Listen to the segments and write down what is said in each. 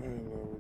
Hello.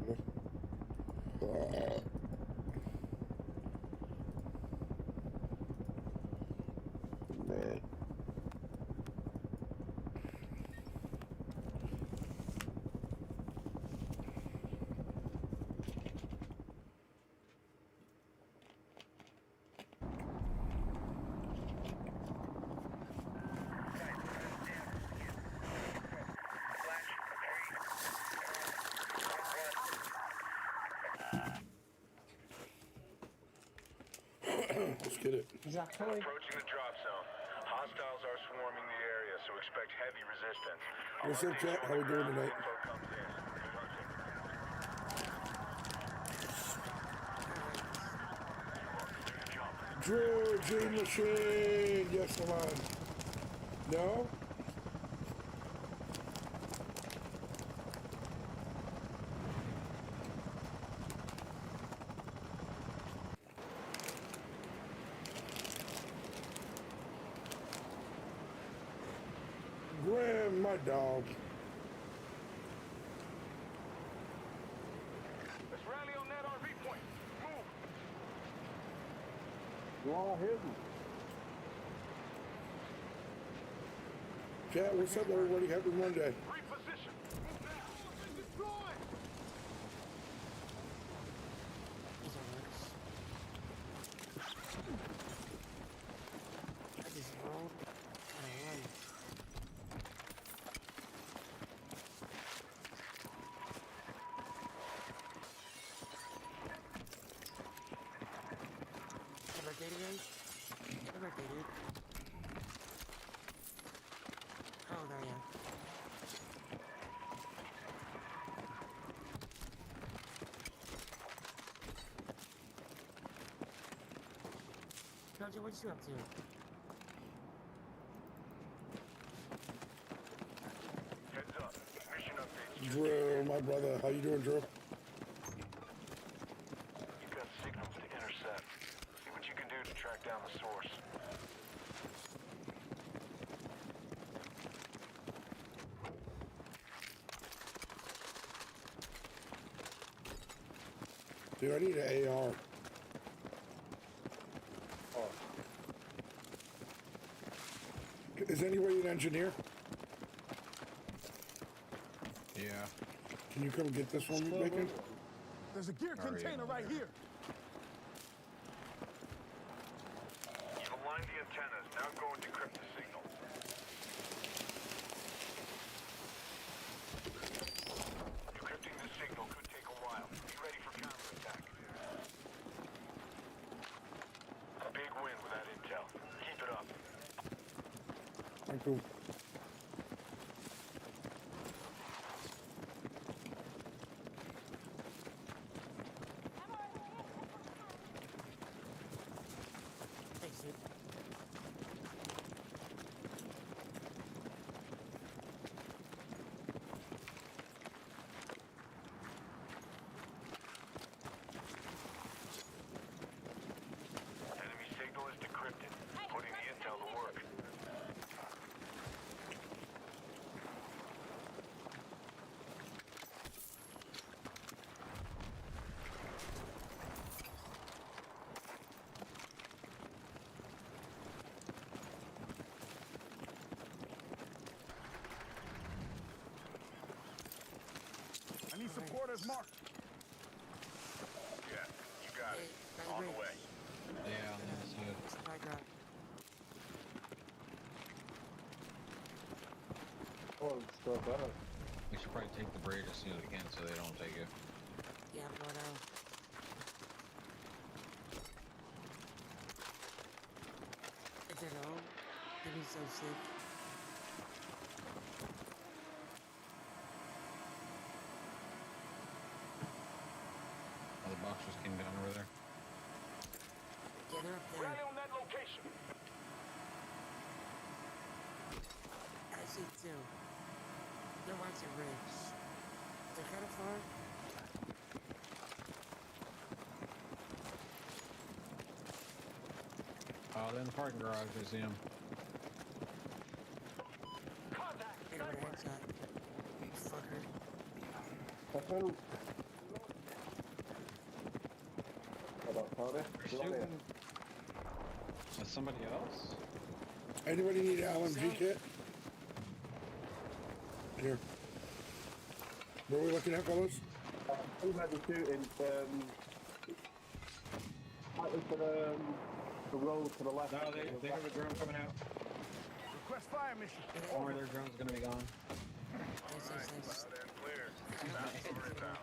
Let's get it. Approaching the drop zone. Hostiles are swarming the area, so expect heavy resistance. What's up, chat? How we doing tonight? Drew, G Machine! Yes, come on. No? Graham, my dog. Let's rally on that RV point. Move. You're all hidden. Chat, what's up, everybody? Happy Monday. Reposition. Move now. Destroy. I just rolled and run. Dude. Oh, there you are. Roger, what you up to? Heads up. Mission update. Drew, my brother. How you doing, Drew? You've got signals to intercept. See what you can do to track down the source. Dude, I need an AR. Oh. Is anybody an engineer? Yeah. Can you come get this for me, Bacon? There's a gear container right here. You've aligned the antennas. Now go and decrypt the signal. Decrypting the signal could take a while. Be ready for counterattack. A big win with that intel. Keep it up. Thank you. Thanks, dude. Enemy signal is decrypted. Putting the intel to work. I need supporters marked. Yeah, you got it. Hey, On the way. Yeah, that's it. Supply drop. Oh, stuff out. We should probably take the bridge as soon as we can so they don't take it. Yeah, I'm going out. It's at home. It'd be so sick. Oh, the box just came down over there. Yeah, they're up Rally there. on that location. I see two. They're watching Ridge. They're kind of far. Oh, they're in the parking garage. I see them. Contact. Hit him with a headshot. Fucker. Second. About Tony. They're shooting. Is somebody else? Anybody need an LMG kit? Here. Where are we looking at, fellas? Who had the shooting? Slightly to the road to the left. No, they have a drone coming out. Request fire mission. Don't worry, their drone's gonna be gone. Nice. Loud and clear. Fast over inbound.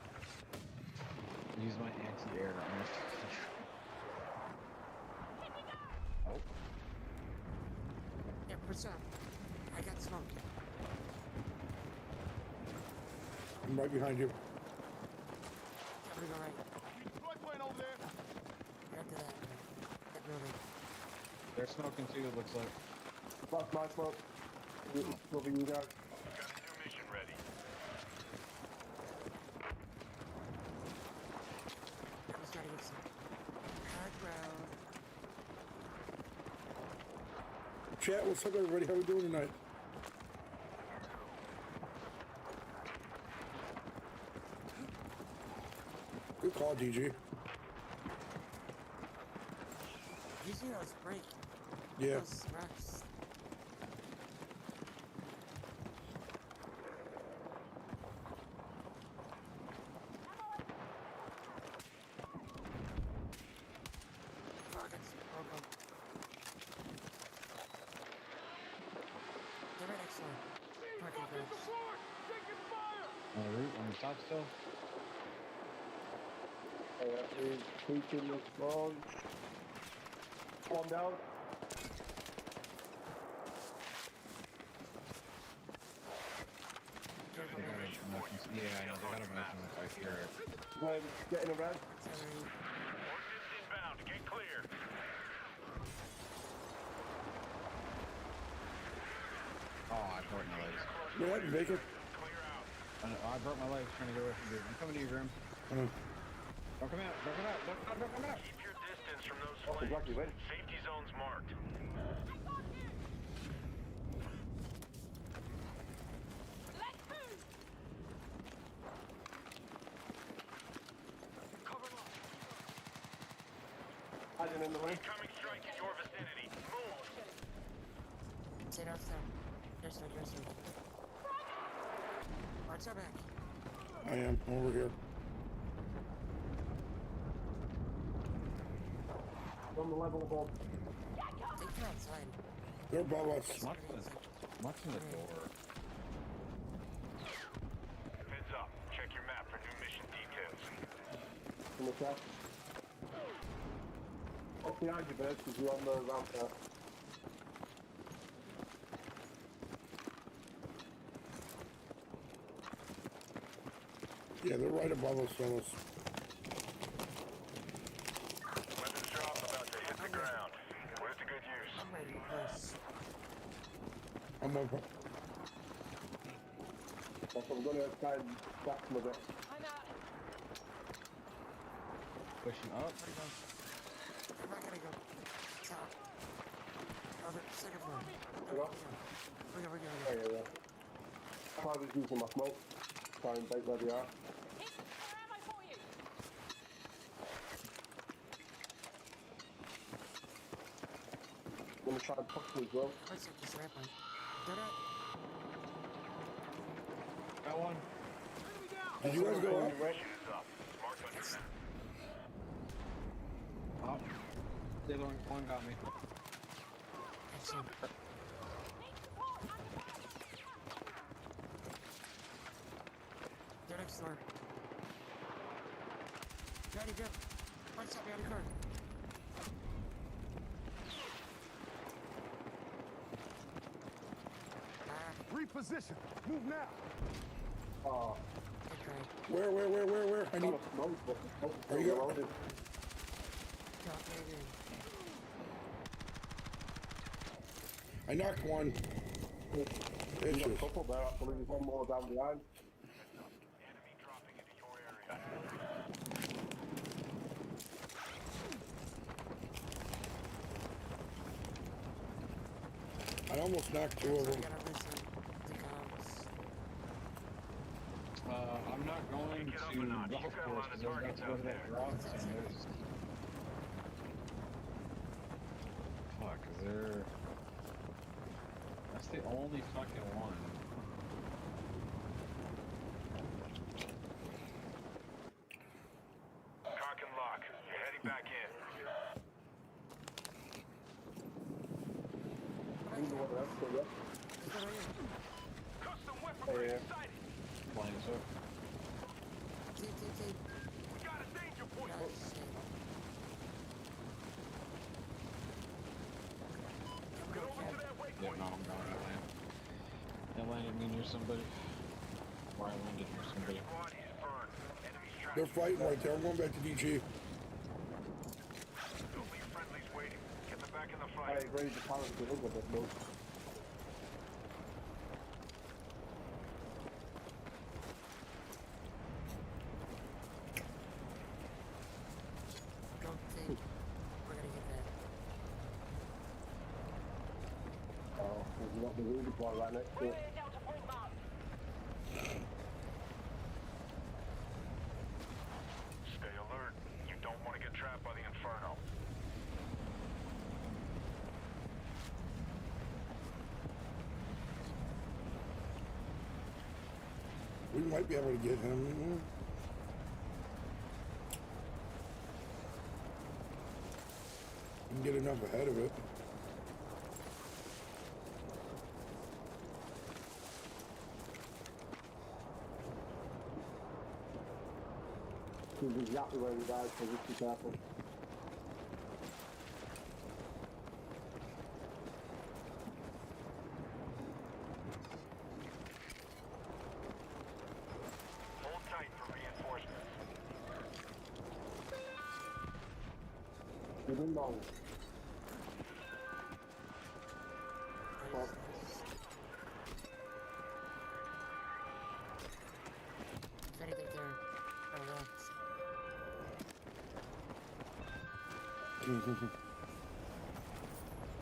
Use my anti-air. Oh, Yeah, what's up? I got smoke. I'm right behind you. I'm gonna go right. Deploy plane over there. Right to that building. they're smoking too. It looks like. That's my smoke. Moving you guys. Got a new mission ready. I just gotta get some hard ground. Chat, what's up, everybody? How we doing tonight? Good call, DG. You see those break? Yeah. Those rocks. Oh, I got some broken. They're right next door. Parking garage. On the roof, on the top still. He's taking the phone. Calm down. They got a motion. Yeah, I know. They got a motion right here. Getting a red. Sorry. Ordnance inbound. Get clear. Oh, I broke my legs. Go ahead and make it. Clear out. I broke my legs trying to get away from you. I'm coming to you, Grim. Don't come out. Don't come out. Don't come out. Keep your distance from those That's flames. exactly right. Safety zones marked. Hiding in the way. Incoming strike in your vicinity. Move. Sit off them. There's no. Arts are back. I am over here. On the level above. Take them outside. They're above us. What's in the door? Heads up. Check your map for new mission details. In the south. What's behind you, Bird? Because you're on the ramp there. Yeah, they're right above us, fellas. Weapons drop about to hit the ground. Put it to good use. I'm ready to push. I'm over. That's what I'm going to try and back them a bit. Pushing up. Where'd he go? I'm not gonna go. Top. Oh, the second floor. You go? We're Yeah, going. yeah, yeah. I was using my smoke. Try and take where they are. I'm going to try and push them as well. Let's get this ramp on. Get up. Got one. Did you guys go up? Right. Mission is up. Marked on your map. Oh. The other one got me. Excellent. They're next door. Daddy, go. Punch up behind the car. Reposition. Move now. Oh, Okay. Where? I need. not a smoke, but the smoke is There you still go. loaded. Drop it in. I knocked one. There's a Bitches. couple there, actually. There's one more down behind. Enemy dropping into your area. I almost knocked two of them. Gotta listen to cops. I'm not going to golf course because I was about to go to that drop zone. There's... Fuck, is there... That's the only fucking one. Cock and lock. You're heading back in. Either one of us, so yeah. Custom weaponry Yeah. sighted. Flying so. Take. We got a danger point. Oh, shit. Get over to that Yeah, waypoint. no, I'm going to land. I landed me near somebody. Or I landed near somebody. Squad is burned. Enemies tracked. They're fighting right there. I'm going back to DG. Don't leave friendlies waiting. Get them back in the I fight. agree with the power of the look of it, no. Don't think we're gonna get that. Oh, there's not the room before right next to it. Stay alert. You don't want to get trapped by the Inferno. We might be able to get him. We can get enough ahead of it. This is exactly where we died, so just be careful. Hold tight for reinforcements. Good and long. Well, If anything, they're left.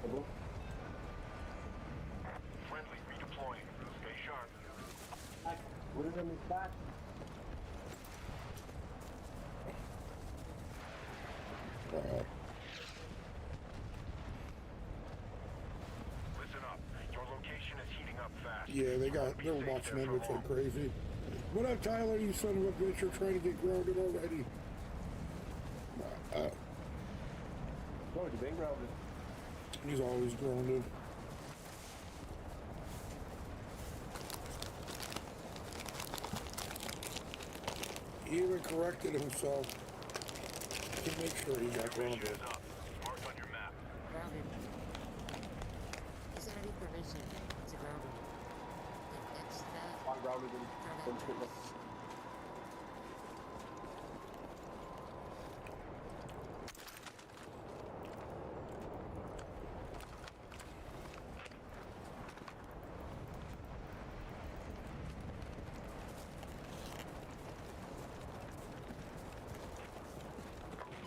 double. Friendly redeploying. Stay sharp. Back. What is on his back? Listen up. Your location is heating up fast. Yeah, they're watching Edwards like crazy. What up, Tyler, you son of a bitch? You're trying to get grounded already. It's already been grounded. He's always grounded. He even corrected himself to make sure he got grounded. Is up. Marked on your map. Grounded. He said I need permission to ground him. It's that. I grounded him. Instantly.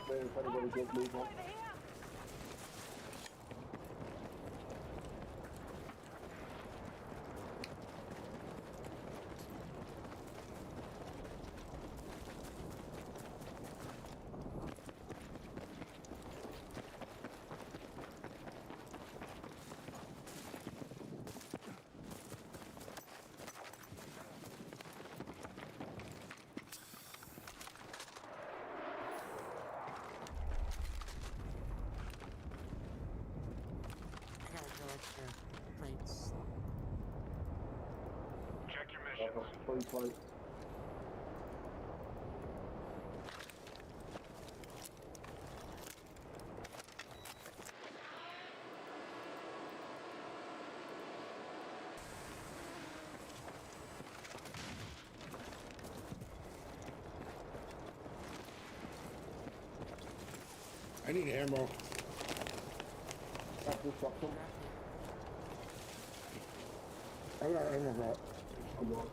If anybody does move on. I gotta go extra plates. Check your missions. Fully flight. I need ammo. That's just got some. I got ammo. Come on.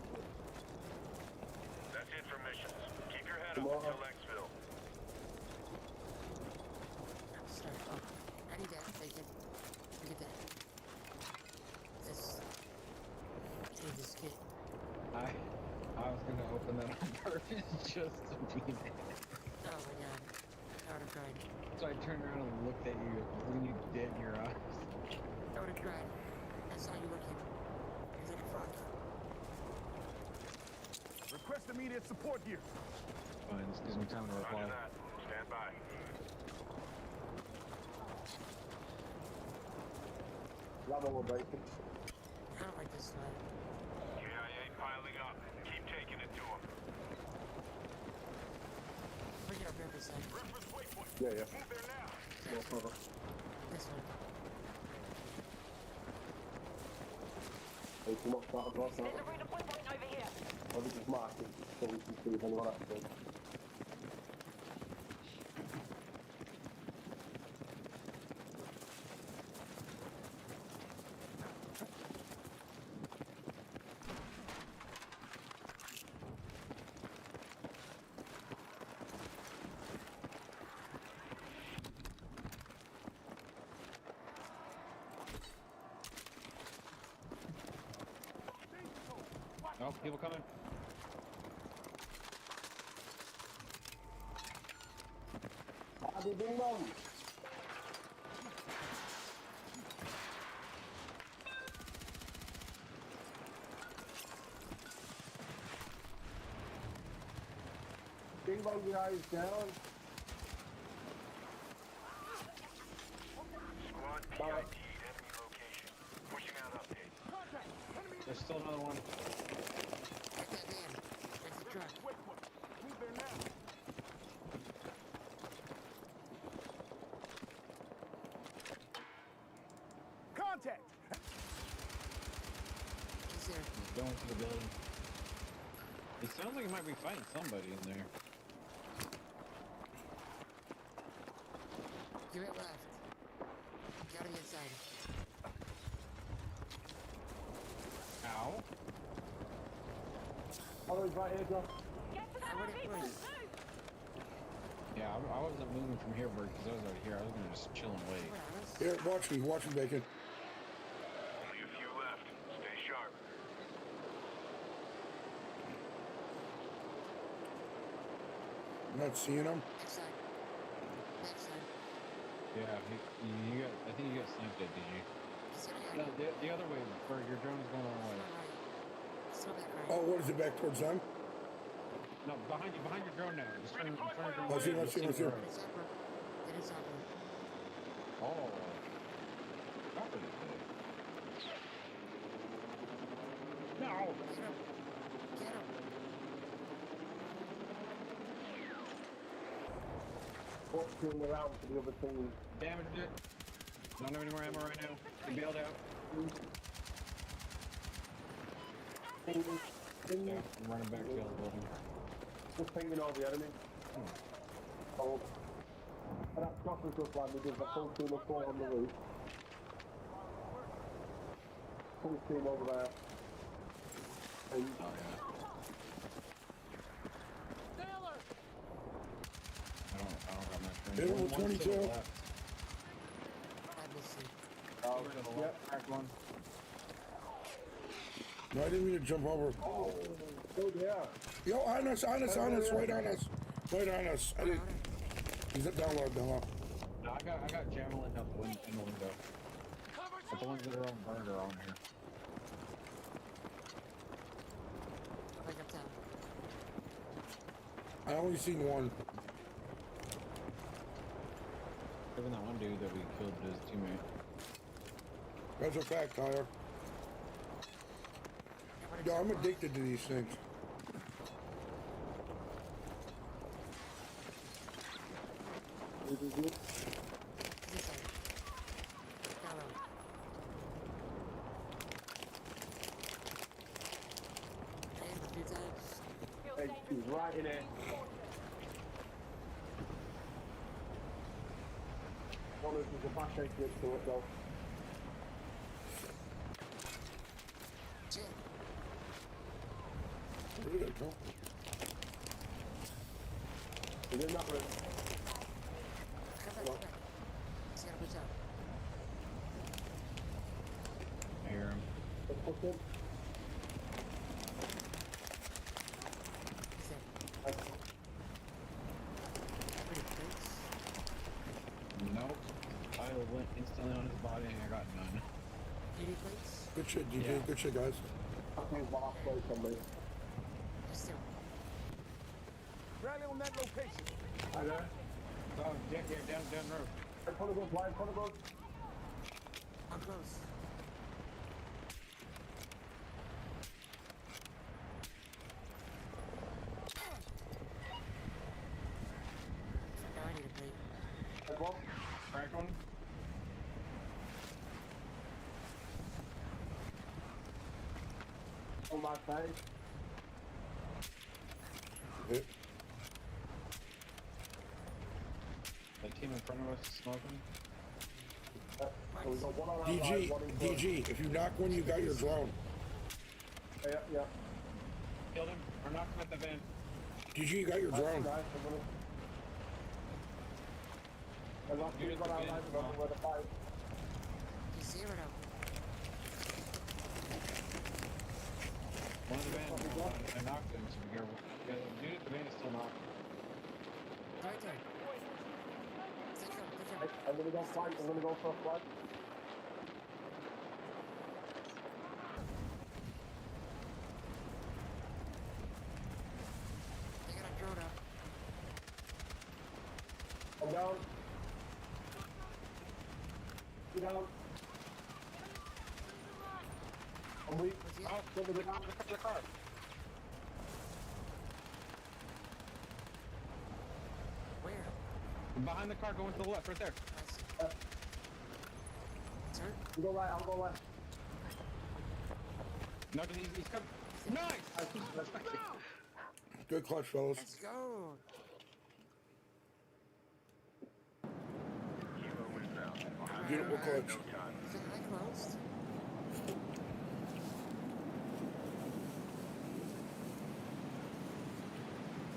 That's it for missions. Keep your head Come up on. until Lexville. Sorry. Oh, I need that. Take it. Look at that. This. I need this kit. I was gonna open done that on purpose just to be there. Oh my god. I would have cried. So I turned around and looked at you, looking you dead in your eyes. I would have cried. I saw you looking. I was like, fuck. Request immediate support here. Fine, this gives me time to reply. Roger that. Stand by. Love all breaking. I don't like this night. KIA piling up. Keep taking it to them. Bring it up here for a sec. Reference waypoint. Yeah, Move there now. No problem. This one. Hey, come on, start across now. There's a redeploy point over here. I'll just mark it so we can see if anyone else does. Oh, people coming. Abby, bing bong. Bing bong, guys, down. Squad PID enemy location. Pushing out update. Contact. Enemy There's still another one. Get that man. That's the truck. waypoint. Move there now. Contact. He's there. He's going to the building. It sounds like he might be fighting somebody in there. Give it left. Got him inside. Ow. Oh, he's right here, Josh. Get to I that wouldn't people. push. Move. Yeah, I wasn't moving from here, Bert, because I was already here. I was gonna just chill and wait. Come on, us. Here, watch me, Bacon. Only a few left. Stay sharp. I'm not seeing him. Next side. Next side. Yeah, you got. I think you got sniped at, did you? He's gonna No, go. the other way. Bert, your drone is going the wrong way. Still back right. Oh, what is it, back towards them? No, behind you, behind your drone now. Just turn in front of your Oh, I see him, I see him, I see him. It's upper. It is upper. Oh. Property. No! Get him. Get him. 14 around for the other team. Damaged it. Don't have any more ammo right now. He bailed out. Ding, ding. Yeah, I'm running back to the other building. Just pinging all the enemy. Oh. And that chopper's just landed. There's a full team of 4 on the roof. Full team over there. And Oh, yeah. I don't got my Hit him with 22. I miss you. oh, Yep. Crack one. No, I didn't mean to jump over. oh yeah. Yo, on us, right on us. Right on us. I didn't. He's down low. No, I got javelin up in the window. But the ones that are on burned are on here. Back up top. I only seen one. Even that one dude that we killed his teammate. That's a fact, Tyler. Yo, I'm addicted to these things. This is it. This side. Down low. And a few times. Hey, he's right in it. One of there's a back exit to it though. Shit. Where did it go? He's in that room. Come back. He's gotta push out. I hear him. Let's push him. Good shit, DJ. Yeah. Good shit, guys. That's my last place on me. Yes, sir. Rally on that location. Hi there. Oh, yeah, down the road. Hey, front of us, line, front of us. How close? Now I need a plate. Hey, Bob. Crack one. On my side. Hit. The team in front of us is smoking. So we got one on our DG, line, one in front. DG. If you knock one, you got your drone. Yeah, yeah. Killed him. Or knocked him at the van. DG, you got your drone. Nice, I'm gonna... And last Unit team got our to line, van. we got where to fight. You see her now? One of the van. I knocked him, so be careful. Yeah, the dude at the van is still knocked. Right there. Take him, take him. I'm gonna go fight, I'm gonna go for a flag. They got a drone up. I'm down. Get down. I'm weak. What's he Oh, at? go to the car. Where? Behind the car, going to the left, right there. I see. Uh, Sir? You go right, I'll go left. No, he's coming. Nice! Good clutch, fellas. Let's go. Kilo inbound. Beautiful clutch. No time. Is it high closed?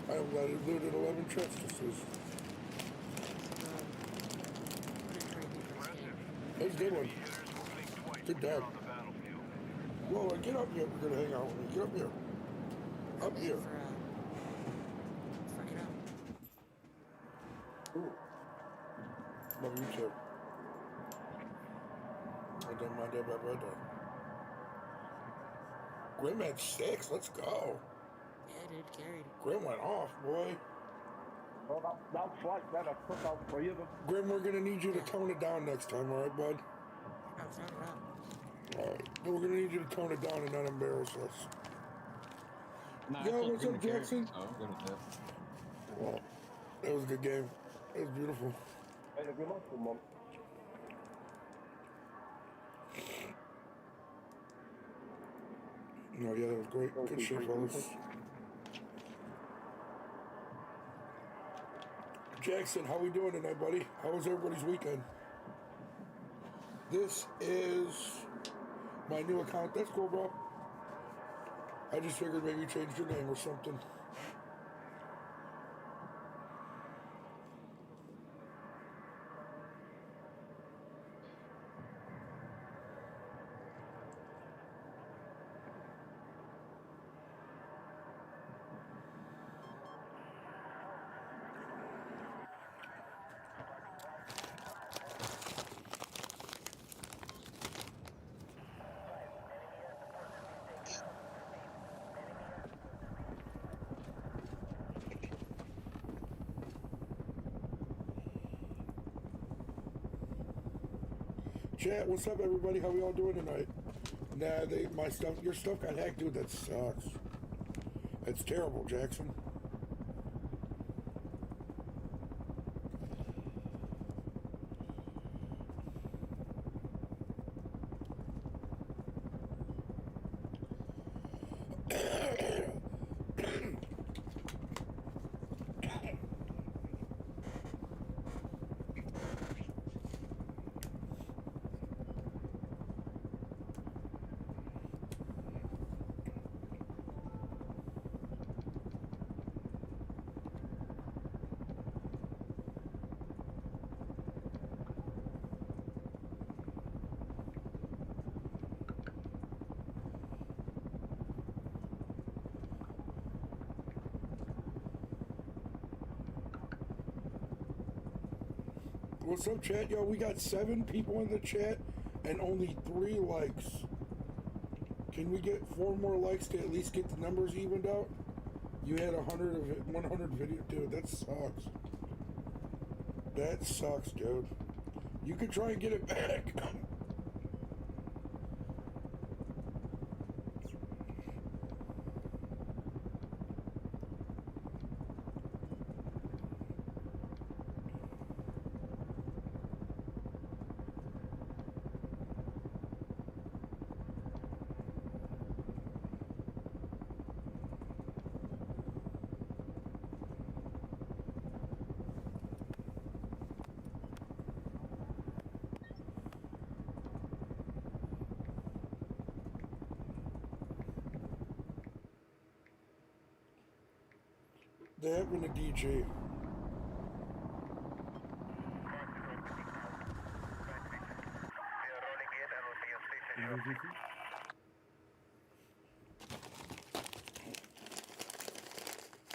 I have looted 11 chests. That was a good one. Good dad. Whoa, get up here. We're gonna hang out with me. Get up here. Up here. For, get out. Ooh. Love you too. My dad. Grim had 6. Let's go. Yeah, dude, carried. Grim went off, boy. Well, that's like that. I took out 3 of them. Grim, we're gonna need you to tone it down next time, alright, bud? I'm throwing it up. Alright. We're gonna need you to tone it down and not embarrass us. Nah, Yo, I what's up, Jackson? So I'm good with that. Well, that was a good game. That was beautiful. Hey, have you lost someone? No, yeah, that was great. Good shit, fellas. Jackson, how we doing tonight, buddy? How was everybody's weekend? This is my new account. That's cool, bro. I just figured maybe you changed your name or something. Chat, what's up, everybody? How we all doing tonight? Nah, your stuff got hacked, dude. That sucks. That's terrible, Jackson. What's up, chat? Yo, we got 7 people in the chat and only 3 likes. Can we get 4 more likes to at least get the numbers evened out? You had 100 video, dude. That sucks. That sucks, dude. You could try and get it back. That happened to DJ.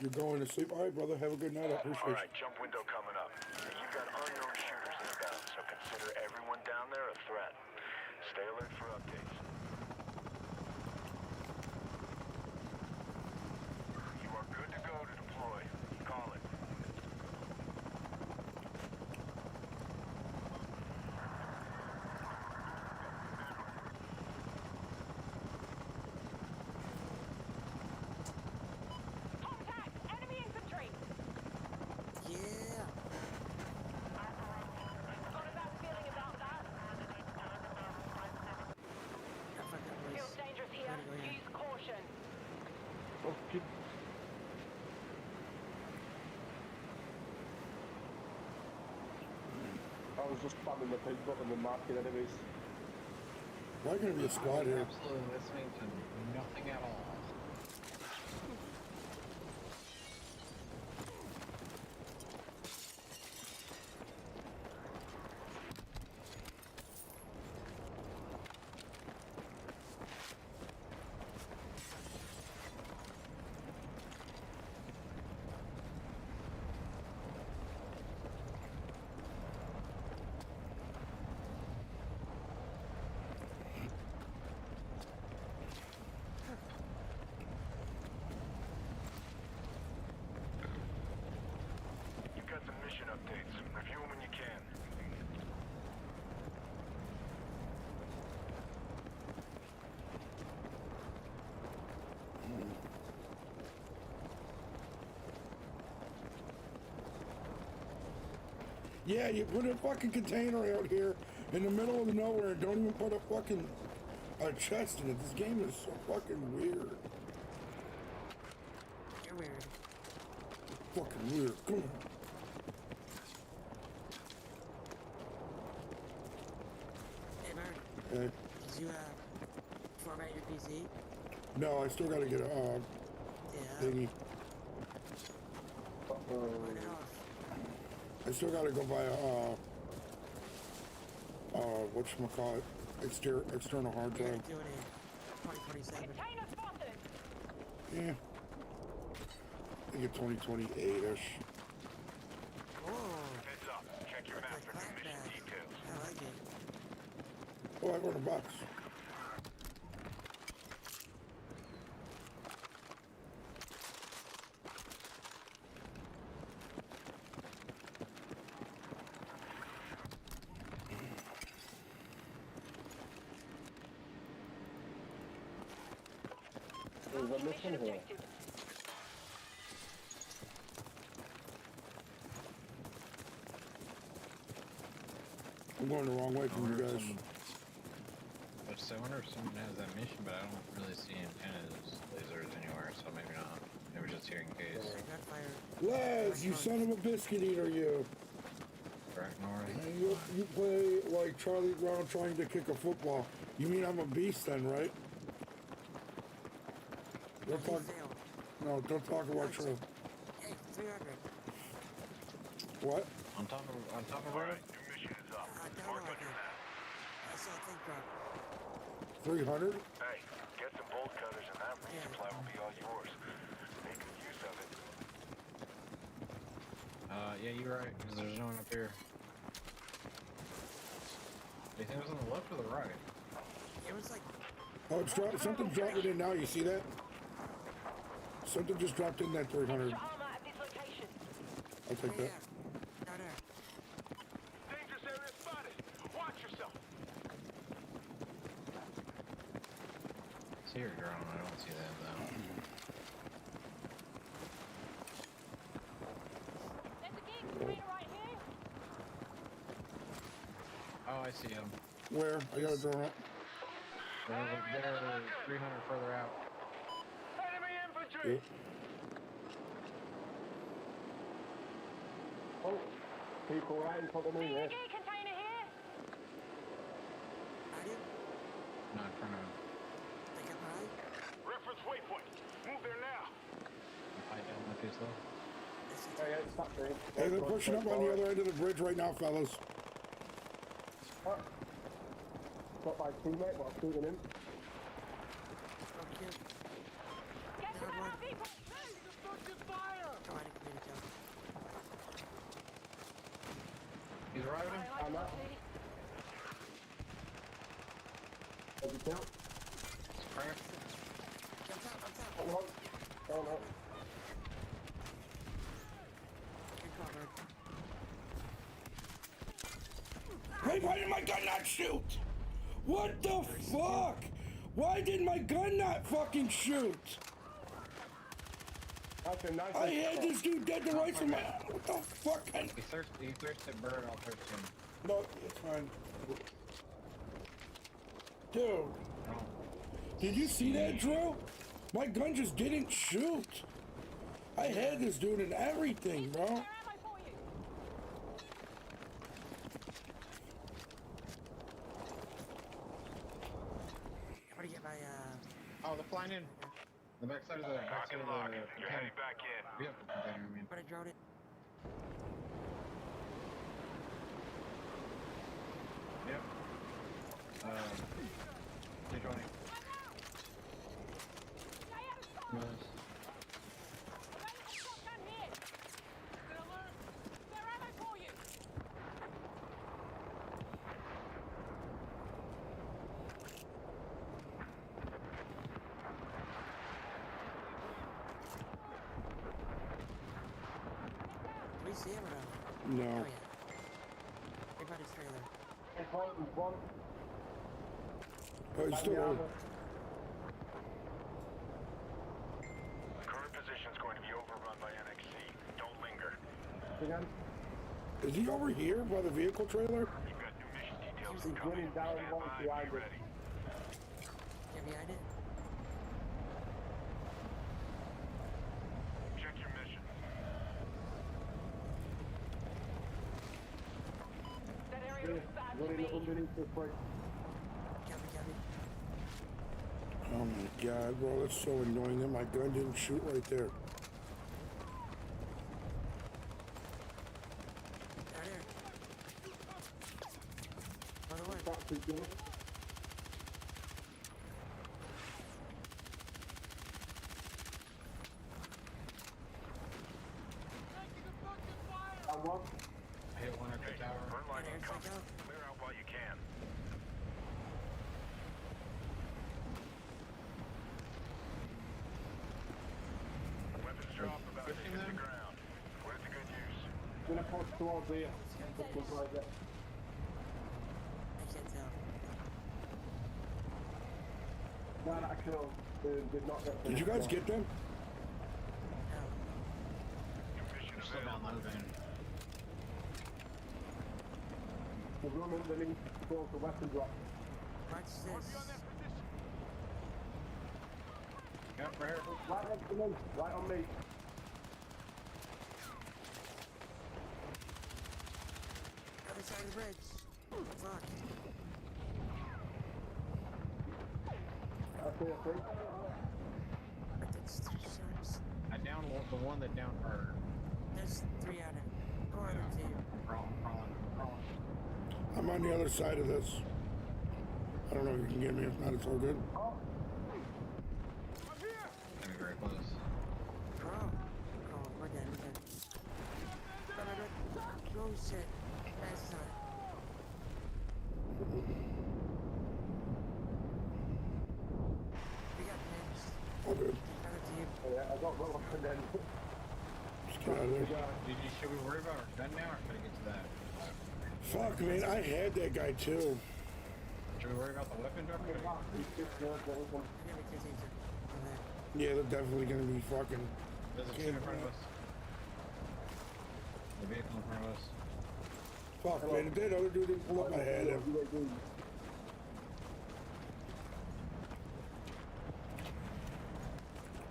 You're going to sleep? All right, brother. Have a good night. I appreciate All you. right, jump window coming up. You've got unknown shooters inbound, so consider everyone down there a threat. Stay alert for updates. You are good to go to deploy. Call it. Contact! Enemy infantry! Yeah. Got a bad feeling about that. I fucking was. Feels dangerous here. Gotta go ahead. Use caution. Okay. I was just spamming the pink button and marking enemies. Why gonna be a squad here? Absolutely listening to nothing at all. You've got some mission updates. Review them when you can. Yeah, you put a fucking container out here in the middle of nowhere and don't even put a fucking chest in it. This game is so fucking weird. You're weird. Fucking weird. Come on. Hey, Bird, Okay. did you format your PC? No, I still gotta get a Yeah. thingy. What else? I still gotta go buy a whatchamacallit, external hard You're drive. gonna do it in 2027. Container spotted! Yeah. I think it's 2028-ish. Oh, Heads up. Check your map like for new mission flashbacks. details. I like it. Oh, I got a box. There's a Mission mission here. objective. I'm going the wrong way from you guys. So I wonder if someone has that mission, but I don't really see antennas, lasers anywhere, so maybe not. Maybe just here in case. Gunfire. Les, you son of a biscuit eater, you. Correct, Nora? And you play like Charlie Brown trying to kick a football. You mean I'm a beast then, right? Don't He talk. failed. No, don't talk about Charlie. Hey, 300. What? On top of All it? right, new mission is up. I don't Mark know. on your map. I saw a thing drop. 300? Hey, get some bolt cutters and that resupply will be all yours. Make good use of it. Yeah, you're right, because there's no one up here. Do you think it was on the left or the right? It was like Oh, it's dropped. Something dropped it in now. You see that? Something just dropped in that 300. Extra armor at this location. I'll take that. Down there. Dangerous area spotted. Watch yourself. See your drone, I don't see that though. There's a geek container right here. Oh, I see him. Where? I got a drone up. They're 300 further out. Enemy infantry. Yep. Oh, people right in front of me See here. a geek container here. I do. Not in front of him. Think I'm right. Reference waypoint. Move there now. Fight down with this though. This is Yeah, it's that thing. Hey, they're pushing up on the other end of the bridge right now, fellas. Got my teammate, but I'm shooting him. okay. Get to Down where one. our people. Oh, I didn't mean to jump. He's riding. I like I'm to up. see. As you count. Cracked. I'm top. Oh, no. Oh, no. You're covered. Hey, why did my gun not shoot? What the fuck? Why did my gun not fucking shoot? That's a nice. I had this dude dead to rights from my. What the fuck? He thirsted bird, I'll thirst him. No, it's fine. Dude, Oh. did you see that, Drew? My gun just didn't shoot. I had this dude and everything, bro. More ammo for you. I'm gonna get my, Oh, they're flying in. The backside of the Lock and lock. You're container. heading back in. Yep, the container, I mean. I'm gonna drone it. Yep. Hey, Johnny. Stay out of sight. Nice. Friendly shotgun here. More ammo for you. Do we see him or no? No. Oh, yeah. Everybody's trailer. Important one. Oh, he's still on. Current position's going to be overrun by NXC. Don't linger. Again. Is he over here by the vehicle trailer? You've got new mission details He's coming. running down Stand one by, behind be us. ready. Get behind it. Check your mission. That area looks bad to Running me. underneath this place. Copy. Oh my god, bro, that's so annoying that my gun didn't shoot right there. Down here. Another one. That's too good. And one. I hit one at the tower. Burn line There's incoming. the go. Clear out while you can. Weapons drop about to hit the ground. Where's the good use? Gonna push towards here. Just like that. I can't tell. That I killed. Did not get. Did you guys get them? No. Mission They're still down available. low then. The room underneath towards the weapon drop. Watch this. Yep, right here. Right next to me. Right on me. Other side of the bridge. Fuck. I see a thing. I did three shots. I downed the one that downed her. There's three out of or other two. Crawling. I'm on the other side of this. I don't know if you can get me. If not, it's all good. Maybe very close. Oh, we're dead. Oh shit. That's not. And then, Just get out of there. Should we worry about our gun now, or should I get to that? Fuck, man, I had that guy too. Should we worry about the weapon drop? I'm gonna continue to. Yeah, they're definitely gonna be fucking. There's a team in front of us. The vehicle in front of us. Fuck, man, if that other dude didn't pull up, I had him.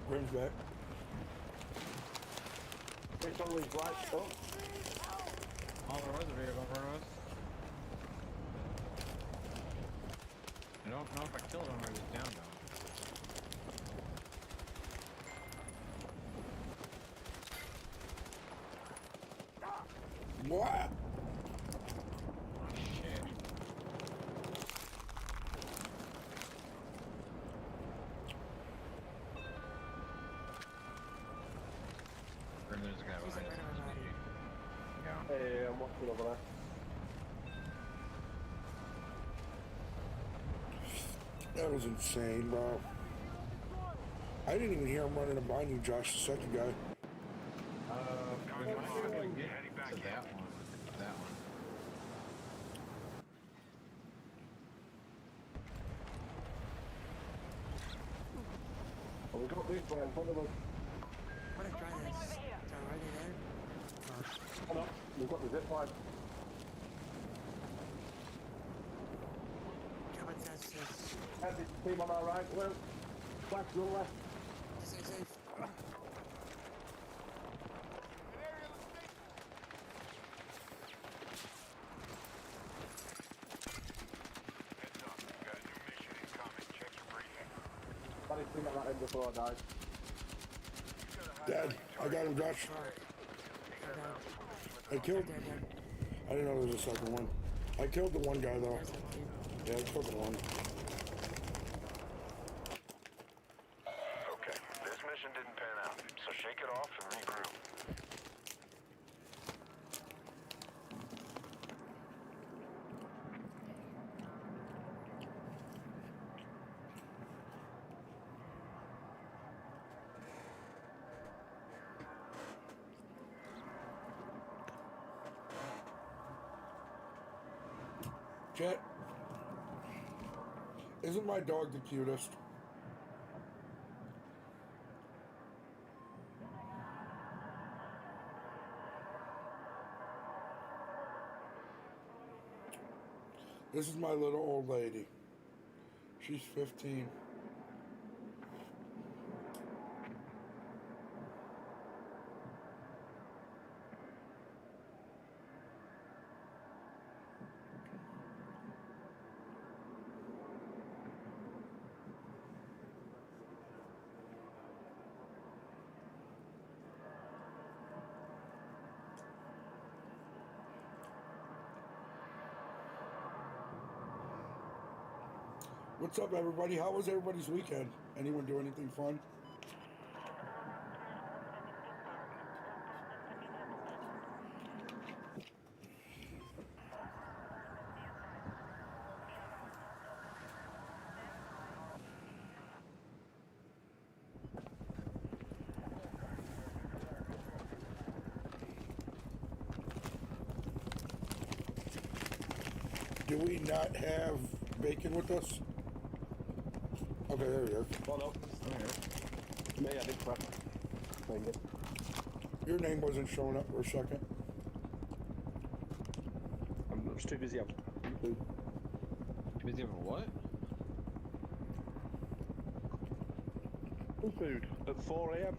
Grim's back. it's always right. Oh, Oh, there was a vehicle in front of us. I don't know if I killed him or he's down though. What? Shit. Or there's a guy She's behind right us. on my body. Yeah. hey, I'm watching over there. That was insane, bro. I didn't even hear him running behind you, Josh, the second guy. We might be able to get to that one. That one. Oh, we got this one in front of us. What a try this. It's already there. Oh, Hold on, we've got the zip line. come on, that's this. Heavy team on our right, well, flash to the left. Stay safe. Heads up. Got a new mission incoming. Check your briefing. That is team at that end before I died. Dad, I got him, Josh. I killed. Dead. I didn't know there was a second one. I killed the one guy, though. There's the team. Yeah, I killed the one. Okay, this mission didn't pan out, so shake it off and regroup. Jet, isn't my dog the cutest? This is my little old lady. She's 15. What's up, everybody? How was everybody's weekend? Anyone do anything fun? Do we not have bacon with us? Okay, there we go. Oh no. Me, I did crap. Thank you. Your name wasn't showing up for a second. I'm just too busy. I'm Too busy having what? food at 4 a.m.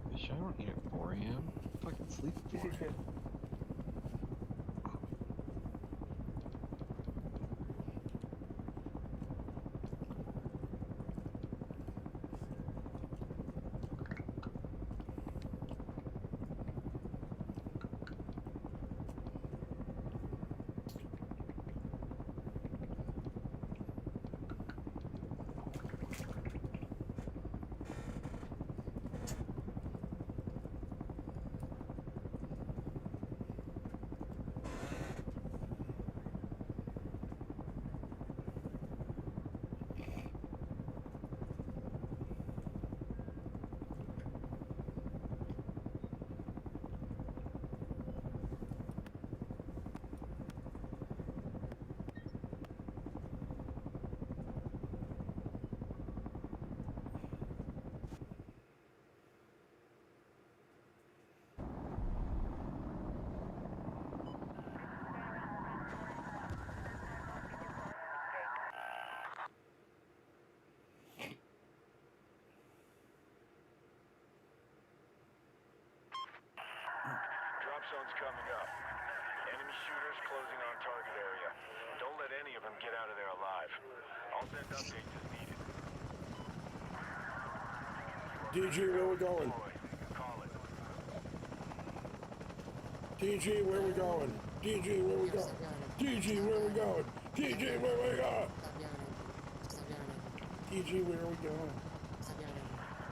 Bitch, I don't eat at 4 a.m. Fucking sleep at 4 a.m. I'll send updates as needed. DG, where we going? Call it. DG, where we going? DG, where we going? DG, where we going? DG, where we going? Stop yelling. Stop yelling. DG, where we going? Stop yelling.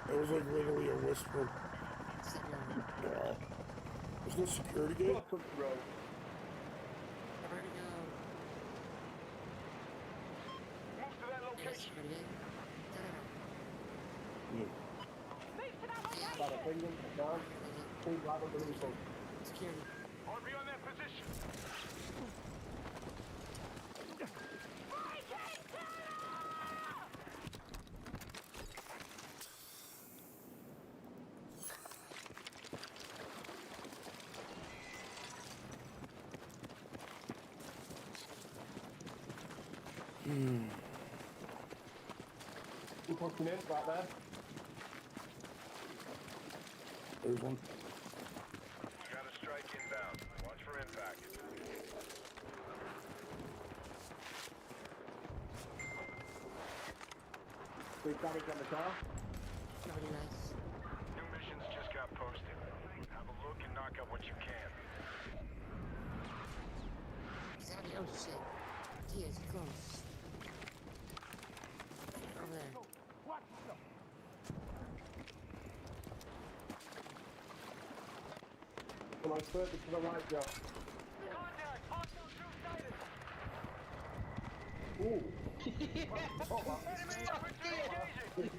That was like literally a whisper. Stop yelling. Yeah. There's no security gate? Fuck up, bro. Where to go? Move to that Yes, location. where to go? No. Yeah. Move to that location. Bada bing, down. Two right under the phone. Security. RV on that position. Two pushing in, right there. There's one. You got a strike inbound. Watch for impact. Big damage on the car. Nobody nice. New missions just got posted. Have a look and knock out what you can. Zombie, oh shit. He is close. Over there. Watch yourself. Come on, further to the right, Joe. Contact! Hostile troop sighted! Ooh. Enemy engaging!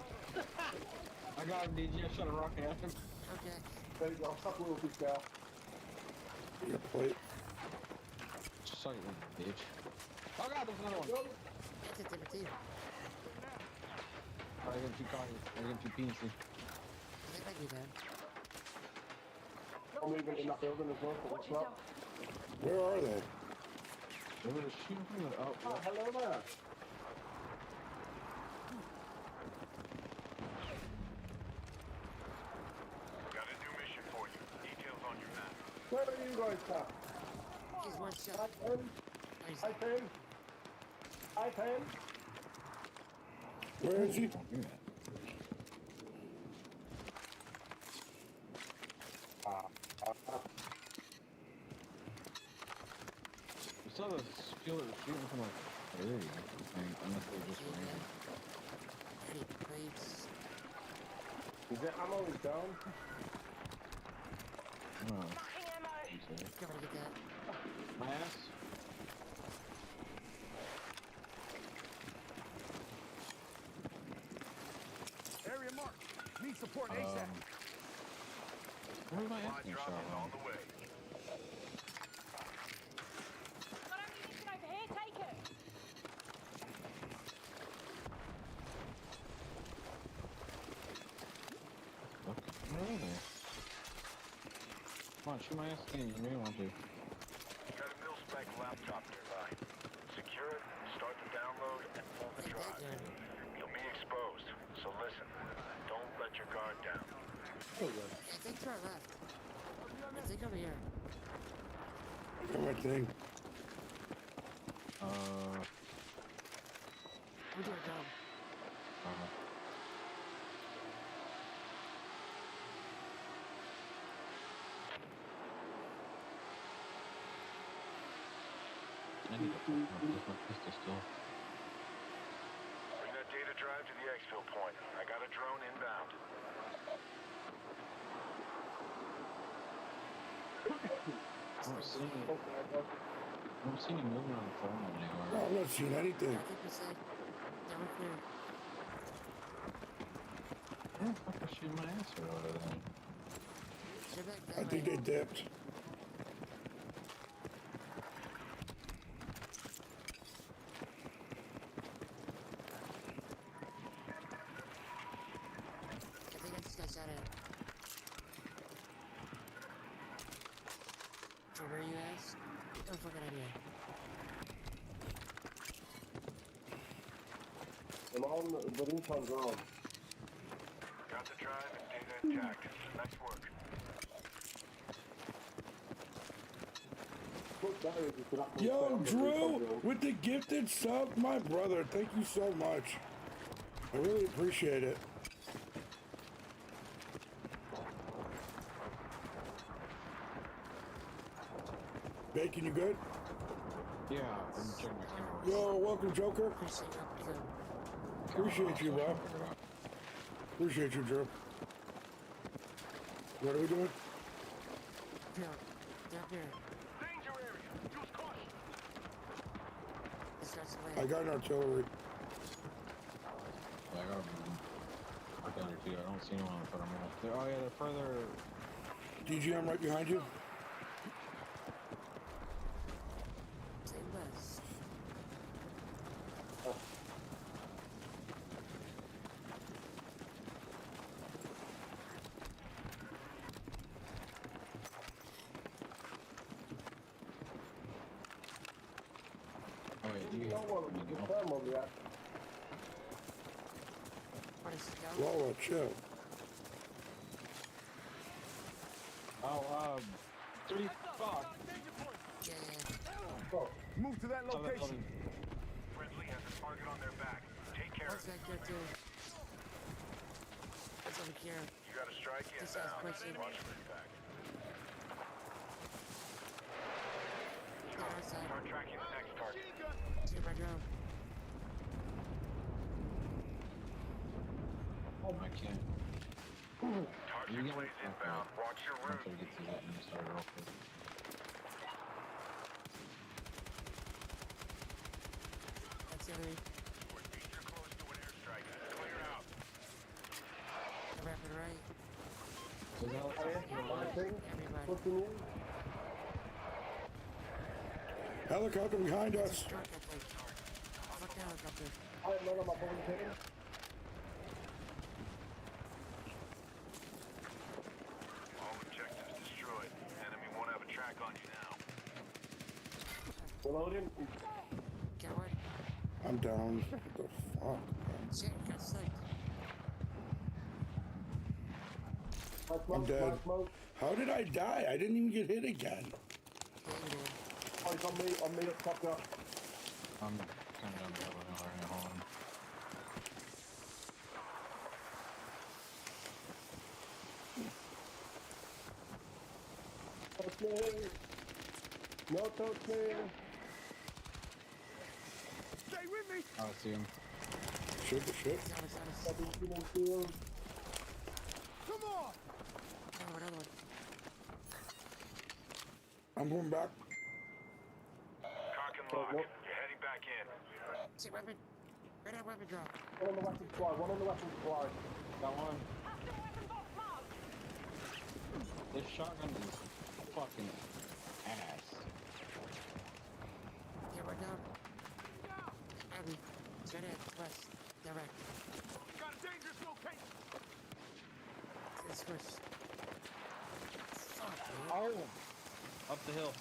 I got him, DG. I shot a rocket at him. Okay. There you go. Stop a little bit there. Your plate. Suck it, bitch. Oh god, there's another one. That's a different team. I got him too cocky. I got him too penisy. That might be bad. I'm moving in that building as well. So Watch what's up? yourself. Where are they? They were shooting from the up. Oh, hello there. Got a new mission for you. Details on your map. Where are you guys, sir? He's one shot. Hi, Tim. Nice. Hi, Tim. Hi, Tim. Where is he? Don't do that. You saw the skill that was shooting from like there you go. I mean, unless they were just random. Any plates? Is it ammo is down? Oh, Fucking ammo. you said it. Come on, get that. My ass. Area marked. Need support ASAP. Where's my ass Supply being drop shot is on the way. Got ammunition over here. Take it. Where are they? Come on, shoot my ass again. You know you want to. Got a mil-spec laptop nearby. Secure it, start the download, and pull the Take that drive. gun. You'll be exposed, so listen. Don't let your guard down. Oh, yeah. I think to our left. I think over here. Got my thing. We're doing dumb. I need to put my pistol still. Bring that data drive to the exfil point. I got a drone inbound. I don't see any, Okay, I got I don't see any movement on the phone No, anywhere. I'm not seeing anything. I think we said that we're clear. Where the fuck is shooting my ass over there? They're back that I think way. they dipped. I think I just got shot at. So where are you guys? No fucking idea. I'm on the recon ground. Got the drive and data intact. Nice work. Look, That is just an absolute Yo, fail. Drew, with the gifted sub, my brother. Thank you so much. I really appreciate it. Bacon, you good? Yeah, I'm checking my camera. Yo, welcome, Joker. Pushing up to Appreciate you, bro. Appreciate you, Drew. What are we doing? Bill. Down here. Danger area. Use caution. It starts to I land. got an artillery. Yeah, I got down here too. I don't see anyone on the front of me. Oh yeah, they're further. DGM right behind you. Say less. Oh wait, you No one can confirm on that. What is it go? Lola, chill. Oh, 3 fuck. Yeah. Oh, Move to that location. Friendly has a target on their back. Take care of What's it. that go to? What's over here? You got a strike This inbound. guy's pushing. Watch for impact. The other side. Start tracking the next target. See my drone. I can't. Target get plays it? inbound. Watch your I'm route. trying to get to that and start real quick. That's the enemy. We're danger close to an airstrike. Clear out. The rapid right. So that was Everybody. pushing in. Helicopter behind It's a us. truck, I think. Fuck the helicopter. I have none of my bullets hitting. All objectives destroyed. Enemy won't have a track on you now. Reloading. Coward. I'm down. What the fuck? Shit, got slipped. I'm dead. How did I die? I didn't even get hit again. Yeah, you did. Oh, it's on me up top now. I'm coming down the hill now. Alright, hold on. Touch me. No touch me. Stay with me. Oh, I see him. Shit, the shit. Got us, got us. Double human shield. Come on. Oh, another one. I'm going back. Cock and lock. You're heading back in. See weapon. Right out weapon drop. One on the weapon supply. One on the weapon supply. Got one. Hostile weapon box marked. This shotgun is fucking ass. Yeah, we're down. Abby. Straight ahead. West. Direct. Got a dangerous location. This push. Fuck, man. Oh! Up the hill.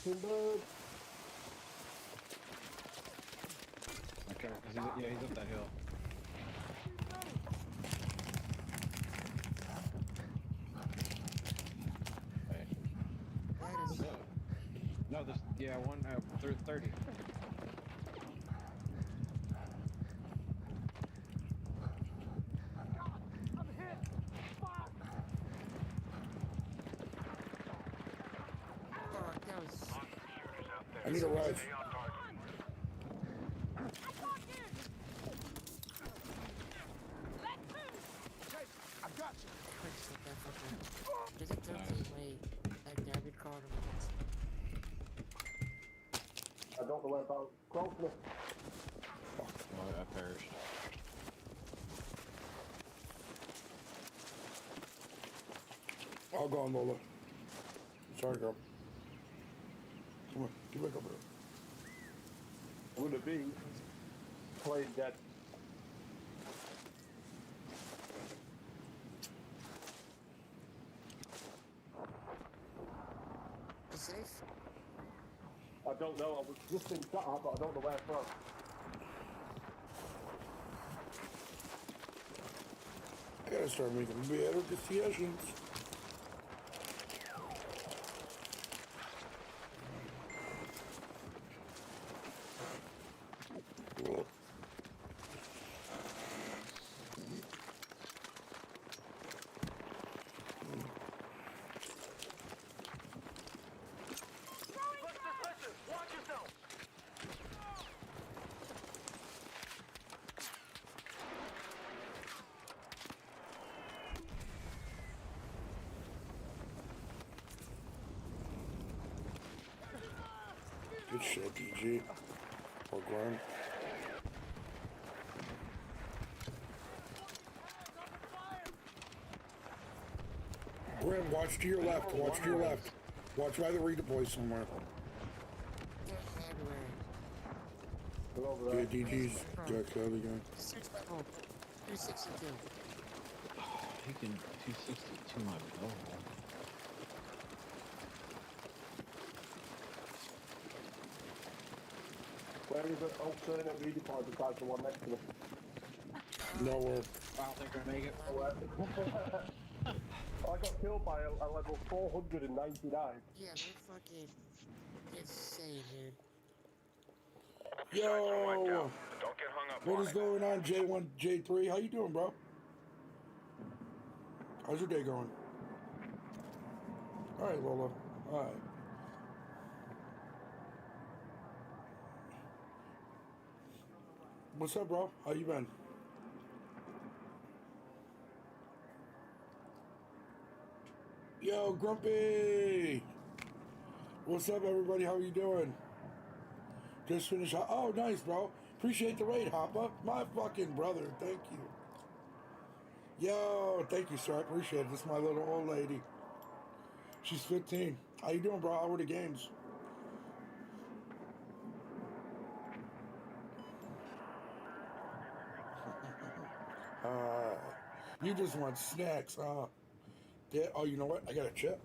Timber. Okay, he's up that hill. Hey. There it is. No, this, yeah, one, through 30. I'm hit. Fuck. Fuck, that was... Shooters out there. I need a ride. Stay on target. Hey, I got you. Quick slip that fucker. There's a 13 way. Like, David called him. I don't know where about. Close me. Oh, I perished. I'll go on, Lola. Sorry, girl. Come on, get back up here. Would it be? Played dead. You safe? I don't know. I was just in shot at, but I don't know where from. Gotta start making better decisions. Watch yourself! Good shit, DG. Or Glenn. Grim, watch to your left. Watch to your left. Watch by the redeploy somewhere. Get headway. They're over Yeah, there. DG's got killed again. 6 level. 362. Taking 262 my bill. Where is it? Alternate redeploy besides the one next to them. Nowhere. I don't think I make it. I got killed by a level 499. Yeah, they're fucking insane, dude. Yo! Don't get hung up What on is it. going on, J1, J3? How you doing, bro? How's your day going? All right, Lola. All right. What's up, bro? How you been? Yo, Grumpy! What's up, everybody? How you doing? Just finished. Oh, nice, bro. Appreciate the raid, Hoppa. My fucking brother. Thank you. Yo, thank you, sir. I appreciate it. This is my little old lady. She's 15. How you doing, bro? How were the games? You just want snacks, huh? Yeah. Oh, you know what? I got a chip.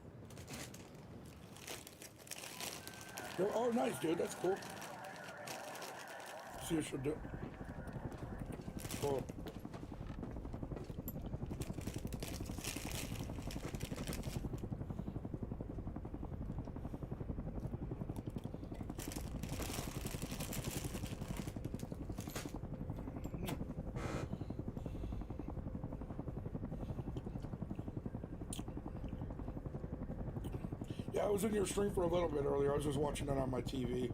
Oh, nice, dude. That's cool. See what she'll do. Cool. Yeah, I was in your stream for a little bit earlier. I was just watching it on my TV.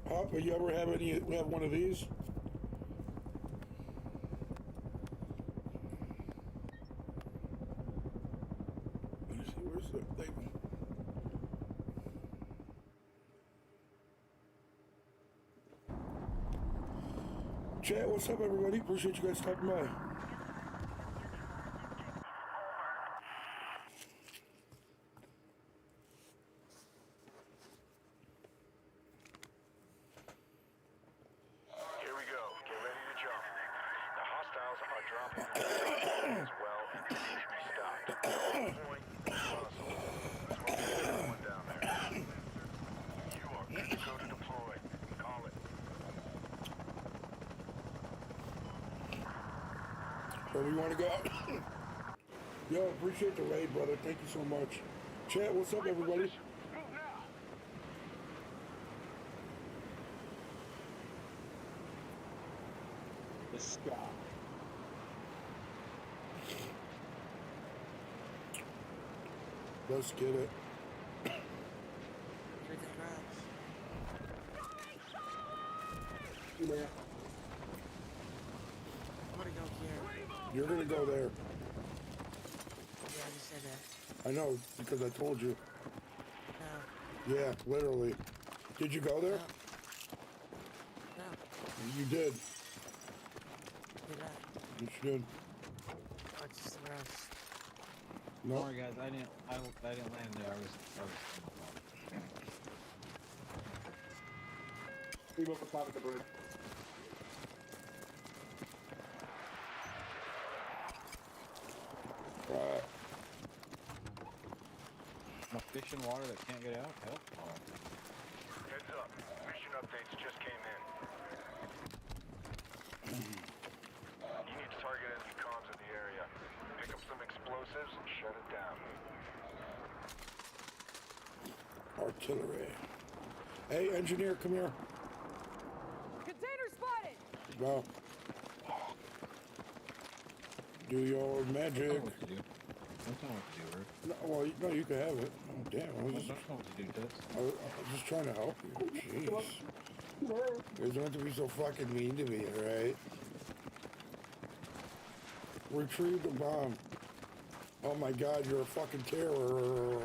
Papa, you ever have one of these? Let me see, where's the thing? Chat, what's up, everybody? Appreciate you guys stopping by. Here we go. Get ready to jump. The hostiles are dropping as well, and they need to be stopped. Point, muscle. Smoke everyone down there. You are good to go to deploy. Call it. Where we want to go? Yo, appreciate the raid, brother. Thank you so much. Chat, what's up, everybody? Move now! The sky. Let's get it. Here's the crabs. Yeah. I'm gonna go here. You're gonna go there. Yeah, I just said that. I know, because I told you. No. Yeah, literally. Did you go there? No. You did. Did I? You should. Oh, it's just somewhere else. No. Don't worry, guys. I didn't land there. I was. Team up the side of the bridge. fish in water that can't get out? Hell? Oh. Heads up. Mission updates just came in. You need to target enemy comms in the area. Pick up some explosives and shut it down. Artillery. Hey, engineer, come here. Container spotted! Go. Do your That's magic. not what to do. That's not what to do, Rick. No, well, no, you can have it. Oh, damn, That's not what to do, Tits. I was just trying to help you. Jeez. You guys don't have to be so fucking mean to me, alright? Retrieve the bomb. Oh my god, you're a fucking terror.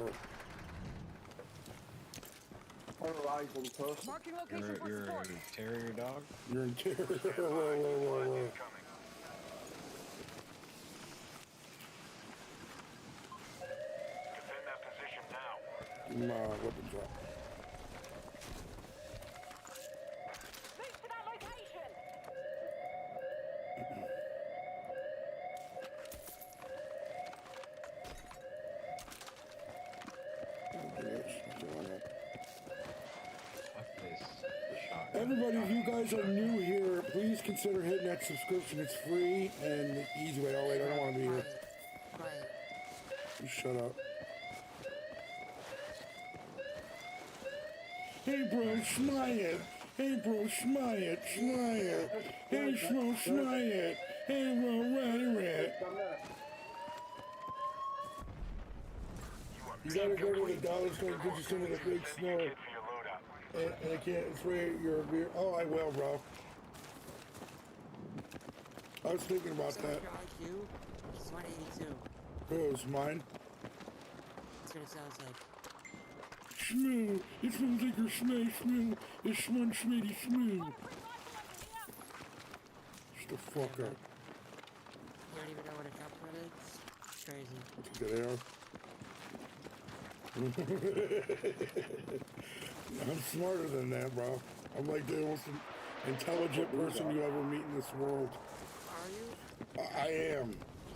Horizon person. Marking location for You're support. a terrier dog? You're in terror. Incoming. Defend that position now. Weapon drop. Move to that location! Fuck this shot. Everybody, if you guys are new here, please consider hitting that subscription. It's free and the easy way. Oh wait, I don't want to be here. Quiet. You shut up. Hey bro, smile it. Hey bro, smile it, smile it. Hey bro, smile it. Hey bro, ride it. You gotta go to the dollar store and get you some of the big snow. Kid for your loadout. And I can't, it's right your beer. Oh, I will, bro. I was thinking about So that. your IQ is 182. Who's mine? That's what it sounds like. Shmoo. It smells like your smell, shmoo. It's shmun schmitty shmoo. Shut the fuck up. You don't even know what a compliment is? It's crazy. Get out. I'm smarter than that, bro. I'm like the most intelligent person you ever meet in this world. Are you? I am.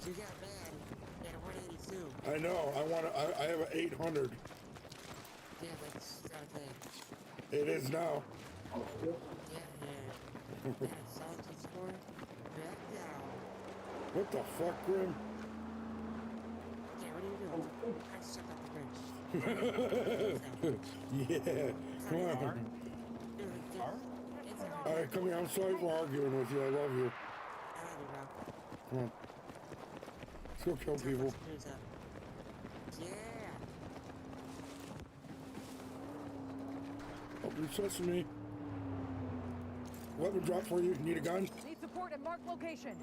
You got bad at 182. I know. I have an 800. Yeah, that's not a thing. It is now. Yeah, yeah. That solitude score, back down. What the fuck, Grim? Yeah, what are you doing? I suck up the bridge. Yeah. Come on. Dude, it's All right, come here. I'm sorry for arguing with you. I love you. I love you, bro. Come on. Let's go kill people. Yeah. Open sesame. Weapon drop for you. Need a gun? Need support at marked location.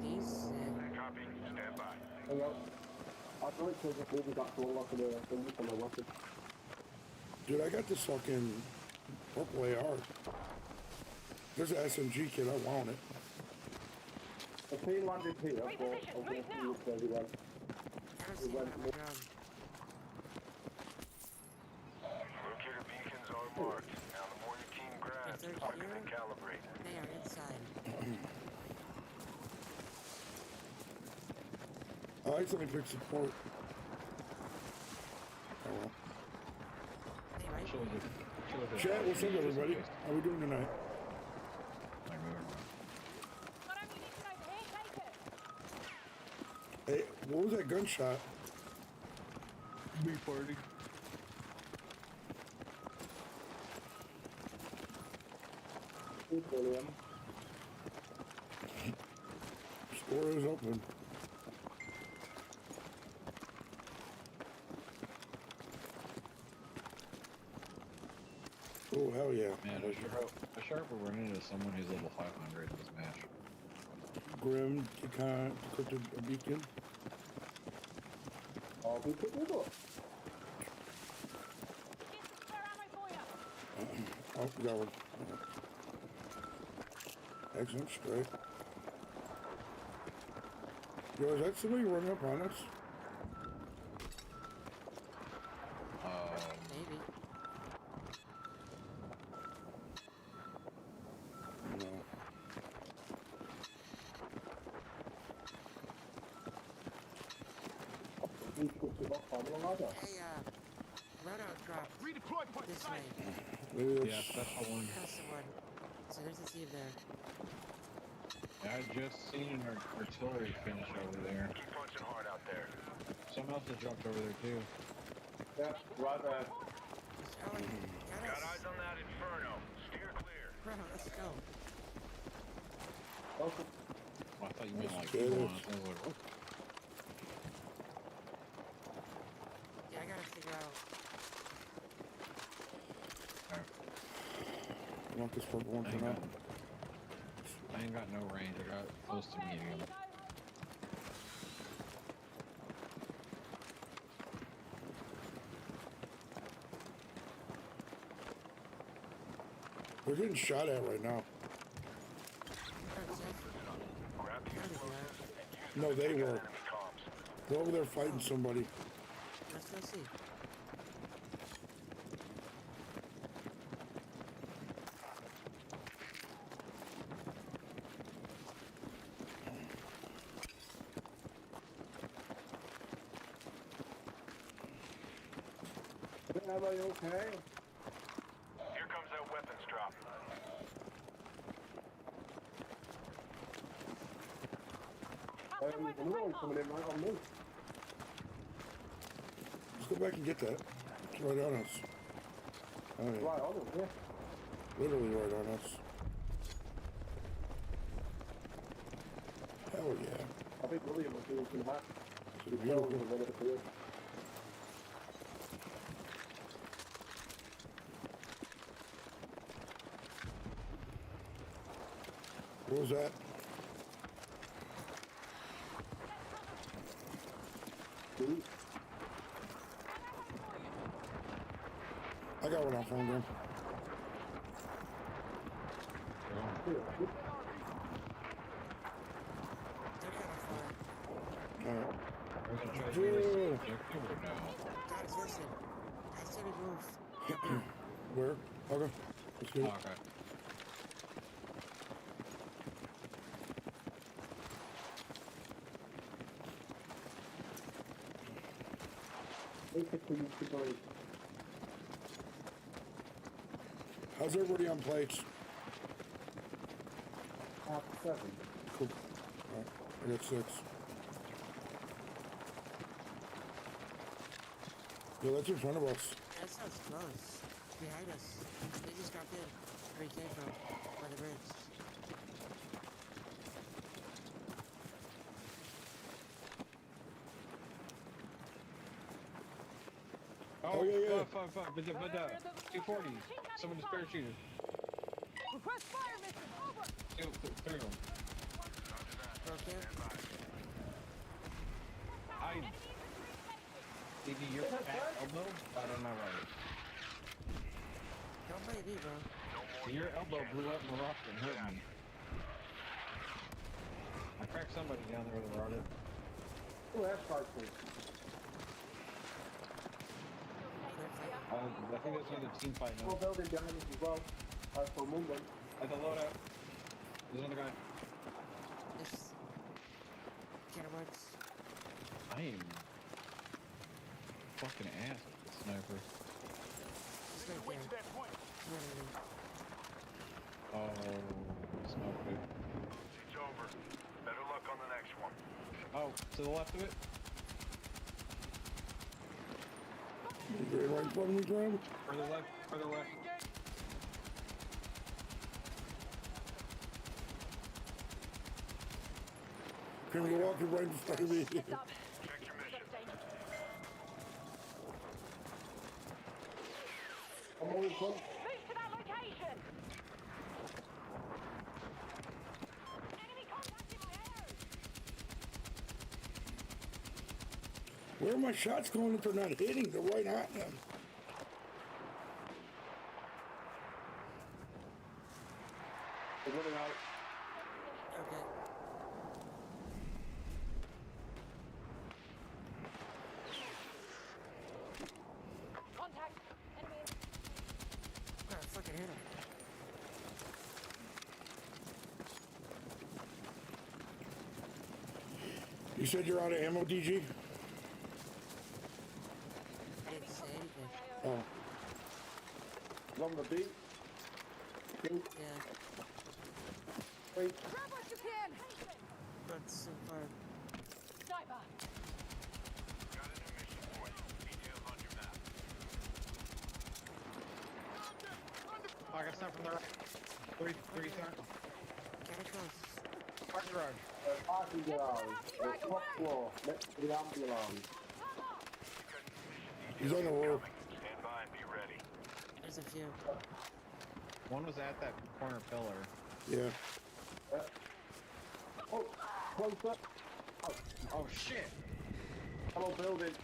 These, Copy. Stand by. Hang on. I've literally just moved back to unlock the thing for my weapon. Dude, I got this fucking purple AR. There's an SMG kit. I want it. The plane landed here, but Reposition, I'm going move to now. use where we went. I don't see one on my drone. Locator beacons are marked. Now the more your team grabs, If the they're quicker here, they calibrate. they are inside. I like something pick support. Oh well. They right? Chat, what's up, everybody? How we doing tonight? Like, moving around. Got ammunition over here, take it. Hey, what was that gunshot? Me farting. William. Store is open. Oh, hell yeah. Man, I sure hope we're running into someone who's level 500 in this match. Grim, decrypted beacon. Oh, we could do that. Get some spare ammo for you. Oh, we got one. Excellent, straight. Yo, is that somebody running up on us? Maybe. No. We could do that for the ladder. Hey, loadout dropped Redeploy point this sight. way. Maybe Yeah, that's... that's the one. That's the one. So there's a team there. Yeah, I just seen an artillery finish over there. Keep punching hard out there. Someone else has dropped over there too. Yeah, right there. Oh, got Got us. eyes on that inferno. Steer clear. Bro, let's go. Also, Oh, I thought you meant like Okay. people on it. I was like, oh. Yeah, I gotta figure out. Alright. I want this purple one I for ain't now. got, I ain't got no range. I got close to medium. We're getting shot at right now. That's it. Grab the Gotta be explosive right. No, they were. enemy comms. They're over there fighting somebody. Let's go see. am I okay? Here comes that weapons drop. Another one coming in right on me. Let's go back and get that. It's right on us. Oh, yeah. Right on it, yeah. Literally right on us. Hell yeah. I think William was doing some hack. It's beautiful. What was that? I got one off one gun. They're kind of far. Alright. We're gonna try to do this Whoa. objective or no? Guys, listen. I said a roof. Where? Okay. Let's do Oh, it. okay. Basically, you could go How's everybody on plates? half 7. Cool. Alright. I got 6. Yeah, that's in front of us. That sounds close. Behind us. They just dropped in. Where he came from. By the bridge. Oh, yeah, yeah. Fuck. But 240. Someone just parachuted. Request fire mission. Over. 3 of them. Okay. Maybe your fat elbow? I don't know right. Don't blame me, bro. Your elbow blew up in the rock and hurt me. I cracked somebody down there with a rocket. Oh, that's quite cool. I think that's another team fight More now. building behind us as well. For movement. At the loadout. There's another guy. This counterparts. I am fucking ass with the sniper. He's right Wait to there. that point. Literally. Oh, smoked it. It's over. Better luck on the next one. Oh, to the left of it? Right in front of me, Graham? Further left, further left. Can we walk right in front of me? Heads up. Check your mission. I'm always one. Move to that location. Enemy contact in my area. Where are my shots going if they're not hitting? They're right at them. They're running out. Okay. Contact. Enemy. Gotta fucking hit him. You said you're out of ammo, DG? I didn't say anything. on the beat. Two, Yeah, three. Grab what you can! that's so far. Sniper! Got a new mission for you. Details on your map. Oh, I got stuff from the right. 30 cents. Get it close. Parking garage. Parking garage. The top floor, next to the ambulance. He's on the roof. Stand by and be ready. There's a few. One was at that corner pillar. Yeah. Oh, closer. Oh shit! Hello, building.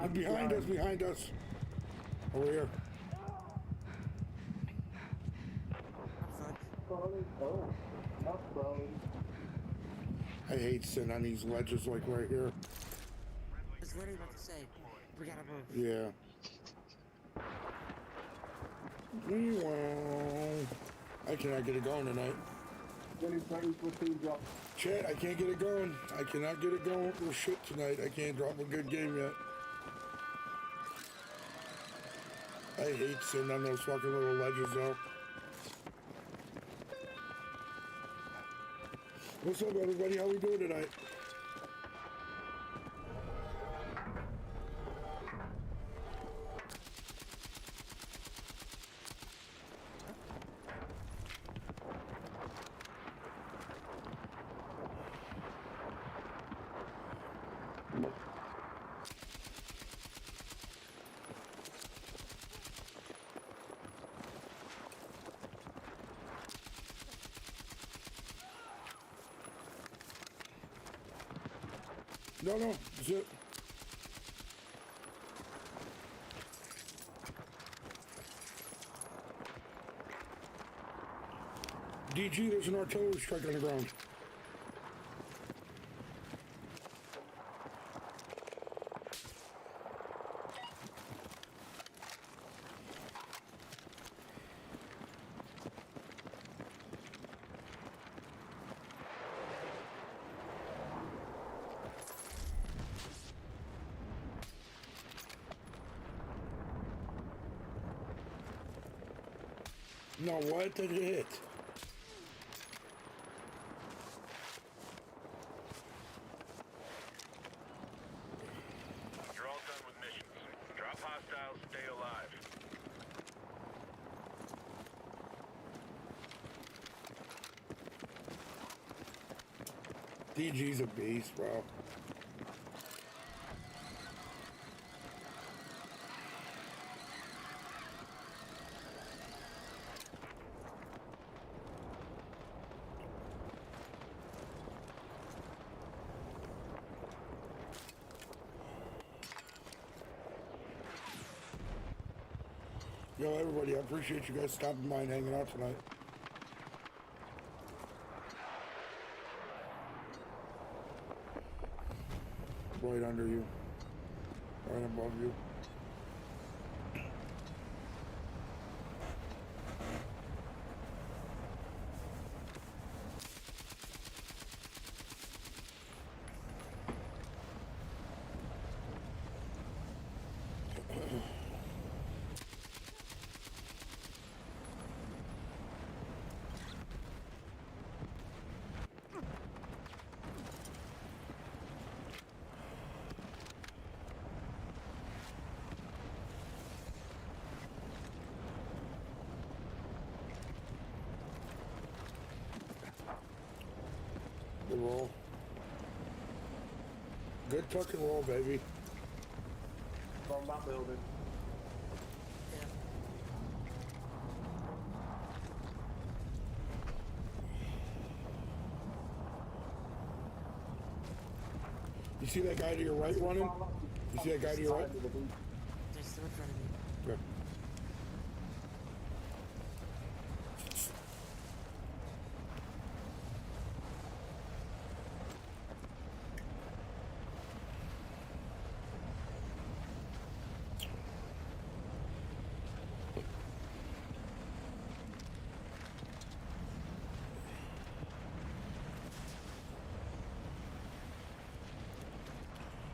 He's behind us, behind us. Over here. I'm fucked. Crawling. Oh, not crawling. I hate sitting on these ledges like right here. I was literally about to say, we gotta move. Yeah. Well, I cannot get it going tonight. Getting ready for team drop. Chat, I can't get it going. I cannot get it going for shit tonight. I can't drop a good game yet. I hate sitting on those fucking little ledges though. What's up, everybody? How we doing tonight? No, that's it. DG, there's an artillery strike on the ground. No, what did it hit? You're all done with missions. Drop hostiles, stay alive. DG's a beast, bro. Yo, everybody, I appreciate you guys stopping by and hanging out tonight. Right under you. Right above you. Good roll. Good tuck and roll, baby. From that building. Yeah. You see that guy to your right running? You see that guy to your right? They're still in front of me. Good.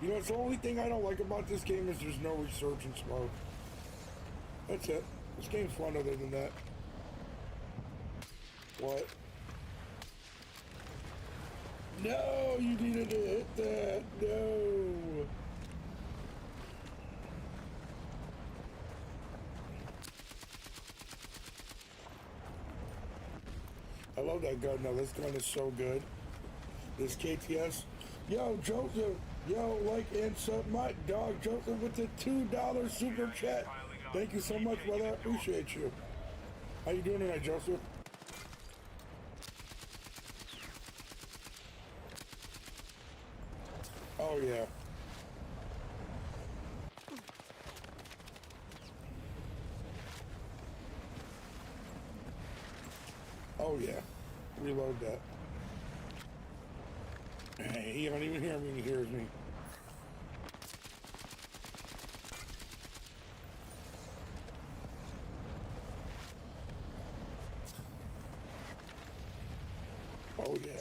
You know, it's the only thing I don't like about this game is there's no resurgence mode. That's it. This game's fun other than that. What? No, you needed to hit that. No. I love that gun now. This gun is so good. This KTS. Yo, Joseph. Yo, like and sub my dog Joseph with the $2 super chat. Thank you so much, brother. I appreciate you. How you doing tonight, Joseph? Oh yeah. Oh yeah. Reload that. Hey, he don't even hear me, he hears me. Oh yeah.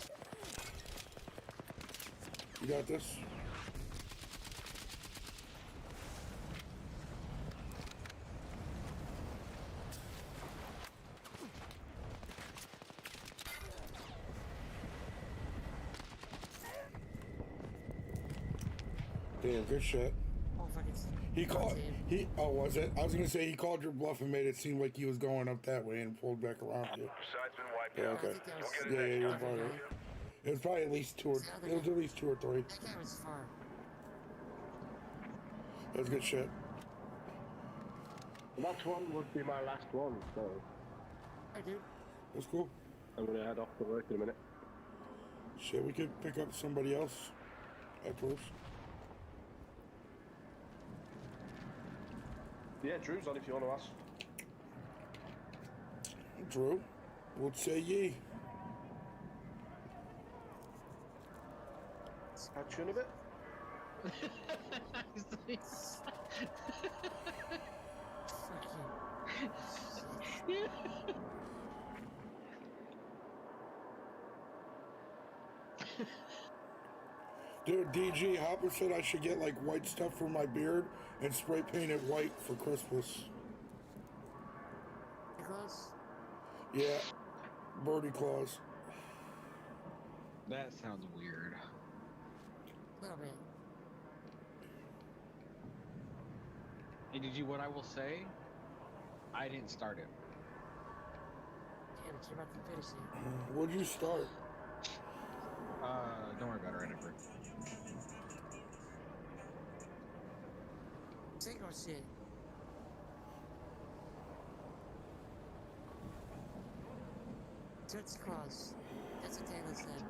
You got this? Damn, good shit. Oh, fuck, it's He called. Team. He. Oh, was it? I was gonna say he called your bluff and made it seem like he was going up that way and pulled back around you. Side's been wiped Yeah, out. okay. I think that was We'll get it Yeah, yeah, next you're time. probably right. It was probably at least two or. It was at least 2 or 3. That guy was far. That was good shit. The next one would be my last one, so Hey, dude. That's cool. I'm gonna head off to work in a minute. Shit, we could pick up somebody else afterwards. Yeah, Drew's on if you want to ask. Drew, what say ye? Catch you in a bit. Dude, DG Hopper said I should get like white stuff for my beard and spray paint it white for Christmas. Nicholas? Yeah, birdie claws. That sounds weird. A little bit. Hey, did you? What I will say, I didn't start it. Damn, it's about to finish it. What'd you start? Don't worry about it, Rennifer. Single shit. Tootsie Claus. That's what Taylor said.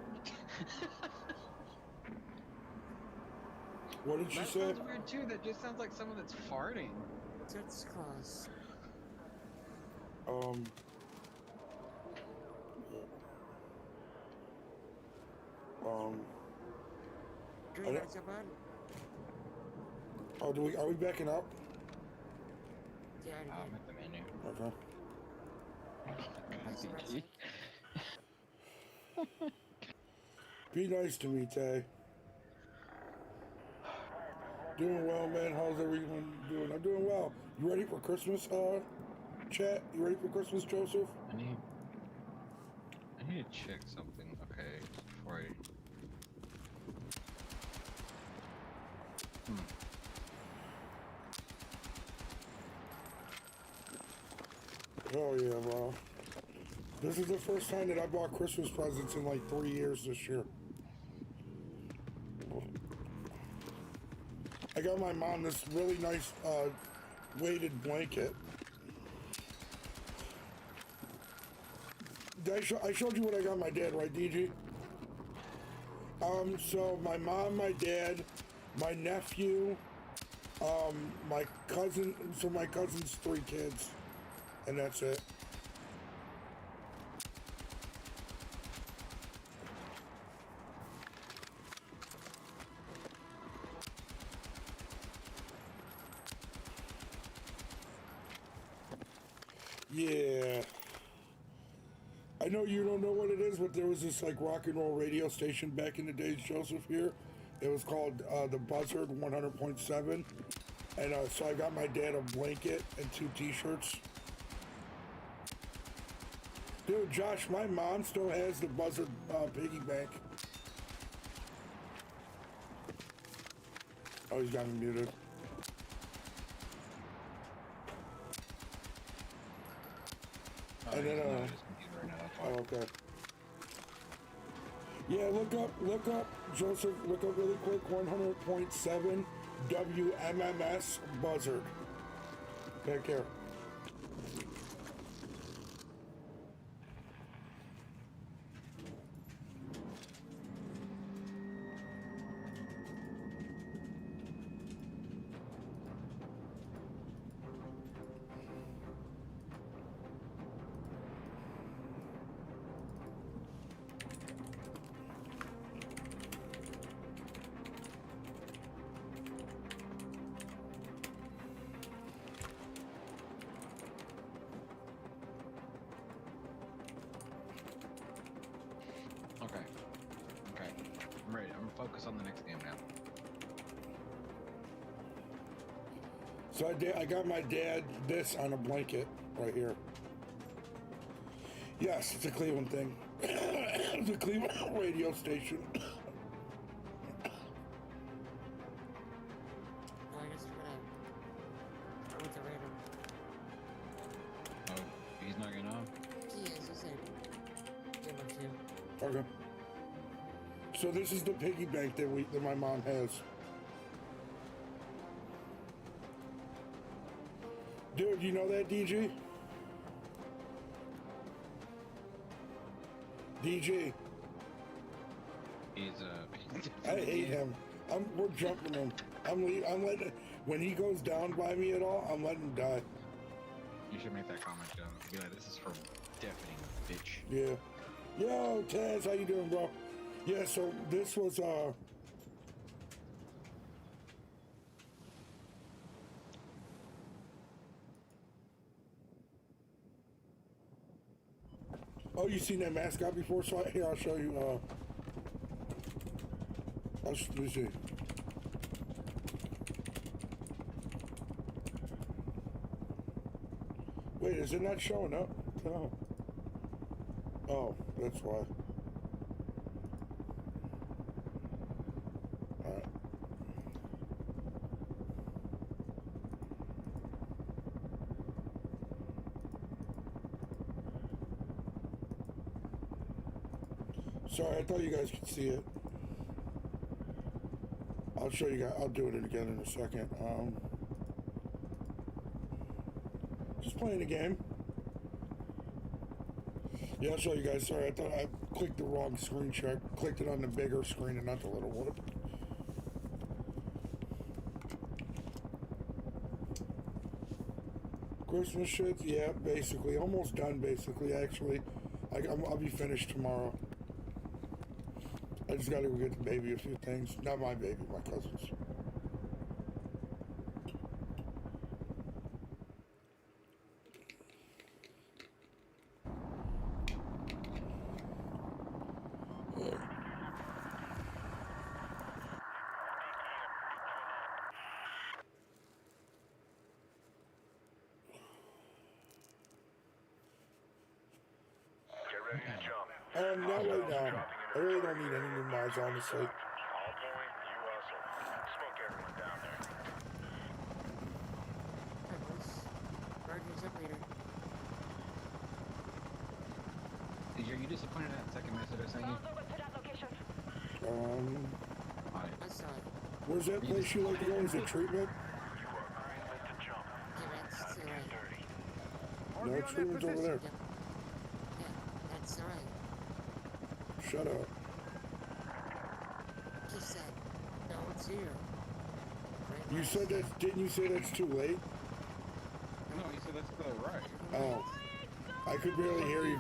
What did she That say? sounds weird too. That just sounds like someone that's farting. Tootsie Claus. Do you I want don't- to jump on? Oh, are we backing up? Yeah, I I'm already at the menu. Okay. did. Be nice to me, Tay. Doing well, man. How's everyone doing? I'm doing well. You ready for Christmas, chat? You ready for Christmas, Joseph? I need to check something. Okay, before I. Oh yeah, bro. This is the first time that I bought Christmas presents in like 3 years this year. I got my mom this really nice weighted blanket. I showed you what I got my dad, right, DG? So my mom, my dad, my nephew, my cousin, so my cousin's 3 kids, and that's it. Yeah. I know you don't know what it is, but there was this like rock and roll radio station back in the days, Joseph, here. It was called the Buzzard 100.7. And so I got my dad a blanket and 2 t-shirts Dude, Josh, my mom still has the buzzard piggy bank. Oh, he's got me muted. Oh, And then, he's not at his computer right now, that's why. Oh, okay. Yeah, look up, Joseph, look up really quick, 100.7 WMMS buzzard. Take care. Okay. I'm ready. I'm gonna focus on the next game now. So I got my dad this on a blanket right here. Yes, it's a Cleveland thing. It's a Cleveland radio station. Well, I guess we're gonna go with the radar. Oh, he's not gonna know? He is, I said. Give him two. Okay. So this is the piggy bank that my mom has. Dude, you know that, DG? DG. He's I hate him. We're jumping him. I'm letting, when he goes down by me at all, I'm letting him die. You should make that comment, Joe. Be like, this is for deafening, bitch. Yeah. Yo, Taz, how you doing, bro? Yeah, so this was, oh, you seen that mascot before? So here, I'll show you, let me see. Wait, is it not showing up? No. Oh, that's why. Alright. Sorry, I thought you guys could see it. I'll show you guys. I'll do it again in a second. Just playing a game. Yeah, I'll show you guys. Sorry, I thought I clicked the wrong screen share. I clicked it on the bigger screen and not the little one. Christmas shit, yeah, basically. Almost done, basically, actually. I'll be finished tomorrow. I just gotta go get the baby a few things. Not my baby, my cousin's. Get ready to jump. Not right now. I really don't need any new mods, honestly. All point, you hustle. Smoke everyone down there. Alright, boys. Roger's up later. Are you disappointed in that second message I sent you? Move over to that location. Alright. I saw it. Where's that place you like to go? Is it treatment? You are green lit to jump. Yeah, that's Get alright. dirty. No, treatment's over there. Yep. Yeah, that's alright. Shut up. He said, no one's here. Right You last said time. that, didn't you say that's too late? No, he said that's the right. Oh. I could barely hear you.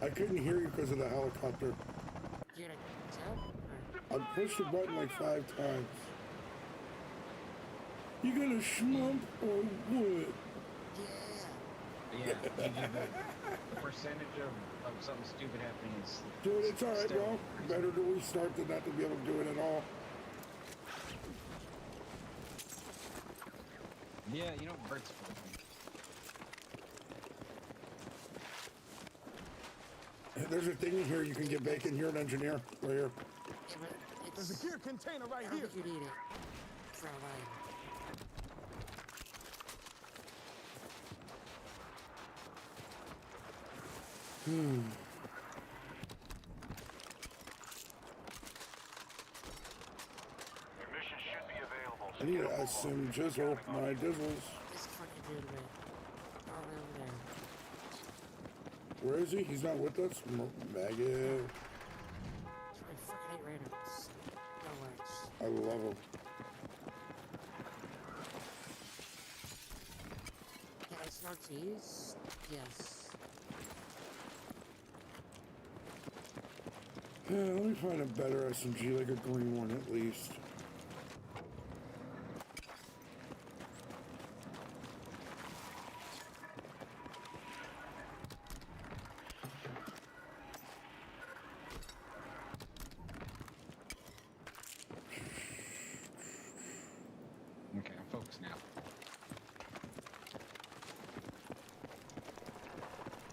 I couldn't hear you because of the helicopter. You gonna jump? Or... I pushed the button like 5 times. You gonna shmump or what? Yeah. Yeah, the percentage of something stupid happening is... Dude, it's alright, still bro. crazy. Better to restart than not to be able to do it at all. Yeah, you know, Bert's for me. there's a thing in here you can get bacon. You're an engineer. Right here. Yeah, but it's... There's a gear container I right don't here. think you'd eat it. For a line. Your mission should be available. I need some jizzle. My dizzles. This fucking dude, man. All the way over there. Where is he? He's not with us? Maggot. I fucking hate randoms. No words. I love him. Can I smell cheese? Yes. Let me find a better SMG, like a green one at least. Okay, I'm focused now.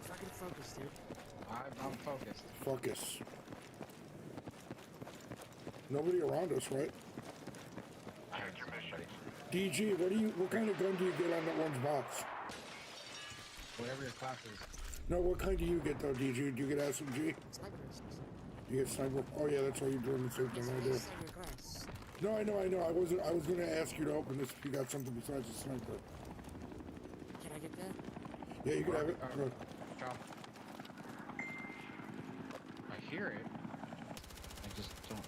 Fucking focus, dude. I'm focused. Focus. Nobody around us, right? I heard somebody. DG, what kind of gun do you get on that one's box? Whatever your class is. No, what kind do you get though, DG? Do you get SMG? Snipers. You get sniper? Oh yeah, that's why you're doing the same thing I do. It's in your class. No, I know. I was gonna ask you to open this if you got something besides a sniper. Can I get that? Yeah, you can have it. Go. Chop. I hear it. I just don't.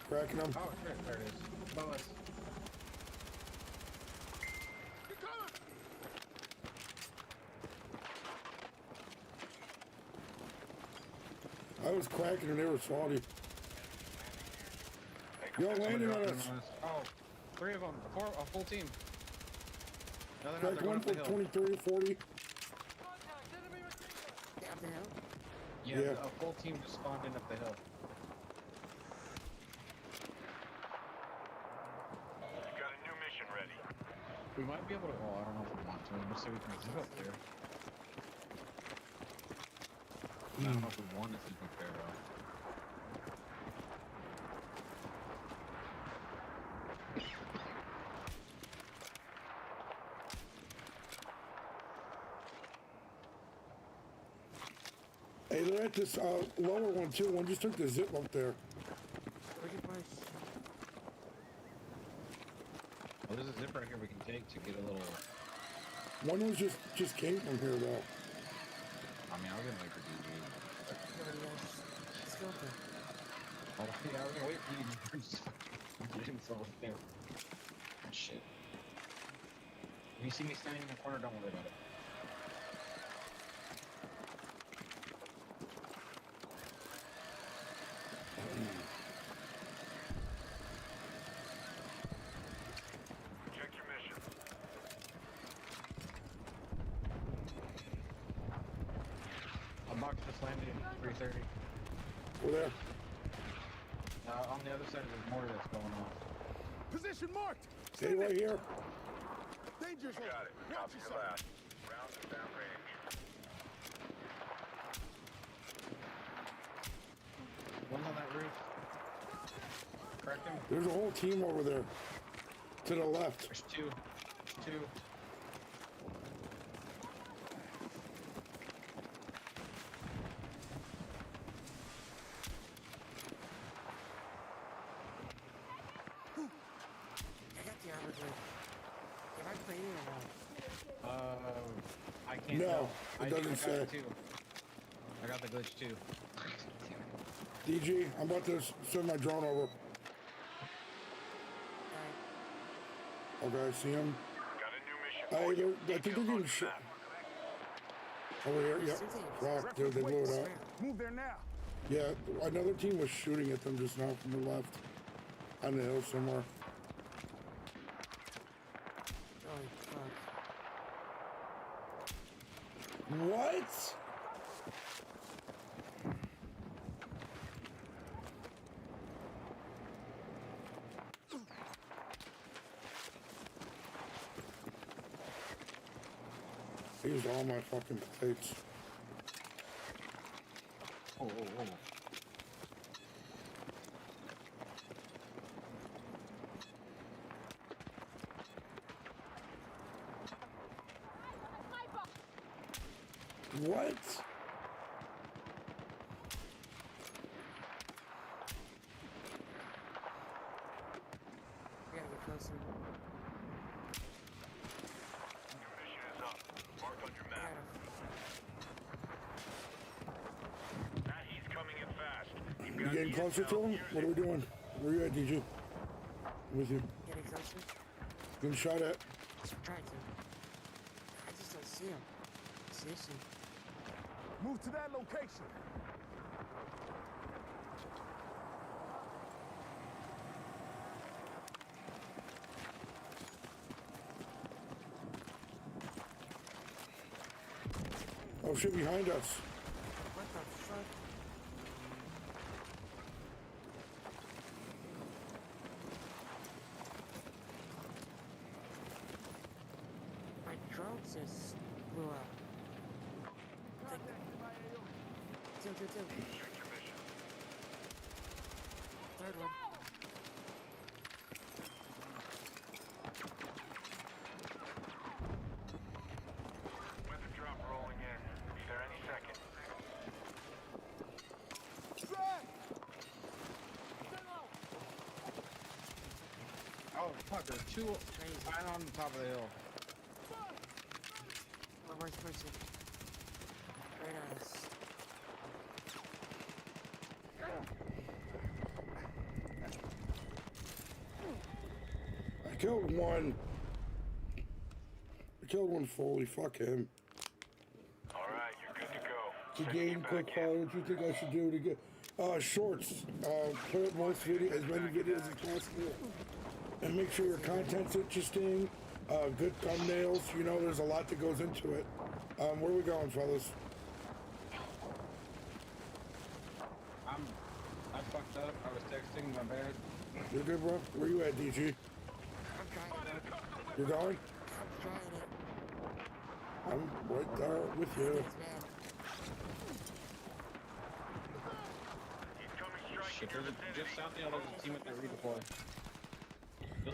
Cracking them. Oh, shit, there it is. Above us. You're coming. I was cracking and they were salty. Yo, landing on us. Oh, 3 of them. A full team. No, they're not. Crack They're going one up for the hill. 23, 40. Yeah, up the hill? Yeah, a full team just spawned in up the hill. You've got a new mission ready. We might be able to. Well, I don't know if we want to. Let's see if we can zip up there. I don't know if we want to zip up there though. Hey, they're at this lower one too. One just took the zip up there. Where'd you push? Well, there's a zip right here we can take to get a little. One was just came from here though. I mean, I was gonna wait for DG. Nobody else. Let's go up there. Oh, yeah, I was gonna wait for you to just get himself there. Oh, shit. If you see me standing in the corner, don't worry about it. Check your mission. A box just landed at 330. Over there. On the other side, there's more that's going on. Position marked. Stay right here. Danger zone. Got it. Watch Copy your yourself. last. Rounds are downrange. One on that roof. Cracked him. There's a whole team over there. To the left. There's 2. There's 2. I got the armor glitch. Am I playing it or not? I can't No, tell. it I doesn't got say. it too. I got the glitch too. DG, I'm about to send my drone over. Alright. Okay, I see him. Got a new mission Hey, for you. I think they're Details on getting your shit. map. Over here, yep. Fuck, dude, they blew it up. Move there now. Yeah, another team was shooting at them just now from the left. On the hill somewhere. Holy fuck. What? I used all my fucking plates. Oh, oh, oh. What? We gotta get closer. Your mission is up. Marked on your I map. gotta. That he's coming in fast. You've You got getting the closer to intel. him? Use What are we doing? Where you at, DG? With you. Getting closer? Getting shot at. Try to. I just don't see him. It's the issue. Move to that location. Oh shit, behind us. What the fuck? My drone just blew up. Two. Check your mission. Third one. Weapon drop rolling in. Be there any second. Drag! Oh, fuck, there's two right on the top of the hill. Where's person? Right on us. I killed one. I killed one fully. Fuck him. Alright, you're good to go. To Sending gain you quick back in. fire, what do you think I should do to get shorts? Put up most video, as many videos as possible, and make sure your content's interesting. Good thumbnails. You know, there's a lot that goes into it. Where we going, fellas? I fucked up. I was texting, my bad. You good, bro? Where you at, DG? I'm trying it. You going? I'm trying it. I'm right there with you. It's bad. Incoming strike Shit, in your there's vicinity. just south of the other team at the redeploy.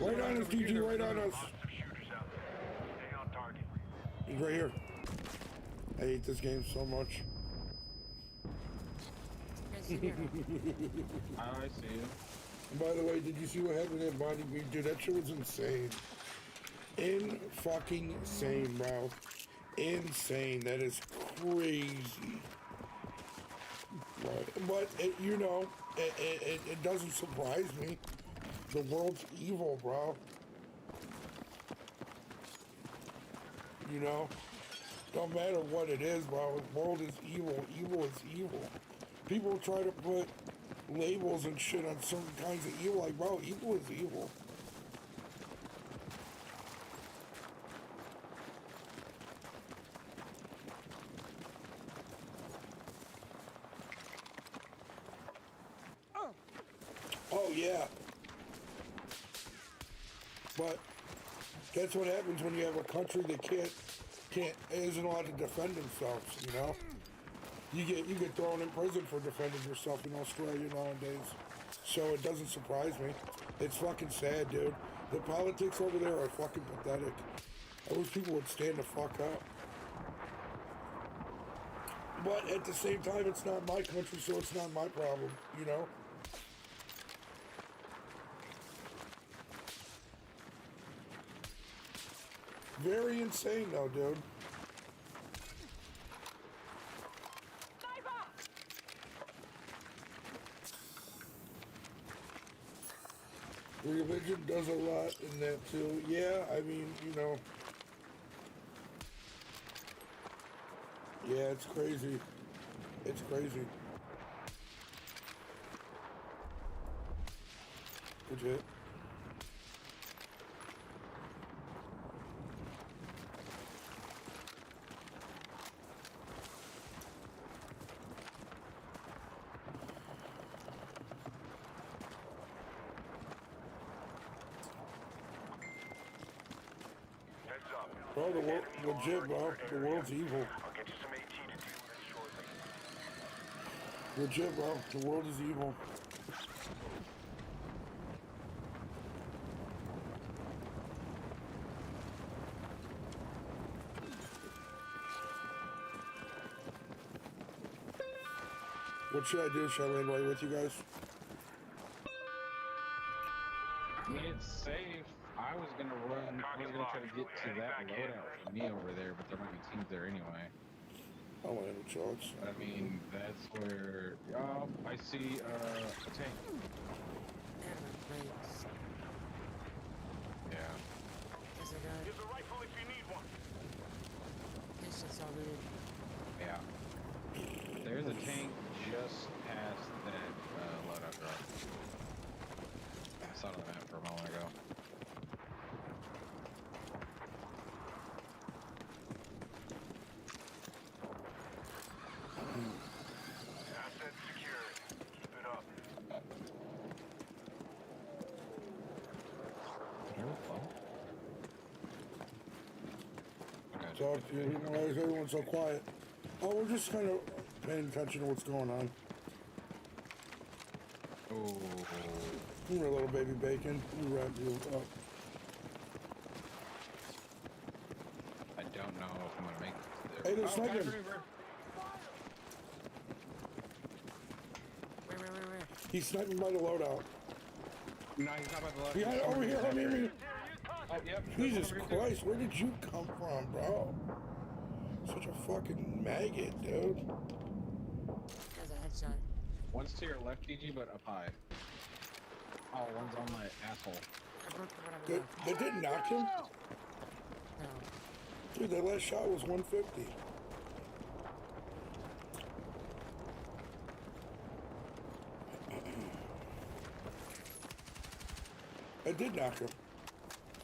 Right on us, DG, right on us. Lots of shooters out there. Stay on target. He's right here. I hate this game so much. You guys see me or no? I see you. And by the way, did you see what happened at Bonnie Beach? Dude, that shit was insane. Fucking insane, bro. Insane. That is crazy. But it, you know, it doesn't surprise me. The world's evil, bro. You know? Don't matter what it is, bro. The world is evil. Evil is evil. People try to put labels and shit on certain kinds of evil. Like, bro, evil is evil. Oh, yeah. But that's what happens when you have a country that isn't allowed to defend themselves, you know? You get thrown in prison for defending yourself in Australia nowadays. So it doesn't surprise me. It's fucking sad, dude. The politics over there are fucking pathetic. I wish people would stand the fuck up. But at the same time, it's not my country, so it's not my problem, you know? Very insane though, dude. Religion does a lot in that too. Yeah, I mean, you know. Yeah, it's crazy. It's crazy. Good hit. Heads up. Bro, the world, legit, bro. The world's evil. I'll get you some AT to deal with it shortly. Legit, bro. The world is evil. What should I do? Should I land right with you guys? It's safe. I was gonna run. I was gonna try to get to that loadout for me over there, but there might be teams there anyway. I'll land with Charles. I mean, that's where. Oh, I see a tank. Damn it, brakes. Yeah. Is it good? Here's a rifle if you need one. This shit's all good. Yeah. There's a tank just past that loadout drop. I saw it on the map for a moment ago. Asset secured. Keep it up. Okay. Talk to you. Why is everyone so quiet? Oh, we're just kind of paying attention to what's going on. Oh. You're a little baby bacon. We wrap you up. I don't know if I'm gonna make it there. Hey, there's guys, sniping. right. Where? He's sniping by the loadout. No, he's not by the left. Behind, over here, over here. Oh, yep. Jesus over here, too. Christ, where did you come from, bro? Such a fucking maggot, dude. There's a headshot. One's to your left, DG, but up high. Oh, one's on my asshole. I broke the one on the That, left. that didn't knock him? No. Dude, that last shot was 150. I did knock him.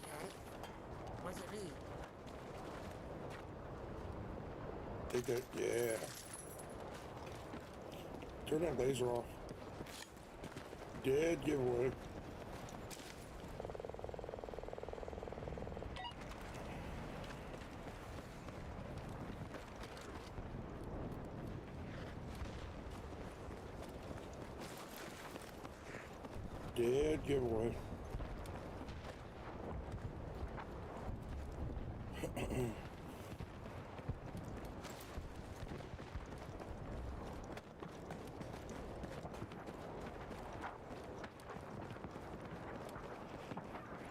Yeah. Was it me? Take that, yeah. Turn that laser off. Dead giveaway. Dead giveaway.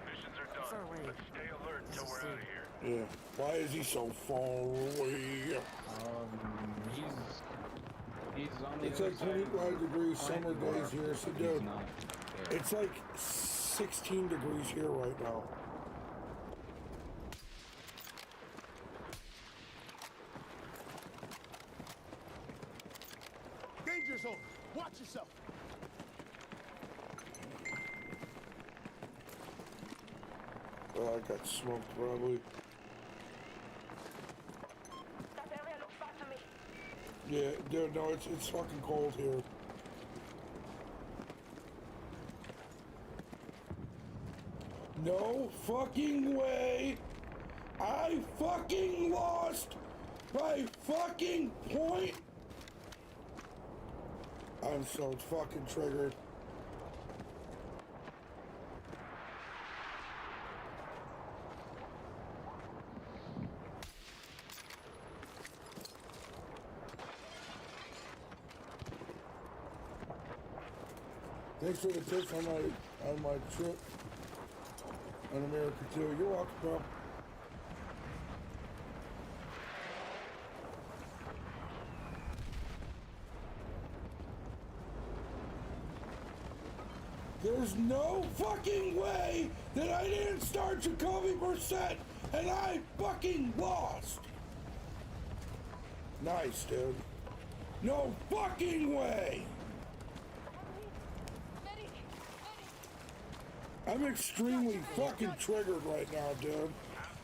Missions are Far done. away. Let's stay alert until we're out of here. Yeah. Why is he so far away? He's on the It's other like side. 25 degrees summer Flanking days bar. here, so He's dude, not there. it's like 16 degrees here right now. Danger zone. Watch yourself. Oh, I got smoked probably. That area looks bad to me. Yeah, dude, no, it's fucking cold here. No fucking way! I fucking lost my fucking point! I'm so fucking triggered. Thanks for the tips on my trip in America too. You're welcome, bro. There's no fucking way that I didn't start Jacoby Brissett and I fucking lost. Nice, dude. No fucking way. Medic! I'm extremely fucking triggered right now, dude.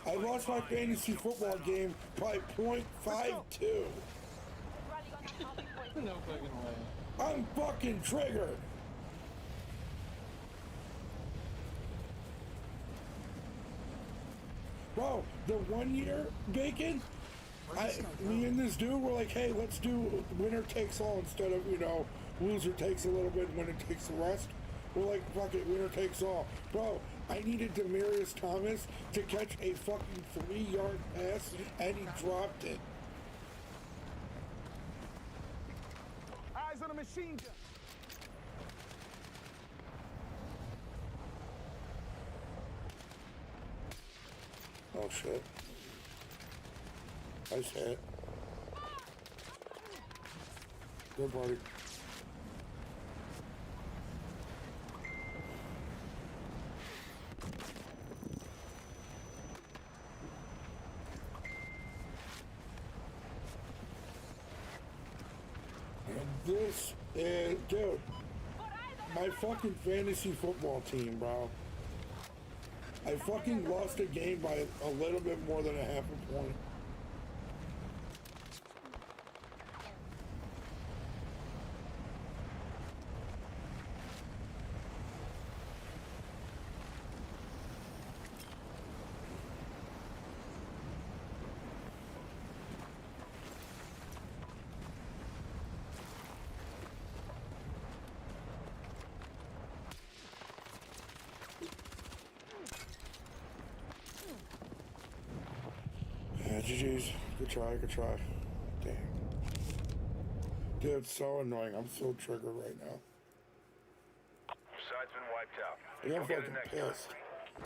I lost my fantasy football game by .52. Rally on that halfway point. No fucking way. I'm fucking triggered. Bro, the 1 year bacon, Where's this guy Me going? and this dude were like, hey, let's do winner takes all instead of, you know, loser takes a little bit, winner takes the rest. We're like, fuck it, winner takes all. Bro, I needed Demarius Thomas to catch a fucking 3-yard pass, and he dropped it. Eyes on a machine gun. Oh, shit. Nice hit. Good buddy. And this is, dude, my fucking fantasy football team, bro. I fucking lost a game by a little bit more than a half a point. Yeah, GG's. Good try, good try. Damn. Dude, it's so annoying. I'm so triggered right now. Your side's been wiped out. I'm Go get it fucking next time. pissed.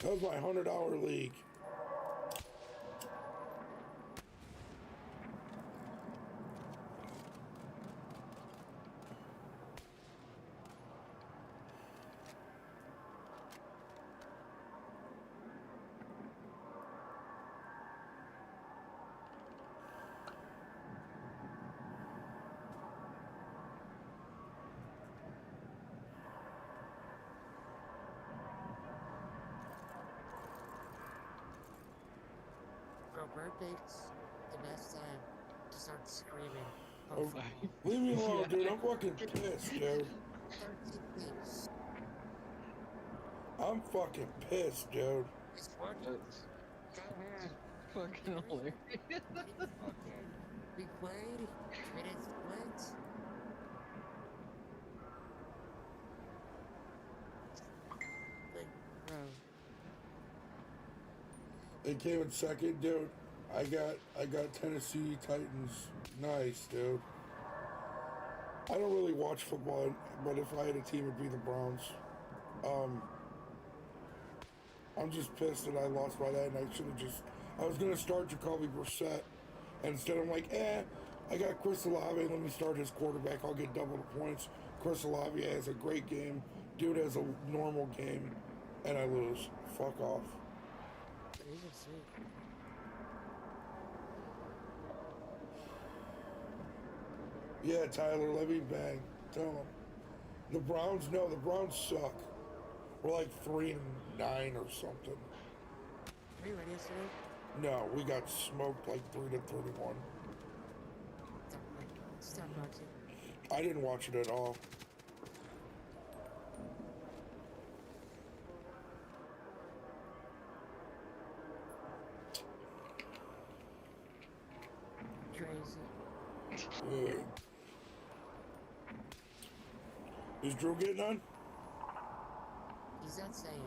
That was my $100 league. Bro, birthday's the best time to start screaming. Oh, leave me alone, dude. I'm fucking pissed, dude. 13 things. I'm fucking pissed, dude. It's working. That's Go ahead. fucking hilarious. We played. Minutes went. Like, bro. They came in second, dude. I got Tennessee Titans. Nice, dude. I don't really watch football, but if I had a team, it'd be the Browns. I'm just pissed that I lost by that, and I should have just. I was gonna start Jacoby Brissett, and instead I'm like, I got Chris Olave. Let me start his quarterback. I'll get double the points. Chris Olave has a great game. Dude has a normal game, and I lose. Fuck off. He's a sweet. Yeah, Tyler, let me bang. Tell him. The Browns, no, the Browns suck. We're like 3-9 or something. Were you ready yesterday? No, we got smoked like 3-31. Stop watching. I didn't watch it at all. Crazy. Yeah. Is Drew getting on? He's not saying.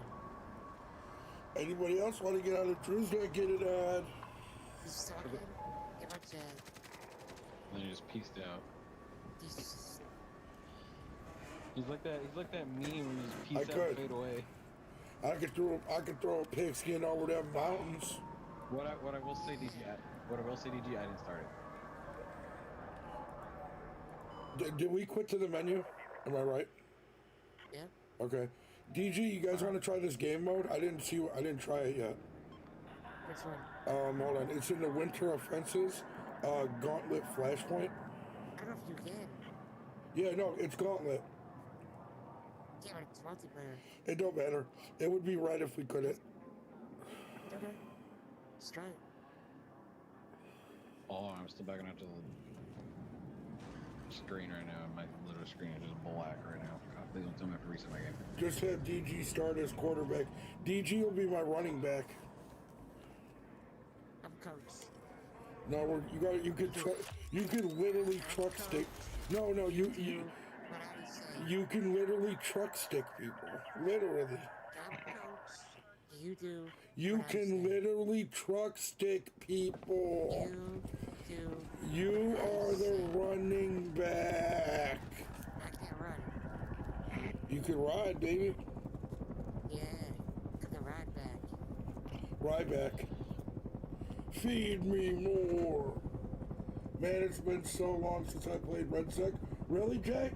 Anybody else want to get on it? Drew's not getting on. He's talking. Get my chat. And then he just pieced out. He's just. He's like that meme where you just piece I out could. and fade away. I could throw a pigskin over them mountains. What I will say, DG, I didn't start it. Did we quit to the menu? Am I right? Yeah. Okay. DG, you guys want to try this game mode? I didn't try it yet. Which one? Hold on. It's in the winter offenses, gauntlet flashpoint. I don't know if you can. Yeah, no, it's gauntlet. Yeah, but it's multiplayer. It don't matter. It would be right if we couldn't. Okay. Let's try it. Oh, I'm still backing out to the screen right now. My little screen is just black right now. God, please don't tell me I have to reset my game. Just have DG start as quarterback. DG will be my running back. I'm coach. No, you could literally truck stick. No, Do you what I say. you can literally truck stick people. Literally. Jump coach. You do You what I can say. literally truck stick people. You do You what I are the say. running back. I can't run. You can ride, baby. Yeah, I can ride back. Ride back. Feed me more. Man, it's been so long since I played REDSEC. Really, Jay?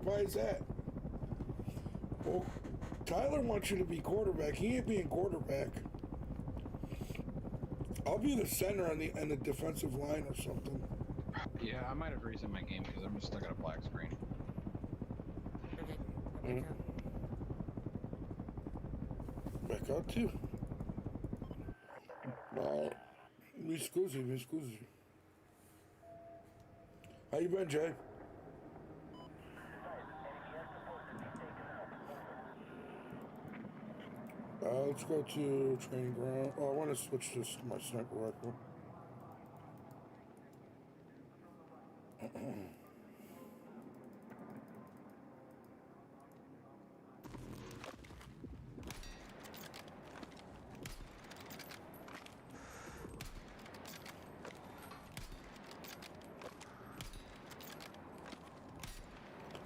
Why is that? Well, Tyler wants you to be quarterback. He ain't being quarterback. I'll be the center on the defensive line or something. Yeah, I might have reset my game because I'm just stuck at a black screen. Okay. Back out too. No. Me scusi. How you been, Jay? Let's go to training ground. Oh, I want to switch to my sniper rifle.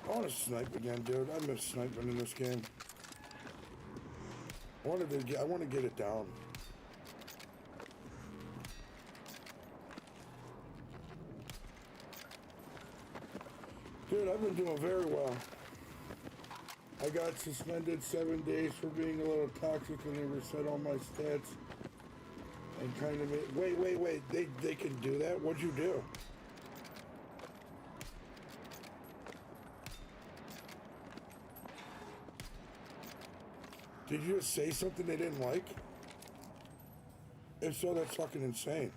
I want to snipe again, dude. I miss sniping in this game. I want to get it down. Dude, I've been doing very well. I got suspended 7 days for being a little toxic and they reset all my stats. And kind of made, wait. They can do that? What'd you do? Did you just say something they didn't like? If so, that's fucking insane.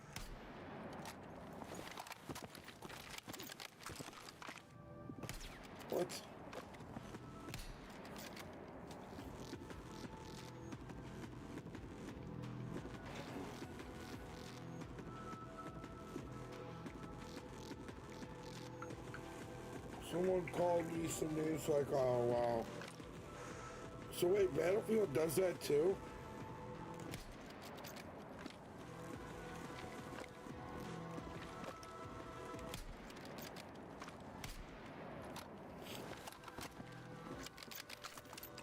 What? Someone called me some names like, oh wow. So wait, Battlefield does that too?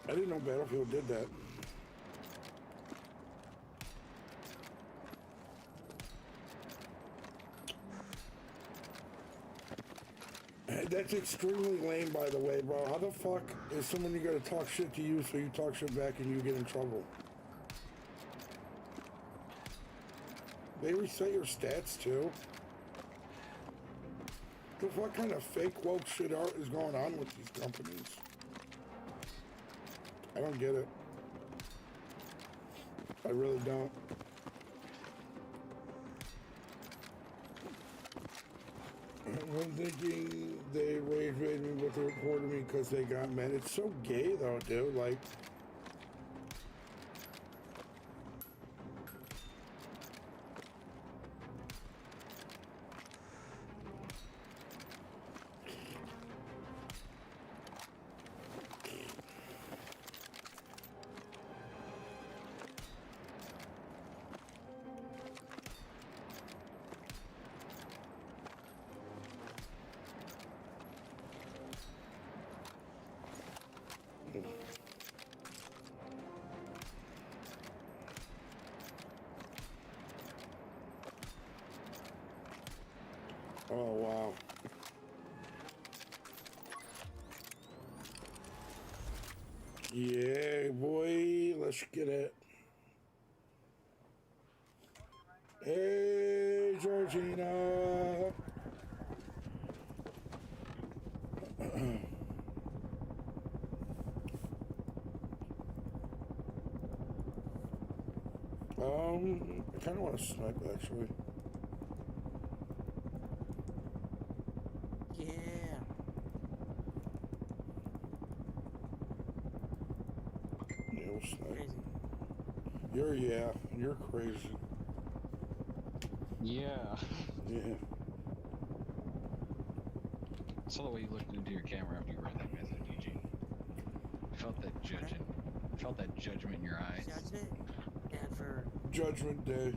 I didn't know Battlefield did that. That's extremely lame, by the way, bro. How the fuck is someone you gotta talk shit to you so you talk shit back and you get in trouble? They reset your stats too? The fuck kind of fake woke shit art is going on with these companies? I don't get it. I really don't. I'm thinking they rage baited me with the reported me because they got men. It's so gay though, dude. Like, oh wow. Yeah, boy, let's get it. Hey, Georgina. I kind of want to snipe actually. Yeah. Yeah, we'll snipe. Crazy. You're crazy. Yeah. Yeah. I saw the way you looked into your camera after you read that message, DG. I felt that judging. I felt that judgment in your eyes. Judgment? And for Judgment Day.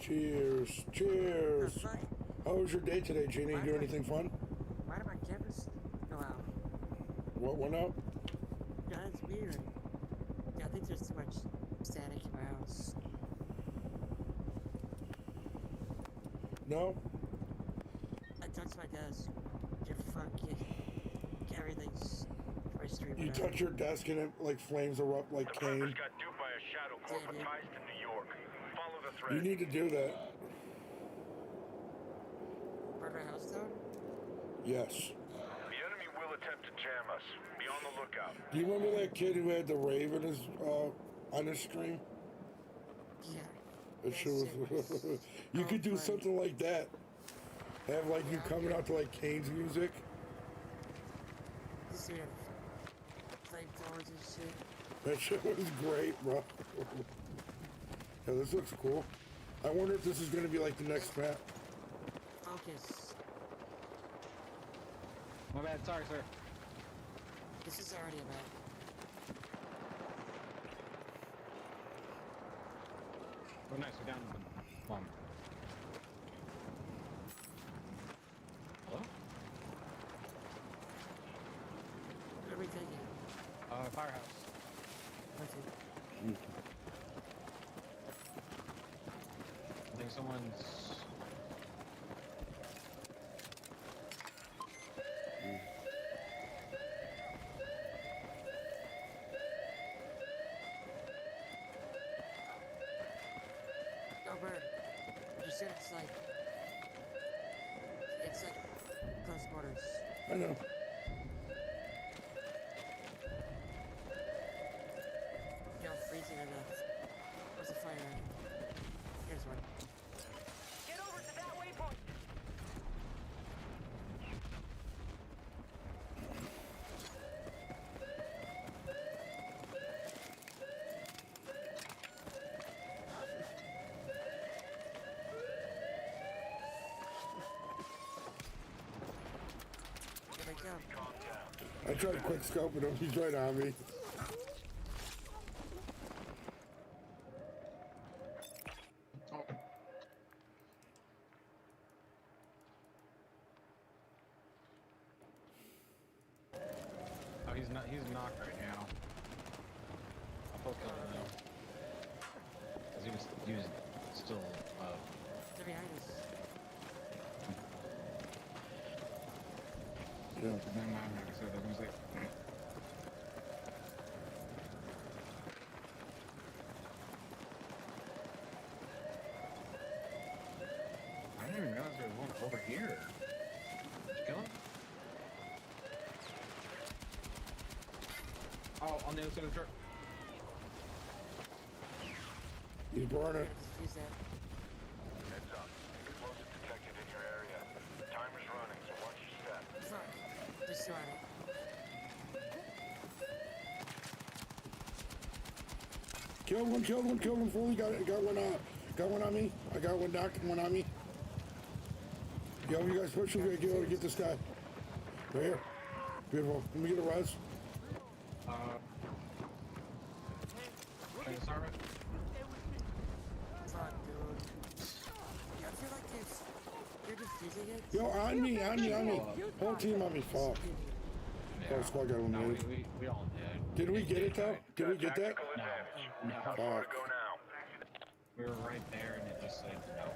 Cheers. Cheers. fun. How was your day today, Jeannie? You do anything fun? Why did my cameras go out? What went out? Yeah, it's weird. Yeah, I think there's too much static in my house. No? I touched my desk. Your fucking everything's my stream. You touch your desk and it like flames erupt like The Cain. Parkers got duped by a shadow corp with ties to New York. Follow the thread. You need to do that. Burn my house down? Yes. The enemy will attempt to jam us. Be on the lookout. Do you remember that kid who had the rave in his on his stream? Yeah. That shit was. You could do something like that. Have like you coming out to like Kane's music. This weird. Flamethrowers and shit. That shit was great, bro. Yeah, this looks cool. I wonder if this is gonna be like the next map. Focus. My bad, sorry, sir. This is already a map. Oh, nice, we're down to the bomb. Hello? What are we taking? Firehouse. Okay. I think someone's... No, Bird. You said it's like close quarters. I know. Yo, freezing enough. Where's the fire at? Here's one. Get over to that waypoint. Here they come. I tried to quick scope him. He's right on me. Oh, he's knocked right now. I'll poke him now. Cause he was still, They're behind us. Yeah. never mind, like I said, I was gonna say. I didn't even realize there was one over here. Did you kill him? Oh, on the other side of the truck. He's burning. Use that. Heads up. Explosive detected in your area. Timer's running, so watch your step. Fuck. Just on it. Killed one fully. Got one on me. I got one knocked and one on me. Yo, you guys push over here. Get this guy. Right here. Beautiful. Let me get a res. Hey, Sergeant. Fuck, dude. Yeah, I feel like you're defusing it. Yo, on me. Whole team on me. Fuck. Oh, squad got No, eliminated. we all did. Did we get it though? Did we get that? Tactical advantage. No. How far to Fuck. go now? We were right there and it just said no.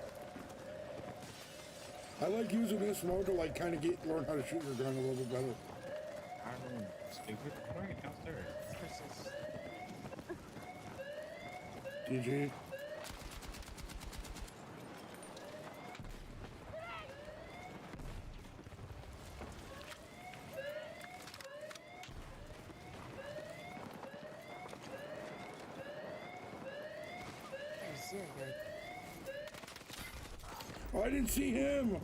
I like using this mode to like kind of learn how to shoot your gun a little bit better. I'm stupid. How do I get downstairs? Versus. GG. I didn't see that guy. Oh, I didn't see him.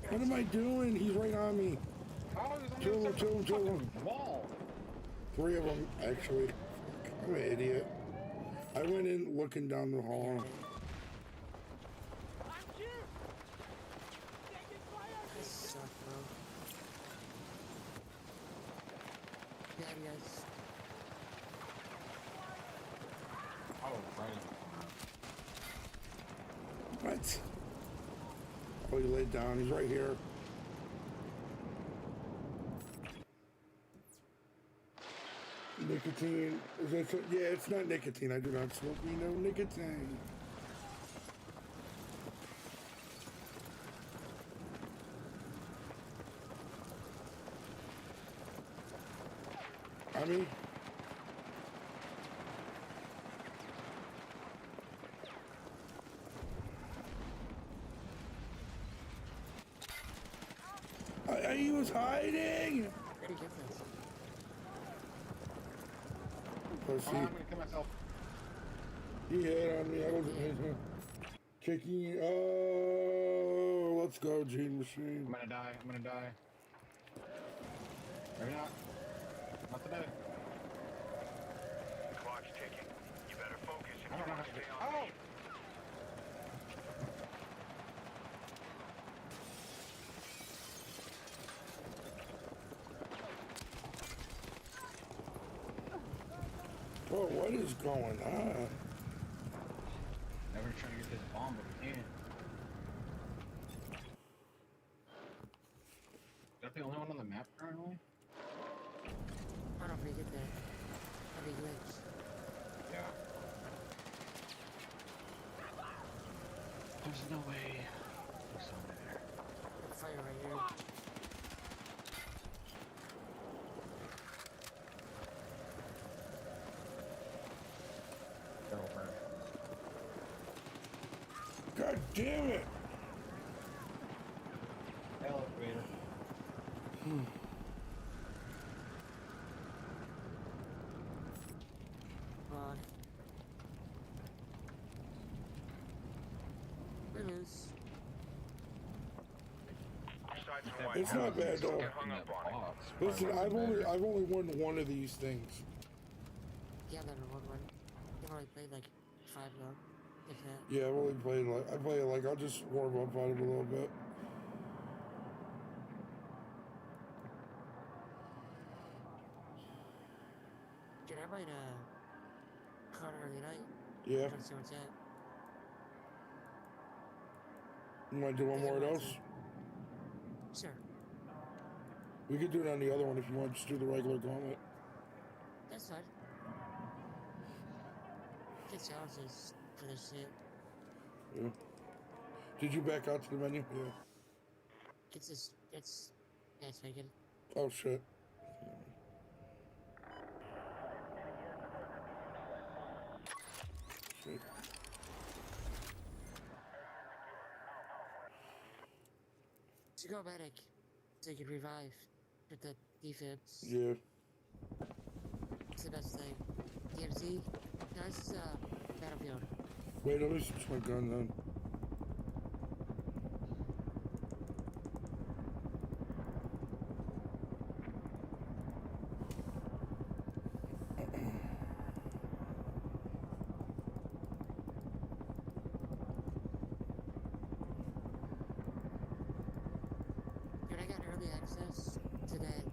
What am I doing? He's right on me. Oh, he's on the Kill him, other side kill him, of the kill him. fucking wall. 3 of them, actually. I'm an idiot. I went in looking down the hall. I suck, bro. Yeah, yes. Oh, right. What? Oh, he laid down. He's right here. Nicotine. Is that so? Yeah, it's not nicotine. I do not smoke me no nicotine. I mean, he was hiding. Where do you get this? Pussy. Oh, I'm gonna kill myself. He hit on me. I wasn't kicking. Oh, let's go, Gene I'm Machine. gonna die. I'm gonna die. Maybe not. Not today. The clock's ticking. You better focus if I you don't know want how to to stay do. on Oh! beat. Oh, what is going on? Never trying to get this bomb, but we can. Is that the only one on the map currently? I don't forget that. That'd be glitch. Yeah. There's no way. There's something there. Fire right here. They're over. God damn it! Elevator. God. We lose. Besides some white It's not houses, bad, don't though. get hung up on it. Listen, I've only won one of these things. Yeah, never won one. I've only played like 5 though. If that. Yeah, I've only played like I'll just warm up on it a little bit. Dude, I might call it early night. Yeah. Try to see what's at. You want to do one more of those? Sure. We could do it on the other one if you want. Just do the regular gauntlet. That's fine. Get challenges for this shit. Yeah. Did you back out to the menu? Yeah. It's making. Oh shit. Shit. So go medic, so you can revive with the defibs. Yeah. It's the best thing. DMZ? No, this is Battlefield. Wait, let me switch my gun then. Dude, I got early access to that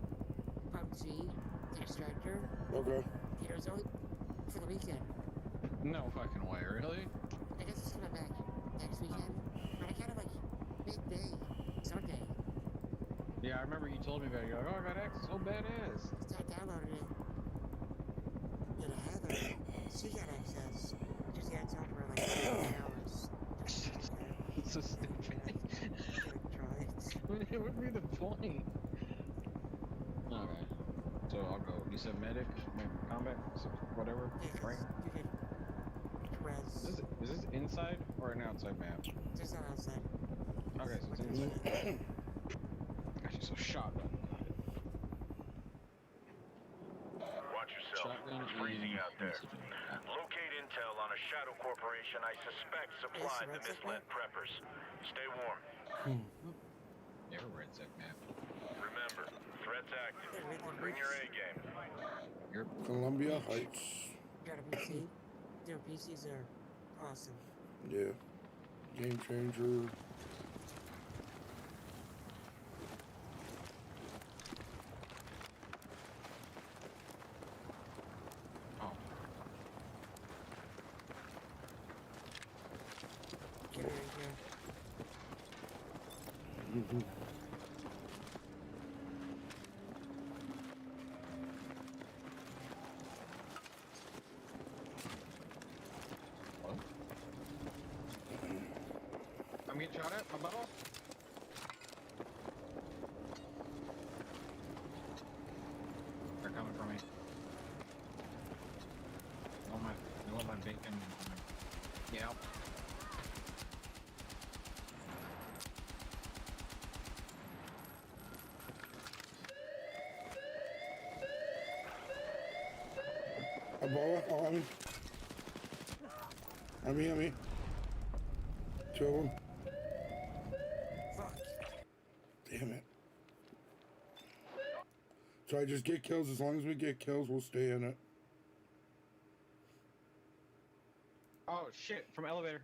PUBG extractor. Okay. It was only for the weekend. No fucking way, really? I guess it's coming back next weekend. But I got it like midday, Sunday. Yeah, I remember you told me about it. You're like, oh, I got X, so badass. So I downloaded it. And Heather, she got access. She's got to for like 8 hours. It's so stupid. It would be the point. Okay. So I'll go. You said medic, combat, so whatever. Rank. You can res. Is this inside or an outside map? Just not outside. Okay, so it's inside. Gosh, you're so shotgun. Watch yourself. Shotgun It's freezing and out there. oxygen. Locate intel on a shadow corporation I suspect supplied the REDSEC? misled preppers. Stay warm. Yeah, REDSEC map. Remember, threats active. Yeah, right there, Bring your Roots. A game. You're Columbia Heights. You got a PC? Dude, PCs are awesome. Yeah. Game changer. oh, Get right here. Mhm. what? I'm getting shot at. My butthole. They're coming for me. They want my bacon. Yeah. Ebola on me. On me. Two of them. Fuck. Damn it. So I just get kills. As long as we get kills, we'll stay in it. Oh shit! From elevator.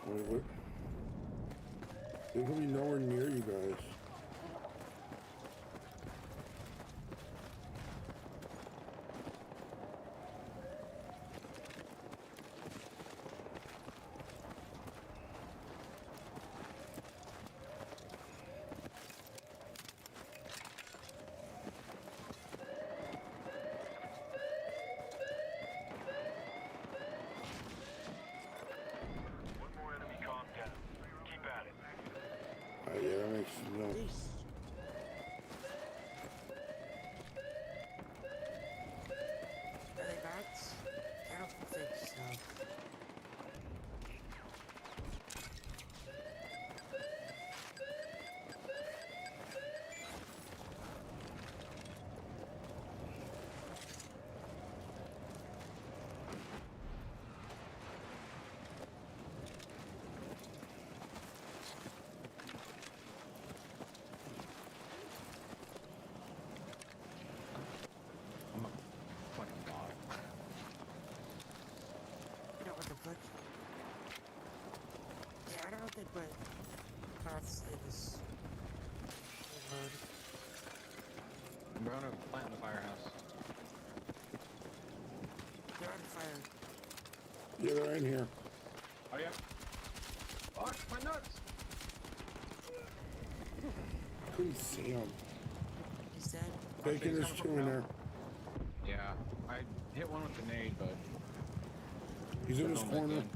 What? They're gonna be nowhere near you guys. One more enemy calm down. Keep at it. Yeah, that makes no. Jeez. Are they bots? I don't think so. I'm a fucking dog. You know what the fuck? Yeah, I don't know if they put bots in this mode. I'm going to plant the firehouse. They're on fire. Yeah, they're in here. Oh yeah. Fuck my nuts. Couldn't see them. He's dead. Bacon, there's two in there. Yeah, I hit one with the nade, but He's in they're this going back corner. in.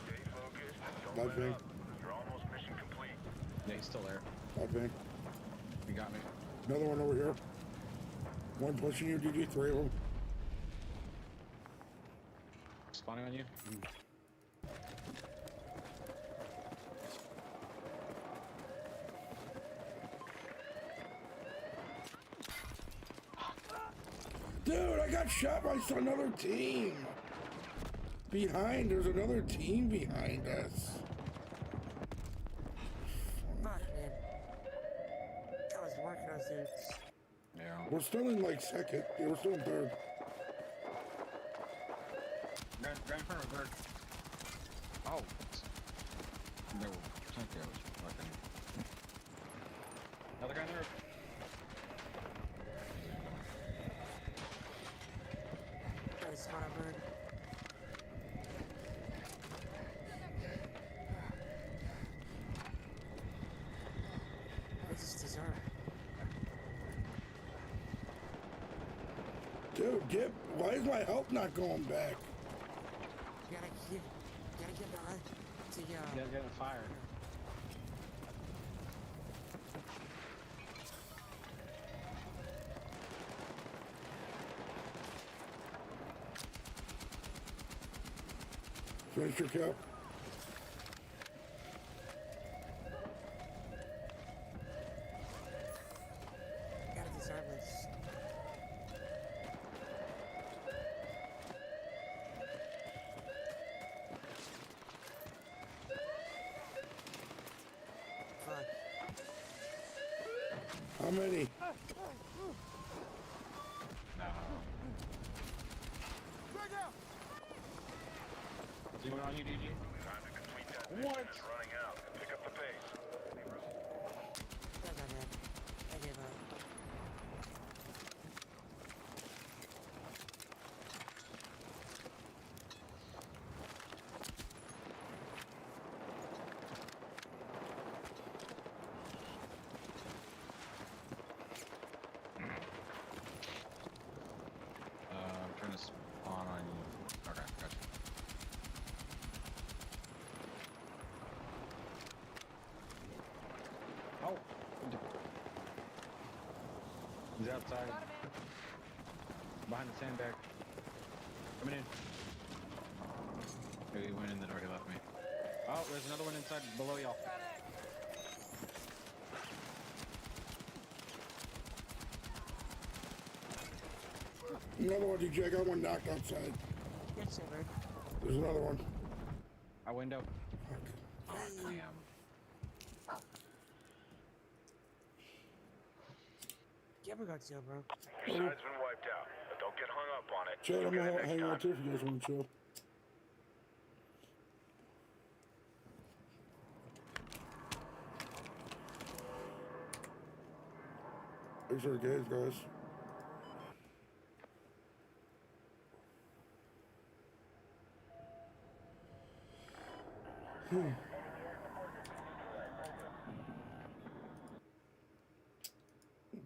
Stay focused. My Don't let thing. up. You're almost mission complete. Yeah, he's still there. I think. You got me. Another one over here. One pushing you, DD, three of them. Spawning on you. Dude, I got shot by another team. Behind, there's another team behind us. Fuck, man. I was working those dudes. Yeah. We're still in like second. Yeah, we're still in third. Guy in front of her. Oh. No. I think that was fucking. Another guy in there. Try to spawn a bird. What is this deserve? Dude, why is my health not going back? You gotta get behind to You gotta get in the fire. Finish your kill. gotta disarm this. How many? No. Drag out! What's going on here, DG? Time to complete that mission. What? It's running out. Pick up the pace. Sorry about that. I gave up. I'm trying to spawn on you. Okay, gotcha. Oh! He's outside. Behind the sandbag. Coming in. Maybe he went in the door, he left me. Oh, there's another one inside below y'all. Another one, DJ. I got one knocked outside. Good silver. There's another one. Our window. Fuck. Damn. Camera got silver, bro. Your side's been wiped out, but don't get hung up on it. Chad, I'm Look at gonna it next hang time. out too if you guys want to chill. Thanks for the games, guys.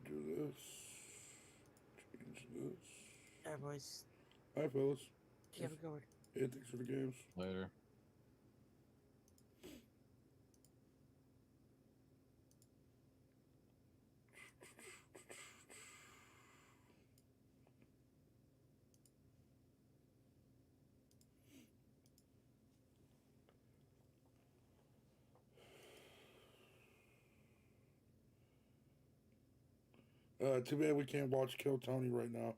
Do this. Change this. Alright, boys. Hi, fellas. Camera going. Hey, thanks for the games. Later. Too bad we can't watch Kill Tony right now.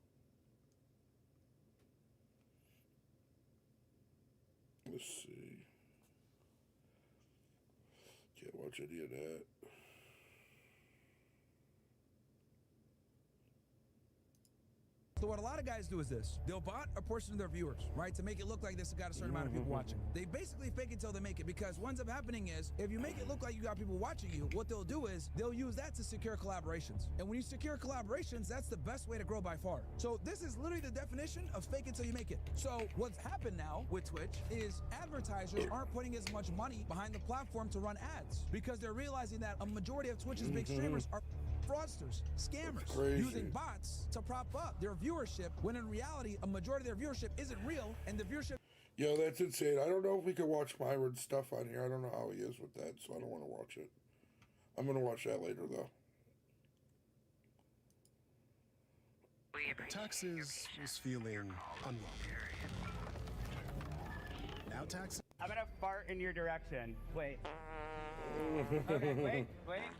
Let's see. Can't watch any of that. So what a lot of guys do is this. They'll bot a portion of their viewers, right? To make it look like this has got a certain amount of people watching. They basically fake it till they make it, because what ends up happening is, if you make it look like you got people watching you, what they'll do is, they'll use that to secure collaborations. And when you secure collaborations, that's the best way to grow by far. So this is literally the definition of fake it till you make it. So what's happened now with Twitch is advertisers aren't putting as much money behind the platform to run ads, because they're realizing that a majority of Twitch's big streamers are fraudsters, scammers, Crazy. using bots to prop up their viewership, when in reality, a majority of their viewership isn't real, and the viewership... Yo, that's insane. I don't know if we can watch Myron's stuff on here. I don't know how he is with that, so I don't want to watch it. I'm going to watch that later, though. Taxes was feeling unwelcome. Now taxes. I'm gonna fart in your direction. Wait. Okay, wait.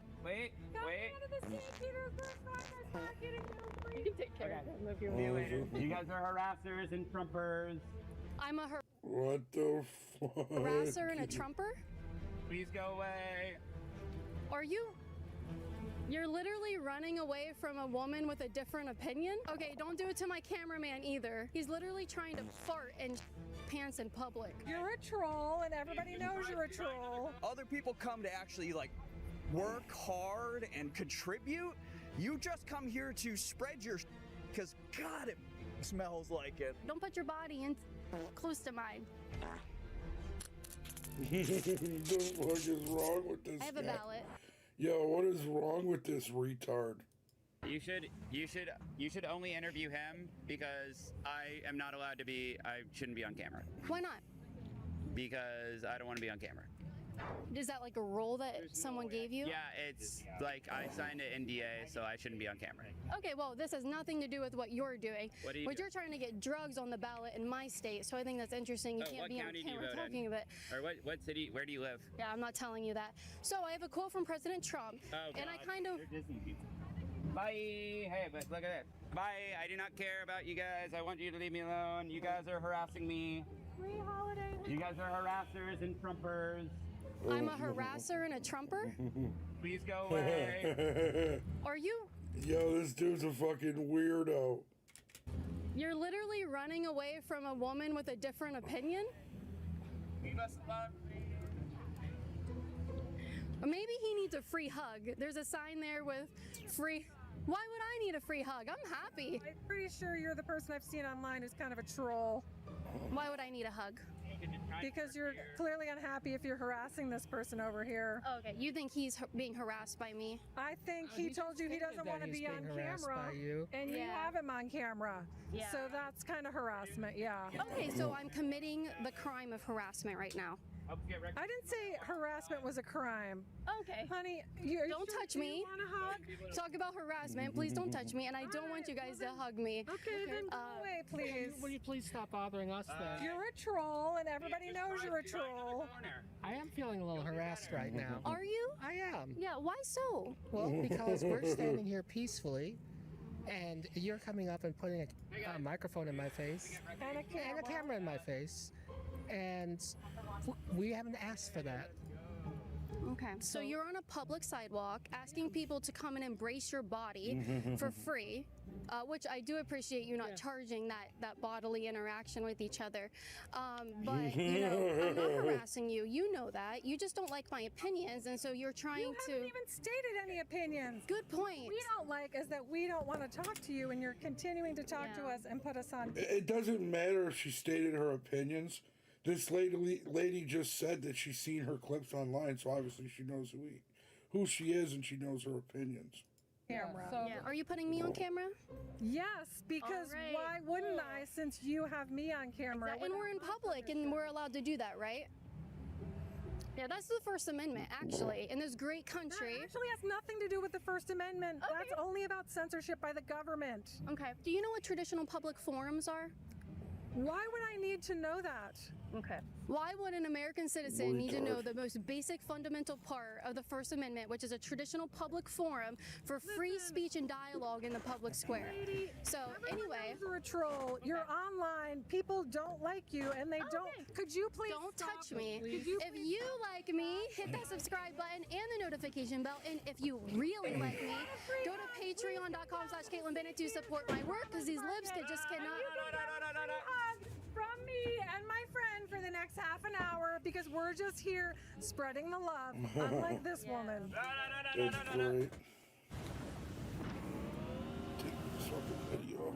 You can take care Okay. of him if you See you want. later. You guys are harassers and trumpers. I'm a What the fuck? harasser and a trumper? Please go away. Are you? You're literally running away from a woman with a different opinion? Okay, don't do it to my cameraman either. He's literally trying to fart in pants in public. You're a troll, and everybody knows you're a troll. Other people come to actually like work hard and contribute. You just come here to spread your because God, it smells like it. Don't put your body in close to mine. What the fuck is wrong with this I have a guy? ballot. Yo, what is wrong with this retard? You should only interview him, because I am not allowed to be. I shouldn't be on camera, Why not? because I don't want to be on camera. Is that like a role that someone gave you? Yeah, it's like I signed an NDA, so I shouldn't be on camera. Okay, well, this has nothing to do with what you're doing. What do you But do? you're trying to get drugs on the ballot in my state, so I think that's interesting. You Oh, can't what be on county do you camera vote in? talking about. Or what city? Where do you live? Yeah, I'm not telling you that. So I have a quote from President Trump, Oh, and I God. kind of. They're Disney people. Bye. Hey, but look at this. Bye. I do not care about you guys. I want you to leave me alone. You guys are harassing me. Free holiday. You guys are harassers and trumpers. I'm a harasser and a Trumper? Please go away. Are you? Yo, this dude's a fucking weirdo. You're literally running away from a woman with a different opinion? Leave us alone. Or maybe he needs a free hug. There's a sign there with free. Why would I need a free hug? I'm happy. I'm pretty sure you're the person I've seen online who's kind of a troll. Why would I need a hug? Because you're clearly unhappy if you're harassing this person over here. Okay, you think he's being harassed by me? I think he told you he doesn't want to be on camera, and you have him on camera. Yeah. So that's kind of harassment, yeah. Okay, so I'm committing the crime of harassment right now. I didn't say harassment was a crime. Okay. Honey, don't touch me. You want a hug? Talk about harassment. Please don't touch me, and I don't want you guys to hug me. Okay, then go away, please. Will you please stop bothering us then? You're a troll, and everybody knows you're a troll. I am feeling a little harassed right now. Are you? I am. Yeah, why so? Well, because we're standing here peacefully, and you're coming up and putting a microphone in my face, And a camera in my face, and we haven't asked for that. Okay. So you're on a public sidewalk asking people to come and embrace your body for free, which I do appreciate you not charging that bodily interaction with each other. But, you know, I'm not harassing you. You know that. You just don't like my opinions, and so you're trying You haven't even stated any opinions. Good point. What we don't like is that we don't want to talk to you, and you're continuing to talk to us and put us on. It doesn't matter if she stated her opinions. This lady just said that she's seen her clips online, so obviously she knows who she is, and she knows her opinions. Camera. Yeah. Are you putting me on camera? Yes, because why wouldn't I, since you have me on camera? And we're in public, and we're allowed to do that, right? Yeah, that's the First Amendment, actually, in this great country. That actually has nothing to do with the First Amendment. That's only about censorship by the government. Okay. Do you know what traditional public forums are? Why would I need to know that? Okay. Why would an American citizen need to know the most basic fundamental part of the First Amendment, which is a traditional public forum for free speech and dialogue in the public square? So anyway, you're a troll. You're online. People don't like you, and they don't. Could you please don't stop touch me? Please? If you like me, hit that subscribe button and the notification bell. And if you really like me, go to patreon.com/Caitlin Bennett to support my work, because these lips just cannot. From me and my friend for the next half an hour, because we're just here spreading the love, unlike this woman. That's great. Take this fucking video.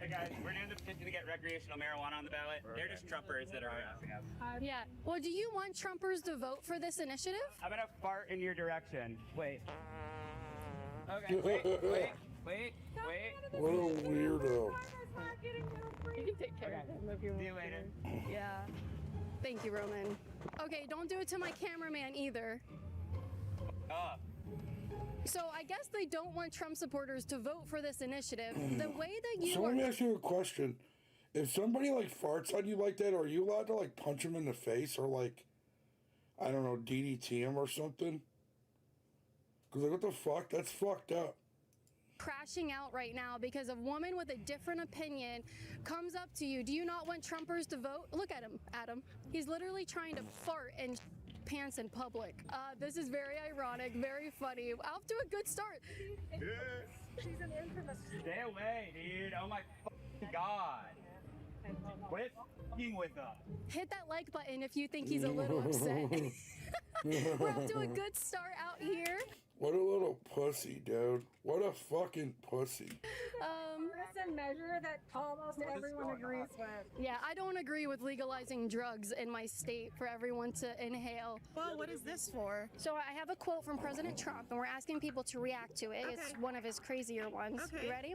Hey guys, we're doing the petition to get recreational marijuana on the ballot. They're just Trumpers that are harassing us. Yeah. Well, do you want Trumpers to vote for this initiative? I'm gonna fart in your direction. Wait. Okay, wait. What a weirdo. You can take care of him if you want. See you later. Yeah. Thank you, Roman. Okay, don't do it to my cameraman either. So I guess they don't want Trump supporters to vote for this initiative. The way that you So let me ask you a question. If somebody like farts on you like that, are you allowed to like punch him in the face or like, I don't know, DDT him or something? Because like, what the fuck? That's fucked up. crashing out right now because a woman with a different opinion comes up to you. Do you not want Trumpers to vote? Look at him, Adam. He's literally trying to fart and pants in public. This is very ironic, very funny. Off to a good start. She's an infamous. Stay away, dude. Oh my fucking god. Quit f***ing with us. Hit that like button if you think he's a little upset. We're off to a good start out here. What a little pussy, dude. What a fucking pussy. It's a measure that almost everyone agrees with. Yeah, I don't agree with legalizing drugs in my state for everyone to inhale. Well, what is this for? So I have a quote from President Trump, and we're asking people to react to it. It's one of his crazier ones. Okay. You ready?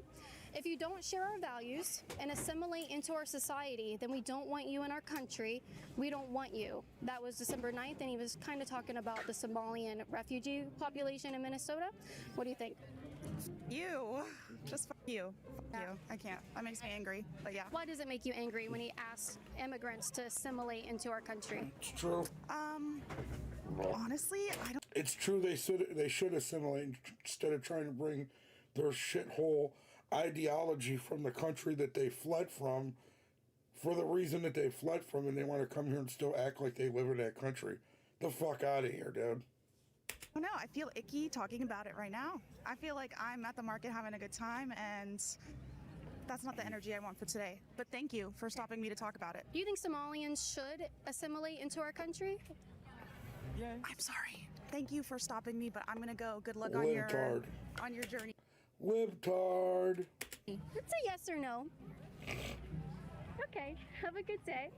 If you don't share our values and assimilate into our society, then we don't want you in our country. We don't want you. That was December 9th, and he was kind of talking about the Somalian refugee population in Minnesota. What do you think? You. Just fuck you. Fuck you. I can't. That makes me angry. But yeah. Why does it make you angry when he asks immigrants to assimilate into our country? It's true. Honestly, I don't. It's true. They should assimilate instead of trying to bring their shithole ideology from the country that they fled from, for the reason that they fled from, and they want to come here and still act like they live in that country. The fuck out of here, dude. Oh no, I feel icky talking about it right now. I feel like I'm at the market having a good time, and that's not the energy I want for today. But thank you for stopping me to talk about it. Do you think Somalians should assimilate into our country? Yeah. I'm sorry. Thank you for stopping me, but I'm gonna go. Good luck on your journey. Libtard. It's a yes or no. Okay, have a good day.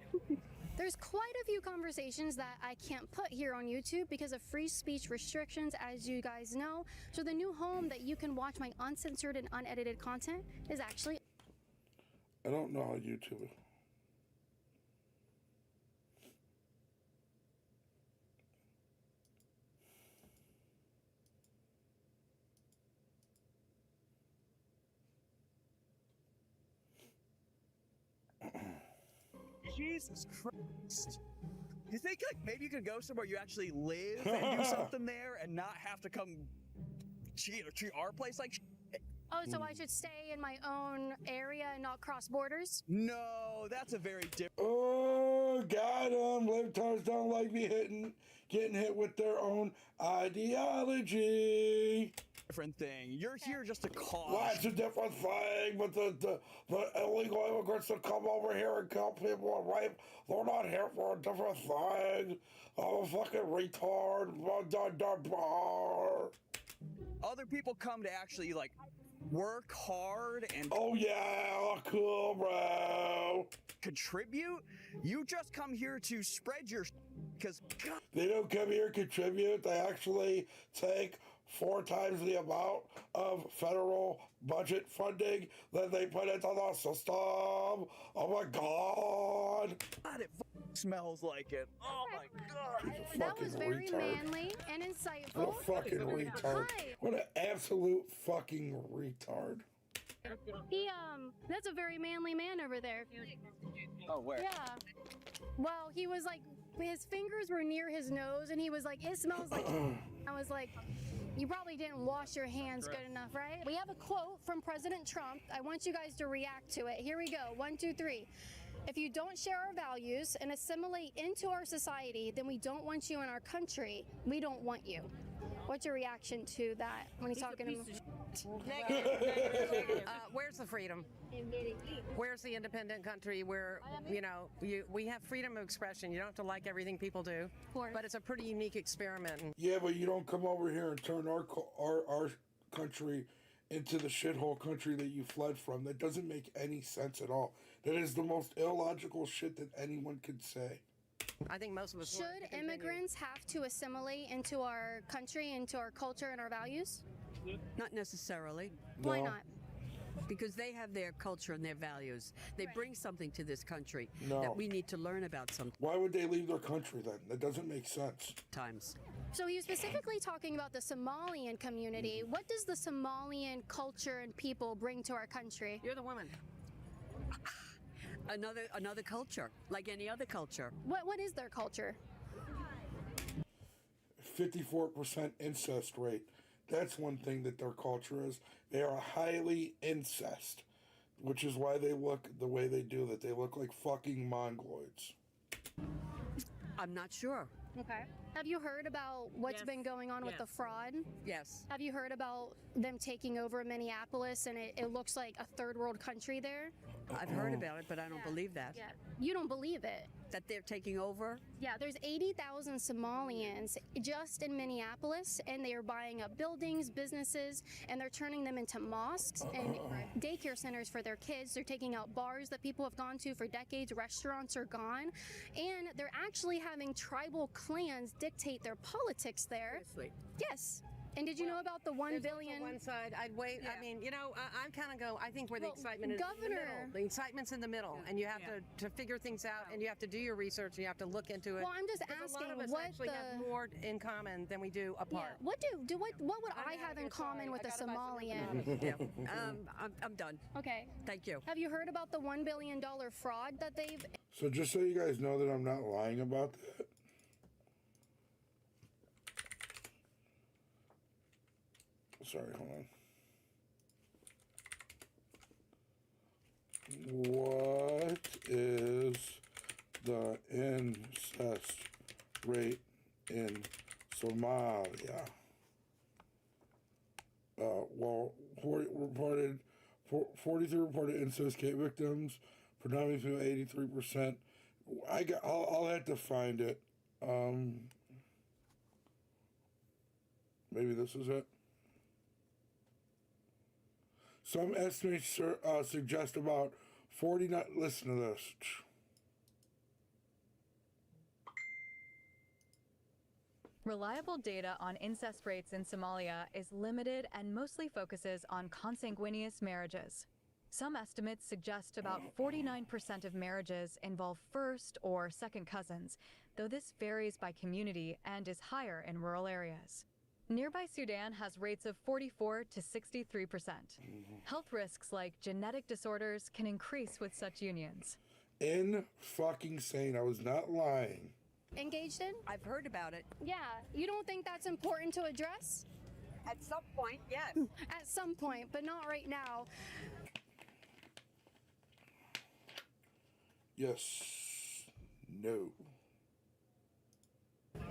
There's quite a few conversations that I can't put here on YouTube because of free speech restrictions, as you guys know. So the new home that you can watch my uncensored and unedited content is actually... I don't know how YouTube. Jesus Christ. You think like maybe you could go somewhere you actually live and do something there and not have to come treat our place like shit? Oh, so I should stay in my own area and not cross borders? No, that's a very different... Oh, got him. Libtards don't like me getting hit with their own ideology. Different thing. You're here just to cause. That's a different thing, but the illegal immigrants that come over here and kill people and rape, they're not here for a different thing. I'm a fucking retard. Other people come to actually like work hard and oh yeah, cool, bro. Contribute. You just come here to spread your because they don't come here to contribute. They actually take 4 times the amount of federal budget funding that they put into the system. Oh my god. God, it smells like it. Oh my god. That was very retard. Manly and insightful. What a fucking retard. Hi. What an absolute fucking retard. He, that's a very manly man over there. Oh, where? Yeah. Well, he was like, his fingers were near his nose and he was like, it smells like... I was like, you probably didn't wash your hands good enough, right? We have a quote from President Trump. I want you guys to react to it. Here we go. 1, 2, 3. If you don't share our values and assimilate into our society, then we don't want you in our country. We don't want you. What's your reaction to that when he's talking to him? Where's the freedom? Where's the independent country where, you know, we have freedom of expression. You don't have to like everything people do, but it's a pretty unique experiment. Yeah, but you don't come over here and turn our country into the shithole country that you fled from. That doesn't make any sense at all. That is the most illogical shit that anyone could say. I think most of us should immigrants have to assimilate into our country, into our culture and our values? Not necessarily. Why not? Because they have their culture and their values. They bring something to this country No. that we need to learn about sometimes. Why would they leave their country then? That doesn't make sense. So he was specifically talking about the Somalian community. What does the Somalian culture and people bring to our country? You're the woman. Another culture, like any other culture. What is their culture? 54% incest rate. That's one thing that their culture is. They are highly incest, which is why they look the way they do, that they look like fucking mongoloids. I'm not sure. Okay. Have you heard about what's been going on with the fraud? Yes. Have you heard about them taking over Minneapolis and it looks like a third world country there? I've heard about it, but I don't believe that. Yeah. You don't believe it? That they're taking over? Yeah, there's 80,000 Somalians just in Minneapolis, and they are buying up buildings, businesses, and they're turning them into mosques and daycare centers for their kids. They're taking out bars that people have gone to for decades. Restaurants are gone. And they're actually having tribal clans dictate their politics there. Seriously? Yes. And did you know about the $1 billion? One side, I'd wait. I mean, you know, I'm kind of go. I think where the excitement is Governor. in the middle. The excitement's in the middle, and you have to figure things out, and you have to do your research, and you have to look into it. Well, I'm just Because asking a lot of us what actually have more in common than we do apart. What would I have in common with a Somalian? Yeah. I'm done. Okay. Thank you. Have you heard about the $1 billion fraud that they've? So just so you guys know that I'm not lying about that. Sorry, hold on. What is the incest rate in Somalia? Well, 43 reported incest case victims, predominantly 83%. I'll have to find it. Maybe this is it. Some estimates suggest about 49. Listen to this. Reliable data on incest rates in Somalia is limited and mostly focuses on consanguineous marriages. Some estimates suggest about 49% of marriages involve first or second cousins, though this varies by community and is higher in rural areas. Nearby Sudan has rates of 44 to 63%. Health risks like genetic disorders can increase with such unions. Fucking sane. I was not lying. Engaged in? I've heard about it. Yeah. You don't think that's important to address? At some point, yes. At some point, but not right now. Yes. No.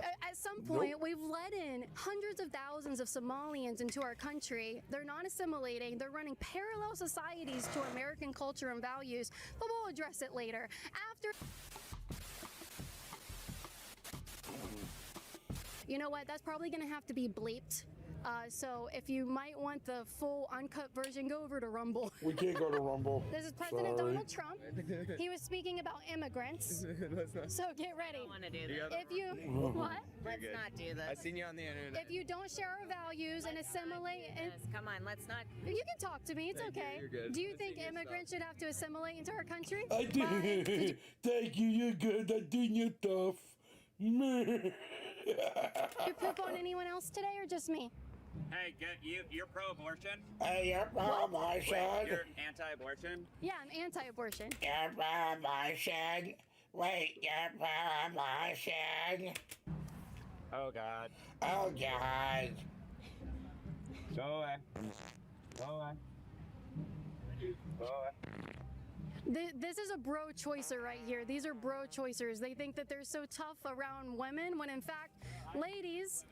At some point, we've let in hundreds of thousands of Somalians into our country. They're not assimilating. They're running parallel societies to American culture and values. But we'll address it later. You know what? That's probably going to have to be bleeped. So if you might want the full uncut version, go over to Rumble. We can't go to Rumble. This is President Sorry. Donald Trump. He was speaking about immigrants. So get ready. I don't want to do that. If you what? Let's not do that. I seen you on the internet. If you don't share our values and assimilate, and Come on, let's not. you can talk to me. It's Thank you, okay. you're good. Do you I've think seen your immigrants should have to assimilate into our country? I do. Thank you. You're good. I think you're tough. You poop on anyone else today, or just me? Hey, you're pro-abortion? Hey, you're pro-abortion. Wait, you're anti-abortion? Yeah, I'm anti-abortion. You're pro-abortion. Wait, you're pro-abortion. Oh, God. Oh, God. Go away. Go away. Go away. This is a bro-choicer right here. These are bro-choicers. They think that they're so tough around women when in fact, ladies,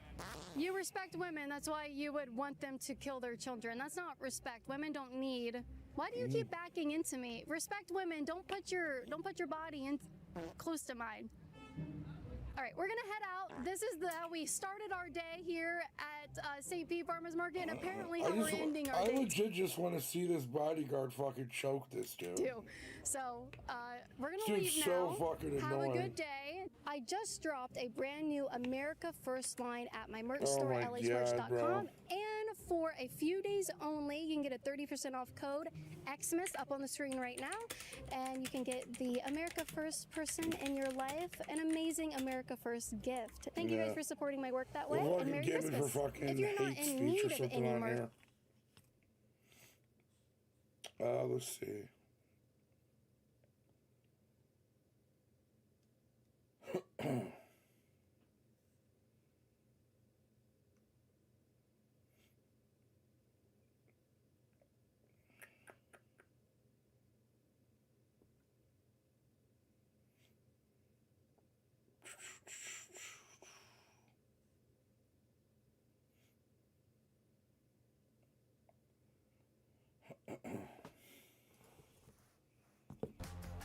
you respect women. That's why you would want them to kill their children. That's not respect. Women don't need. Why do you keep backing into me? Respect women. Don't put your body in close to mine. All right, we're gonna head out. This is how we started our day here at St. Pete Farmers Market, and apparently how we're ending our I day. legit just want to see this bodyguard fucking choke this dude. Too. So we're gonna Dude's leave so now. fucking Have annoying. a good day. I just dropped a brand new America First line at my merch Oh store, my God, bro. lhmerch.com, and for a few days only, you can get a 30% off code Xmas up on the screen right now, and you can get the America First person in your life, an amazing America First gift. Thank you guys Yeah. for supporting my work that way, Well, and Merry fucking get me Christmas. for fucking If you're not hate in speech need or of something any on merch, here. Let's see.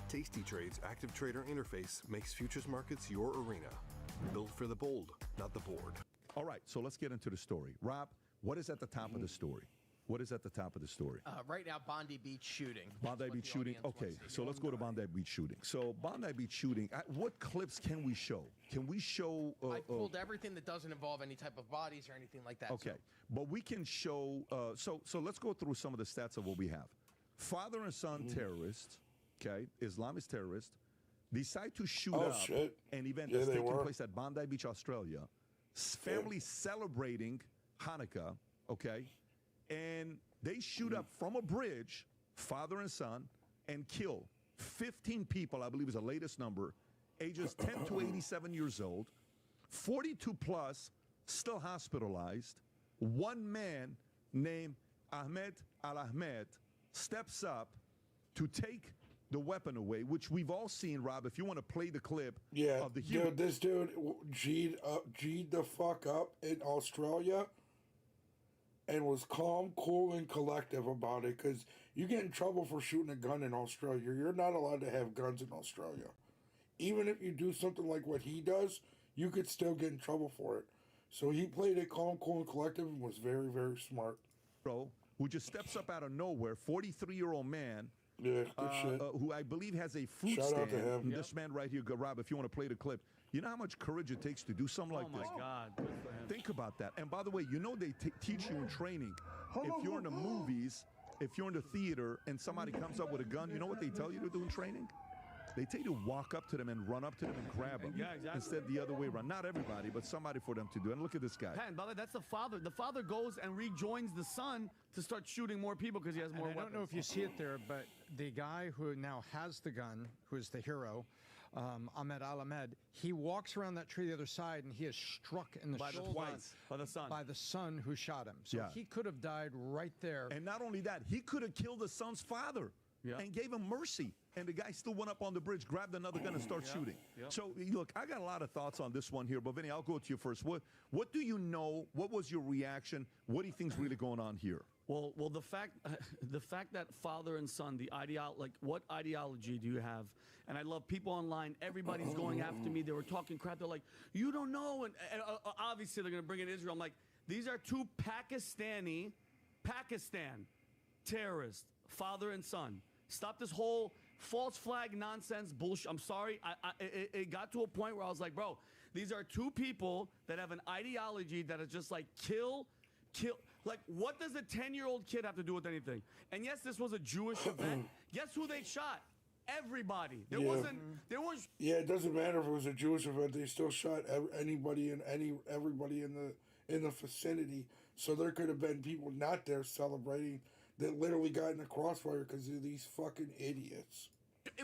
Tasty Trade's Active Trader interface makes futures markets your arena. Built for the bold, not the bored. All right, so let's get into the story. Rob, what is at the top of the story? What is at the top of the story? Right now, Bondi Beach shooting. Bondi Beach shooting. Okay, so let's go to Bondi Beach shooting. So Bondi Beach shooting. What clips can we show? Can we show? I pulled everything that doesn't involve any type of bodies or anything like that. Okay, but we can show. So let's go through some of the stats of what we have. Father and son terrorists. Okay, Islamist terrorists decide to shoot up an event that's taking place at Bondi Beach, Australia. Family celebrating Hanukkah. Okay. And they shoot up from a bridge, father and son, and kill 15 people, I believe is the latest number, ages 10 to 87 years old, 42 plus, still hospitalized. One man named Ahmed Al-Ahmed steps up to take the weapon away, which we've all seen, Rob, if you want to play the clip of the dude, this dude G'd the fuck up in Australia and was calm, cool, and collective about it, because you get in trouble for shooting a gun in Australia. You're not allowed to have guns in Australia. Even if you do something like what he does, you could still get in trouble for it. So he played it calm, cool, and collective and was very, very smart. Bro, who just steps up out of nowhere, 43-year-old man, who I believe has a fruit Shout stand. out to him. This man right here, Rob, if you want to play the clip. You know how much courage it takes to do something like this? Oh, my God. Good for him. Think about that. And by the way, you know they teach you in training. If you're in the movies, if you're in the theater, and somebody comes up with a gun, you know what they tell you to do in training? They tell you to walk up to them and run up to them and grab them. Yeah, exactly. Instead the other way around. Not everybody, but somebody for them to do. And look at this guy. Pat, by the way, that's the father. The father goes and rejoins the son to start shooting more people because he has more I weapons. don't know if you see it there, but the guy who now has the gun, who is the hero, Ahmed Al-Ahmed, he walks around that tree the other side, and he is struck in the shoulder by the son. By the son who shot him. So Yeah. he could have died right there. And not only that, he could have killed the son's father and gave him mercy. And the guy still went up on the bridge, grabbed another gun, and started shooting. So, look, I got a lot of thoughts on this one here, but Vinny, I'll go to you first. What do you know? What was your reaction? What do you think's really going on here? Well, the fact that father and son, what ideology do you have? And I love people online. Everybody's going after me. They were talking crap. They're like, you don't know. And obviously they're going to bring in Israel. I'm like, these are two Pakistan terrorists, father and son. Stop this whole false flag nonsense bullshit. I'm sorry. It got to a point where I was like, bro, these are two people that have an ideology that is just like kill. Like, what does a 10-year-old kid have to do with anything? And yes, this was a Jewish event. Guess who they shot? Everybody. There was. Yeah, it doesn't matter if it was a Jewish event. They still shot everybody in the vicinity. So there could have been people not there celebrating that literally got in the crossfire because of these fucking idiots.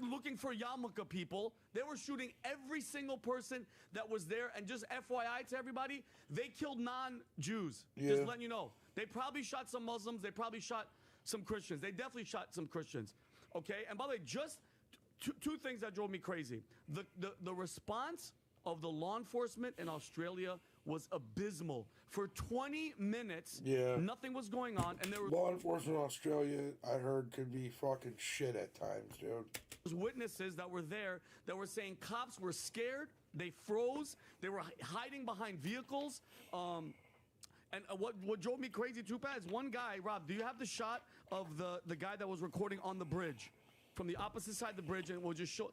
Looking for yarmulke people. They were shooting every single person that was there. And just FYI to everybody, they killed non-Jews. Yeah. Just letting you know. They probably shot some Muslims. They probably shot some Christians. They definitely shot some Christians. Okay? And by the way, just two things that drove me crazy. The response of the law enforcement in Australia was abysmal. For 20 minutes, nothing was going on, and there were law enforcement in Australia, I heard, could be fucking shit at times, dude. There was witnesses that were there that were saying cops were scared, they froze, they were hiding behind vehicles. And what drove me crazy too, Pat, is one guy, Rob, do you have the shot of the guy that was recording on the bridge? From the opposite side of the bridge, and we'll just show...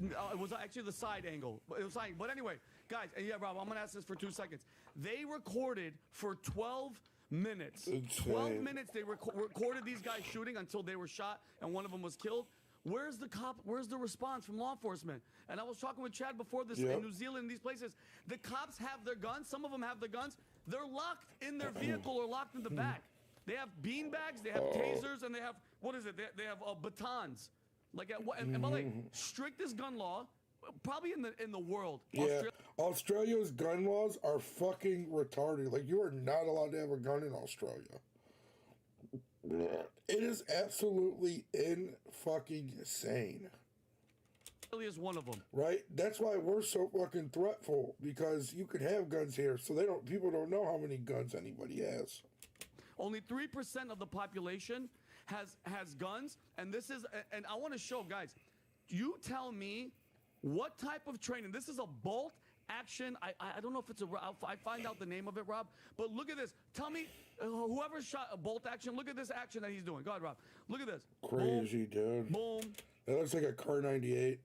it was actually the side angle. It was like, but anyway, guys, and yeah, Rob, I'm gonna ask this for 2 seconds. They recorded for 12 minutes. Insane. 12 minutes they recorded these guys shooting until they were shot and one of them was killed. Where's the cop? Where's the response from law enforcement? And I was talking with Chad before this in New Zealand, in these places. The cops have their guns. Some of them have their guns. They're locked in their vehicle or locked in the back. They have bean bags, they have tasers, and they have, what is it? They have batons. Like, and by the way, strictest gun law, probably in the world. Yeah, Australia's gun laws are fucking retarded. Like, you are not allowed to have a gun in Australia. It is absolutely fucking insane. Australia is one of them. Right? That's why we're so fucking threatful, because you could have guns here, so people don't know how many guns anybody has. Only 3% of the population has guns, and this is, and I want to show, guys, you tell me what type of training. This is a bolt action. I don't know if it's I find out the name of it, Rob. But look at this. Tell me, whoever shot a bolt action, look at this action that he's doing. Go ahead, Rob. Look at this. Crazy, dude. Boom. That looks like a car 98.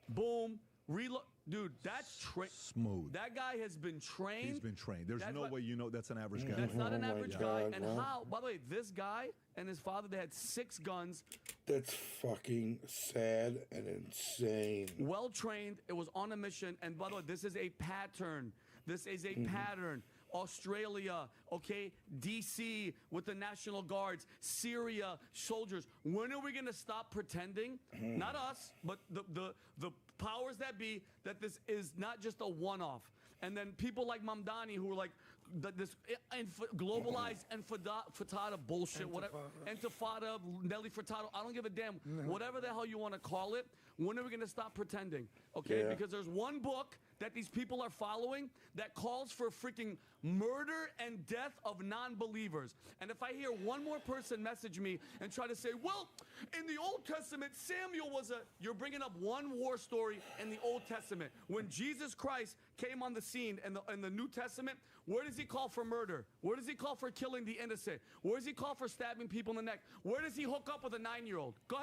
Boom. Reload. Dude, that's smooth. That guy has been trained. He's been trained. There's no way you know that's an average guy. That's not an average guy. God, And man. how, by the way, this guy and his father, they had 6 guns. That's fucking sad and insane. Well trained. It was on a mission. And by the way, this is a pattern. This is a pattern. Australia, okay, DC with the National Guards, Syria, soldiers. When are we going to stop pretending? Not us, but the powers that be, that this is not just a one-off. And then people like Mamdani who are like, this globalized Intifada bullshit, whatever. Intifada, Nelly Furtado, I don't give a damn. Whatever the hell you want to call it, when are we going to stop pretending? Okay, Yeah. because there's one book that these people are following that calls for freaking murder and death of non-believers. And if I hear one more person message me and try to say, well, in the Old Testament, Samuel was you're bringing up one war story in the Old Testament. When Jesus Christ came on the scene in the New Testament, where does he call for murder? Where does he call for killing the innocent? Where does he call for stabbing people in the neck? Where does he hook up with a 9-year-old? Go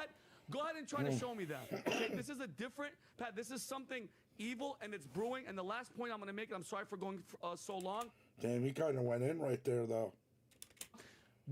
ahead and try to show me that. Okay, this is a different, Pat, this is something evil and it's brewing. And the last point I'm going to make, I'm sorry for going so long. Damn, he kind of went in right there, though.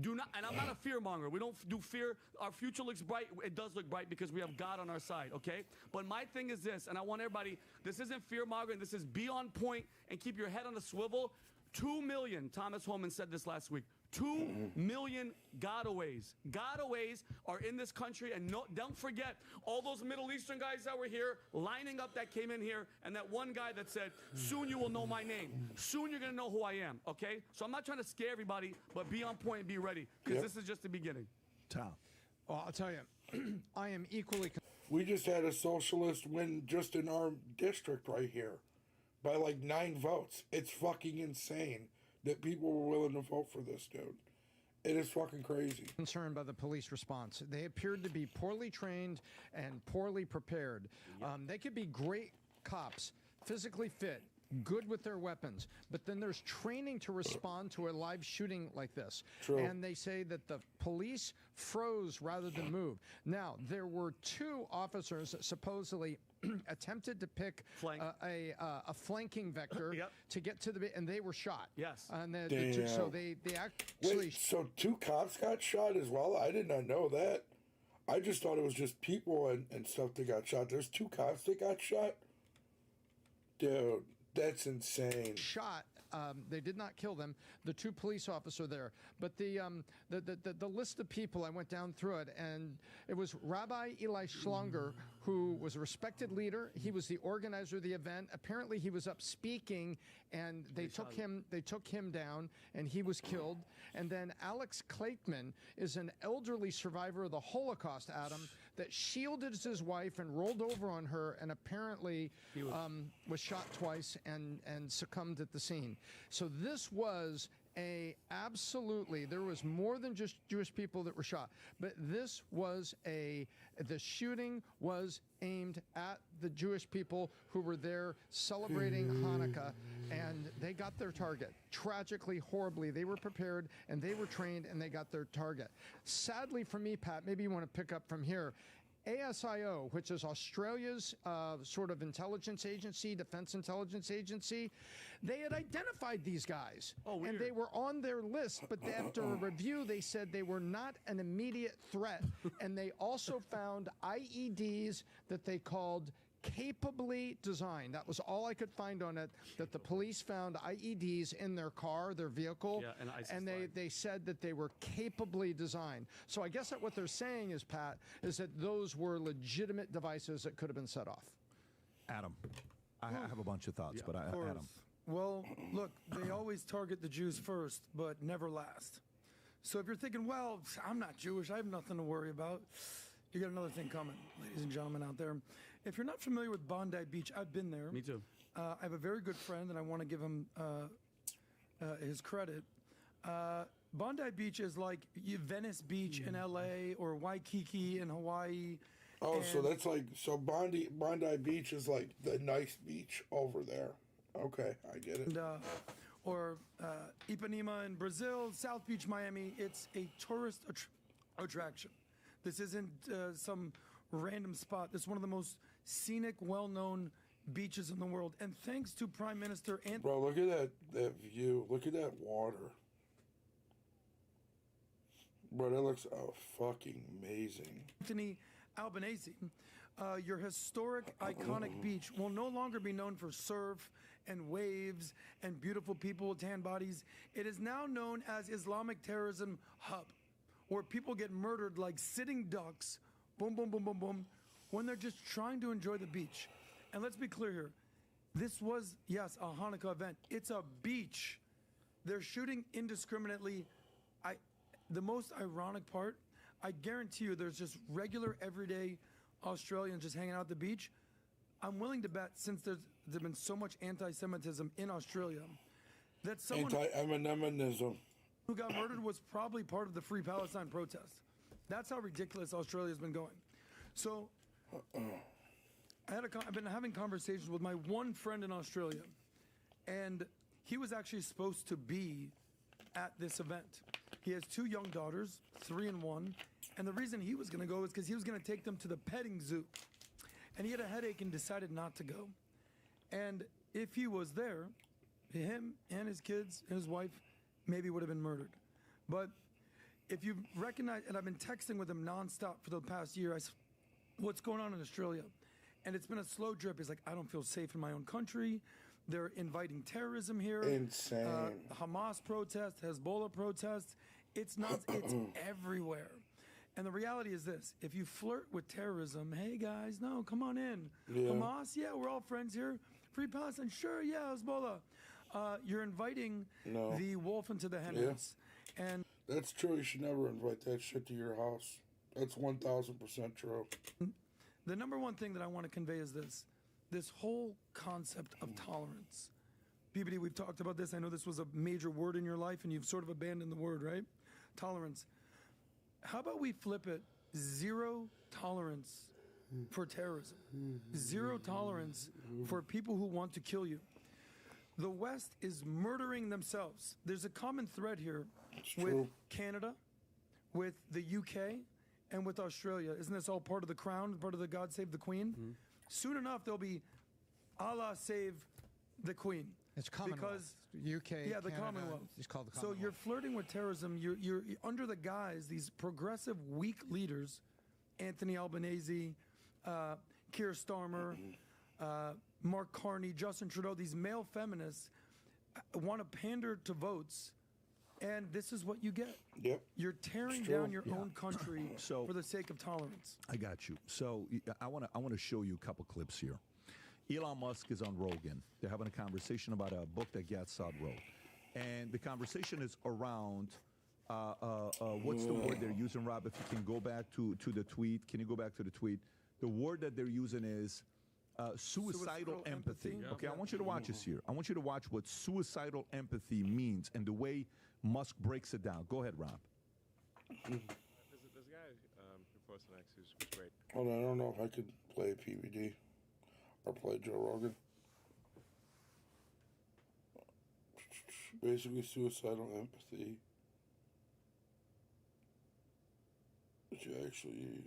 Do not, and I'm not a fear monger. We don't do fear. Our future looks bright. It does look bright because we have God on our side, okay? But my thing is this, and I want everybody, this isn't fear mongering. This is be on point and keep your head on a swivel. 2 million, Thomas Holman said this last week, 2 million gotaways. Gotaways are in this country, and don't forget all those Middle Eastern guys that were here, lining up that came in here, and that one guy that said, soon you will know my name. Soon you're going to know who I am, okay? So I'm not trying to scare everybody, but be on point and be ready, because this is just the beginning. Tom. Well, I'll tell you, I am equally... We just had a socialist win just in our district right here by like 9 votes. It's fucking insane that people were willing to vote for this dude. It is fucking crazy. Concerned by the police response. They appeared to be poorly trained and poorly prepared. They could be great cops, physically fit, good with their weapons, but then there's training to respond to a live shooting like this. True. And they say that the police froze rather than move. Now, there were 2 officers that supposedly attempted to pick a flanking vector to get to the and they were shot. Yes. And Damn. so they actually... Wait, so 2 cops got shot as well? I did not know that. I just thought it was just people and stuff that got shot. There's 2 cops that got shot? Dude, that's insane. Shot. They did not kill them. The 2 police officers there, but the list of people, I went down through it, and it was Rabbi Eli Schlonger, who was a respected leader. He was the organizer of the event. Apparently, he was up speaking, and they took him down, and he was killed. And then Alex Klakeman is an elderly survivor of the Holocaust, Adam, that shielded his wife and rolled over on her, and apparently was shot twice and succumbed at the scene. So this was absolutely, there was more than just Jewish people that were shot, but this was the shooting was aimed at the Jewish people who were there celebrating Hanukkah, and they got their target. Tragically, horribly, they were prepared and they were trained and they got their target. Sadly for me, Pat, maybe you want to pick up from here. ASIO, which is Australia's sort of intelligence agency, defense intelligence agency, they had identified these guys. And they were on their list, but after a review, they said they were not an immediate threat. And they also found IEDs that they called capably designed. That was all I could find on it, that the police found IEDs in their car, their vehicle, and they said that they were capably designed. So I guess that what they're saying is, Pat, is that those were legitimate devices that could have been set off. Adam, I have a bunch of thoughts, but Adam. Well, look, they always target the Jews first, but never last. So if you're thinking, well, I'm not Jewish, I have nothing to worry about, you got another thing coming, ladies and gentlemen out there. If you're not familiar with Bondi Beach, I've been there. Me too. I have a very good friend, and I want to give him his credit. Bondi Beach is like Venice Beach in LA or Waikiki in Hawaii. Oh, so that's like, so Bondi Beach is like the nice beach over there. Okay, I get it. And, or Ipanema in Brazil, South Beach, Miami. It's a tourist attraction. This isn't some random spot. This is one of the most scenic, well-known beaches in the world. And thanks to Prime Minister Anthony... Bro, look at that view. Look at that water. Bro, that looks fucking amazing. Anthony Albanese, your historic, iconic beach will no longer be known for surf and waves and beautiful people with tan bodies. It is now known as Islamic terrorism hub, where people get murdered like sitting ducks, boom, boom, boom, boom, boom, when they're just trying to enjoy the beach. And let's be clear here. This was, yes, a Hanukkah event. It's a beach. They're shooting indiscriminately. The most ironic part, I guarantee you there's just regular, everyday Australians just hanging out at the beach. I'm willing to bet, since there's been so much anti-Semitism in Australia, that someone anti-Eminemism who got murdered was probably part of the Free Palestine protest. That's how ridiculous Australia's been going. So, I've been having conversations with my one friend in Australia, and he was actually supposed to be at this event. He has 2 young daughters, 3 and 1, and the reason he was going to go is because he was going to take them to the petting zoo. And he had a headache and decided not to go. And if he was there, him and his kids and his wife maybe would have been murdered. But if you recognize, and I've been texting with him nonstop for the past year, I said, what's going on in Australia? And it's been a slow drip. He's like, I don't feel safe in my own country. They're inviting terrorism here. Insane. Hamas protests, Hezbollah protests. It's not, it's everywhere. And the reality is this: if you flirt with terrorism, hey guys, no, come on in. Yeah. Hamas, yeah, we're all friends here. Free Palestine, sure, yeah, Hezbollah. You're inviting the wolf into the henhouse. Yeah. And that's true. You should never invite that shit to your house. That's 1,000% true. The number one thing that I want to convey is this whole concept of tolerance. BBD, we've talked about this. I know this was a major word in your life, and you've sort of abandoned the word, right? Tolerance. How about we flip it? Zero tolerance for terrorism. Zero tolerance for people who want to kill you. The West is murdering themselves. There's a common thread here with Canada, with the UK, and with Australia. Isn't this all part of the crown, part of the God Save the Queen? Soon enough, there'll be Allah Save the Queen. It's Commonwealth. Because UK, yeah, the Canada, Commonwealth. It's called the So Commonwealth. you're flirting with terrorism. You're under the guise, these progressive, weak leaders, Anthony Albanese, Keir Starmer, Mark Carney, Justin Trudeau, these male feminists want to pander to votes, and this is what you get. Yep. You're tearing down your own country for the sake of tolerance. I got you. So I want to show you a couple clips here. Elon Musk is on Rogan. They're having a conversation about a book that Gatz wrote. And the conversation is around, what's the word they're using, Rob? If you can go back to the tweet. Can you go back to the tweet? The word that they're using is suicidal empathy. Yeah. Okay, I want you to watch this here. I want you to watch what suicidal empathy means and the way Musk breaks it down. Go ahead, Rob. There's a guy who posted next who's great. Hold on, I don't know if I could play PVD or play Joe Rogan. Basically, suicidal empathy. Which you actually...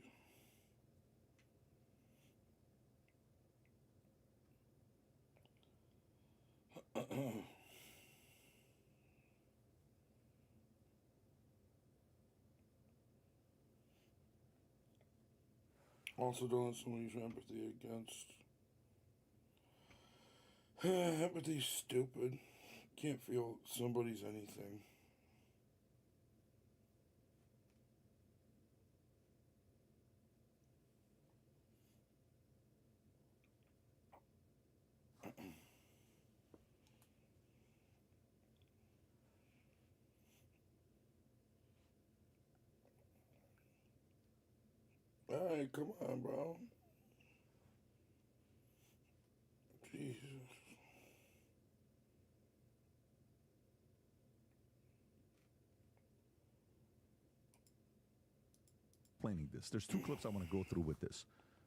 Also, don't let someone use empathy against. Empathy's stupid. Can't feel somebody's anything. Alright, come on, bro. Jesus. Explaining this. There's two clips I want to go through with this.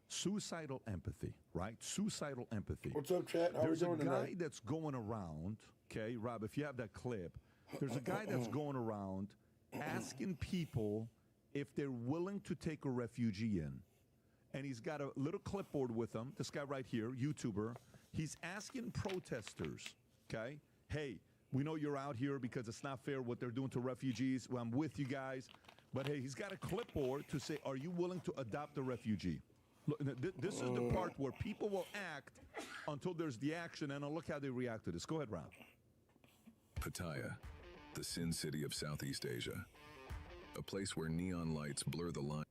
Suicidal empathy, right? Suicidal empathy. What's up, chat? How There's we a doing guy tonight? that's going around, okay, Rob, if you have that clip, there's a guy that's going around asking people if they're willing to take a refugee in. And he's got a little clipboard with him, this guy right here, YouTuber. He's asking protesters, okay, hey, we know you're out here because it's not fair what they're doing to refugees. Well, I'm with you guys. But hey, he's got a clipboard to say, are you willing to adopt a refugee? Look, this is the part where people will act until there's the action, and look how they react to this. Go ahead, Rob. Pattaya, the Sin City of Southeast Asia. A place where neon lights blur the line.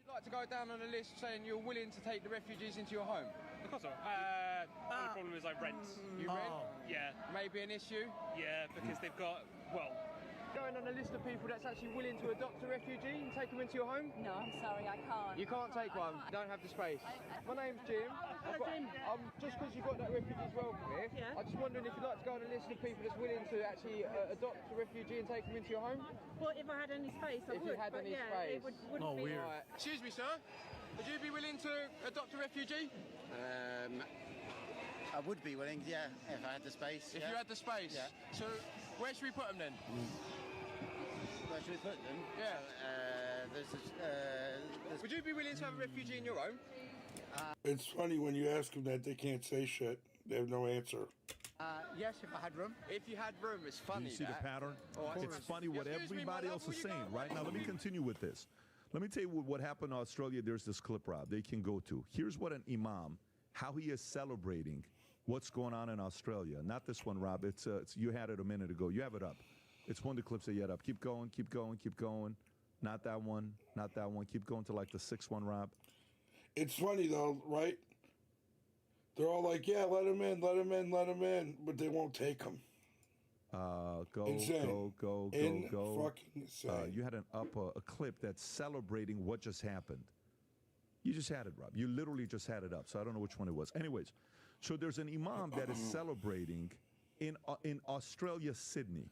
You'd like to go down on a list saying you're willing to take the refugees into your home? Of course not. The problem is I rent. You rent? Yeah. Maybe an issue? Yeah, because they've got, well... Going on a list of people that's actually willing to adopt a refugee and take them into your home? No, I'm sorry, I can't. You can't take one. You don't have the space. My name's Jim. Just because you've got that refugees welcome here, I'm just wondering if you'd like to go on a list of people that's willing to actually adopt a refugee and take them into your home? Well, if I had any space, I would. If you had any space. It wouldn't be... Weird. Right. Excuse me, sir. Would you be willing to adopt a refugee? I would be willing, yeah, if I had the space. If you had the space? Yeah. So, where should we put them then? Where should we put them? Yeah. Would you be willing to have a refugee in your home? It's funny when you ask them that, they can't say shit. They have no answer. Yes, if I had room. If you had room, it's Do funny. you see the pattern? Oh, It's funny what everybody else is saying, right? Now, let me continue with this. Let me tell you what happened in Australia. There's this clip, Rob, they can go to. Here's what an imam, how he is celebrating what's going on in Australia. Not this one, Rob. It's you had it a minute ago. You have it up. It's one of the clips that you had up. Keep going, keep going, keep going. Not that one, not that one. Keep going to like the sixth one, Rob. It's funny though, right? They're all like, yeah, let him in, let him in, let him in, but they won't take him. Go, Insane. go. Fucking insane. You had a clip that's celebrating what just happened. You just had it, Rob. You literally just had it up, so I don't know which one it was. Anyways, so there's an imam that is celebrating in Australia, Sydney.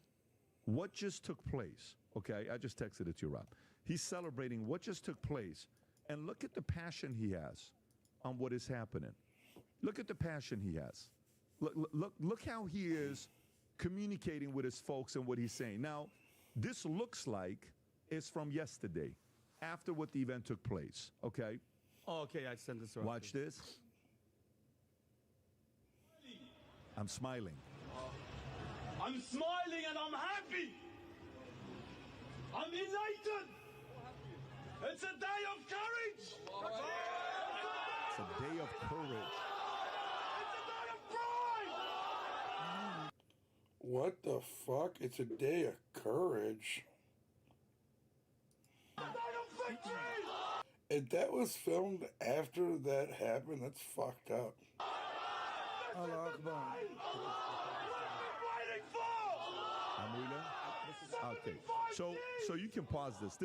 What just took place? Okay, I just texted it to you, Rob. He's celebrating what just took place, and look at the passion he has on what is happening. Look at the passion he has. Look how he is communicating with his folks and what he's saying. Now, this looks like it's from yesterday, after what the event took place, okay? Oh, okay, I sent this. Watch this. I'm smiling. I'm smiling and I'm happy. I'm elated. It's a day of courage. It's a day of courage. It's a day of pride. What the fuck? It's a day of courage. A day of victory. And that was filmed after that happened. That's fucked up. Allah Akbar. Okay, so you can pause this.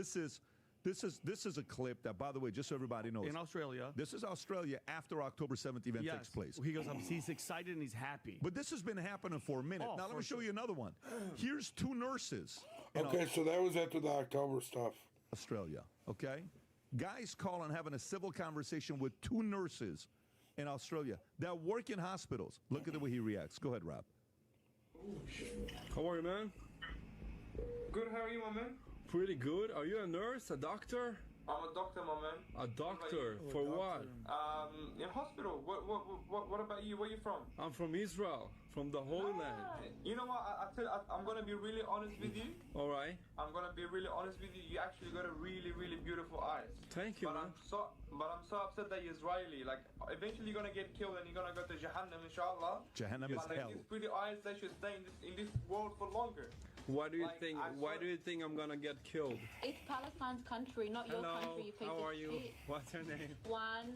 This is a clip that, by the way, just so everybody knows, in Australia. This is Australia after October 7th event Yes. takes place. He goes, he's excited and he's happy. But this has been happening for a minute. Oh, now let for me show sure. you another one. Here's two nurses. Okay, so that was after the October stuff. Australia, okay? Guys call and having a civil conversation with two nurses in Australia that work in hospitals. Look at the way he reacts. Go ahead, Rob. How are you, man? Good, how are you, my man? Pretty good. Are you a nurse, a doctor? I'm a doctor, my man. A doctor? For what? In hospital. What about you? Where you from? I'm from Israel, from the Holy Land. You know what? I'm gonna be really honest with you. All right. I'm gonna be really honest with you. You actually got a really, really beautiful eyes. Thank you, But man. I'm so upset that you're Israeli. Like, eventually you're gonna get killed and you're gonna go to Jahannam, inshallah. Jahannam is But like, hell. these pretty eyes, they should stay in this world for longer. Why do you Like, think? I Why saw- do you think I'm gonna get killed? It's Palestine's country, not your Hello. country. You piece How of are you? shit. What's your name? One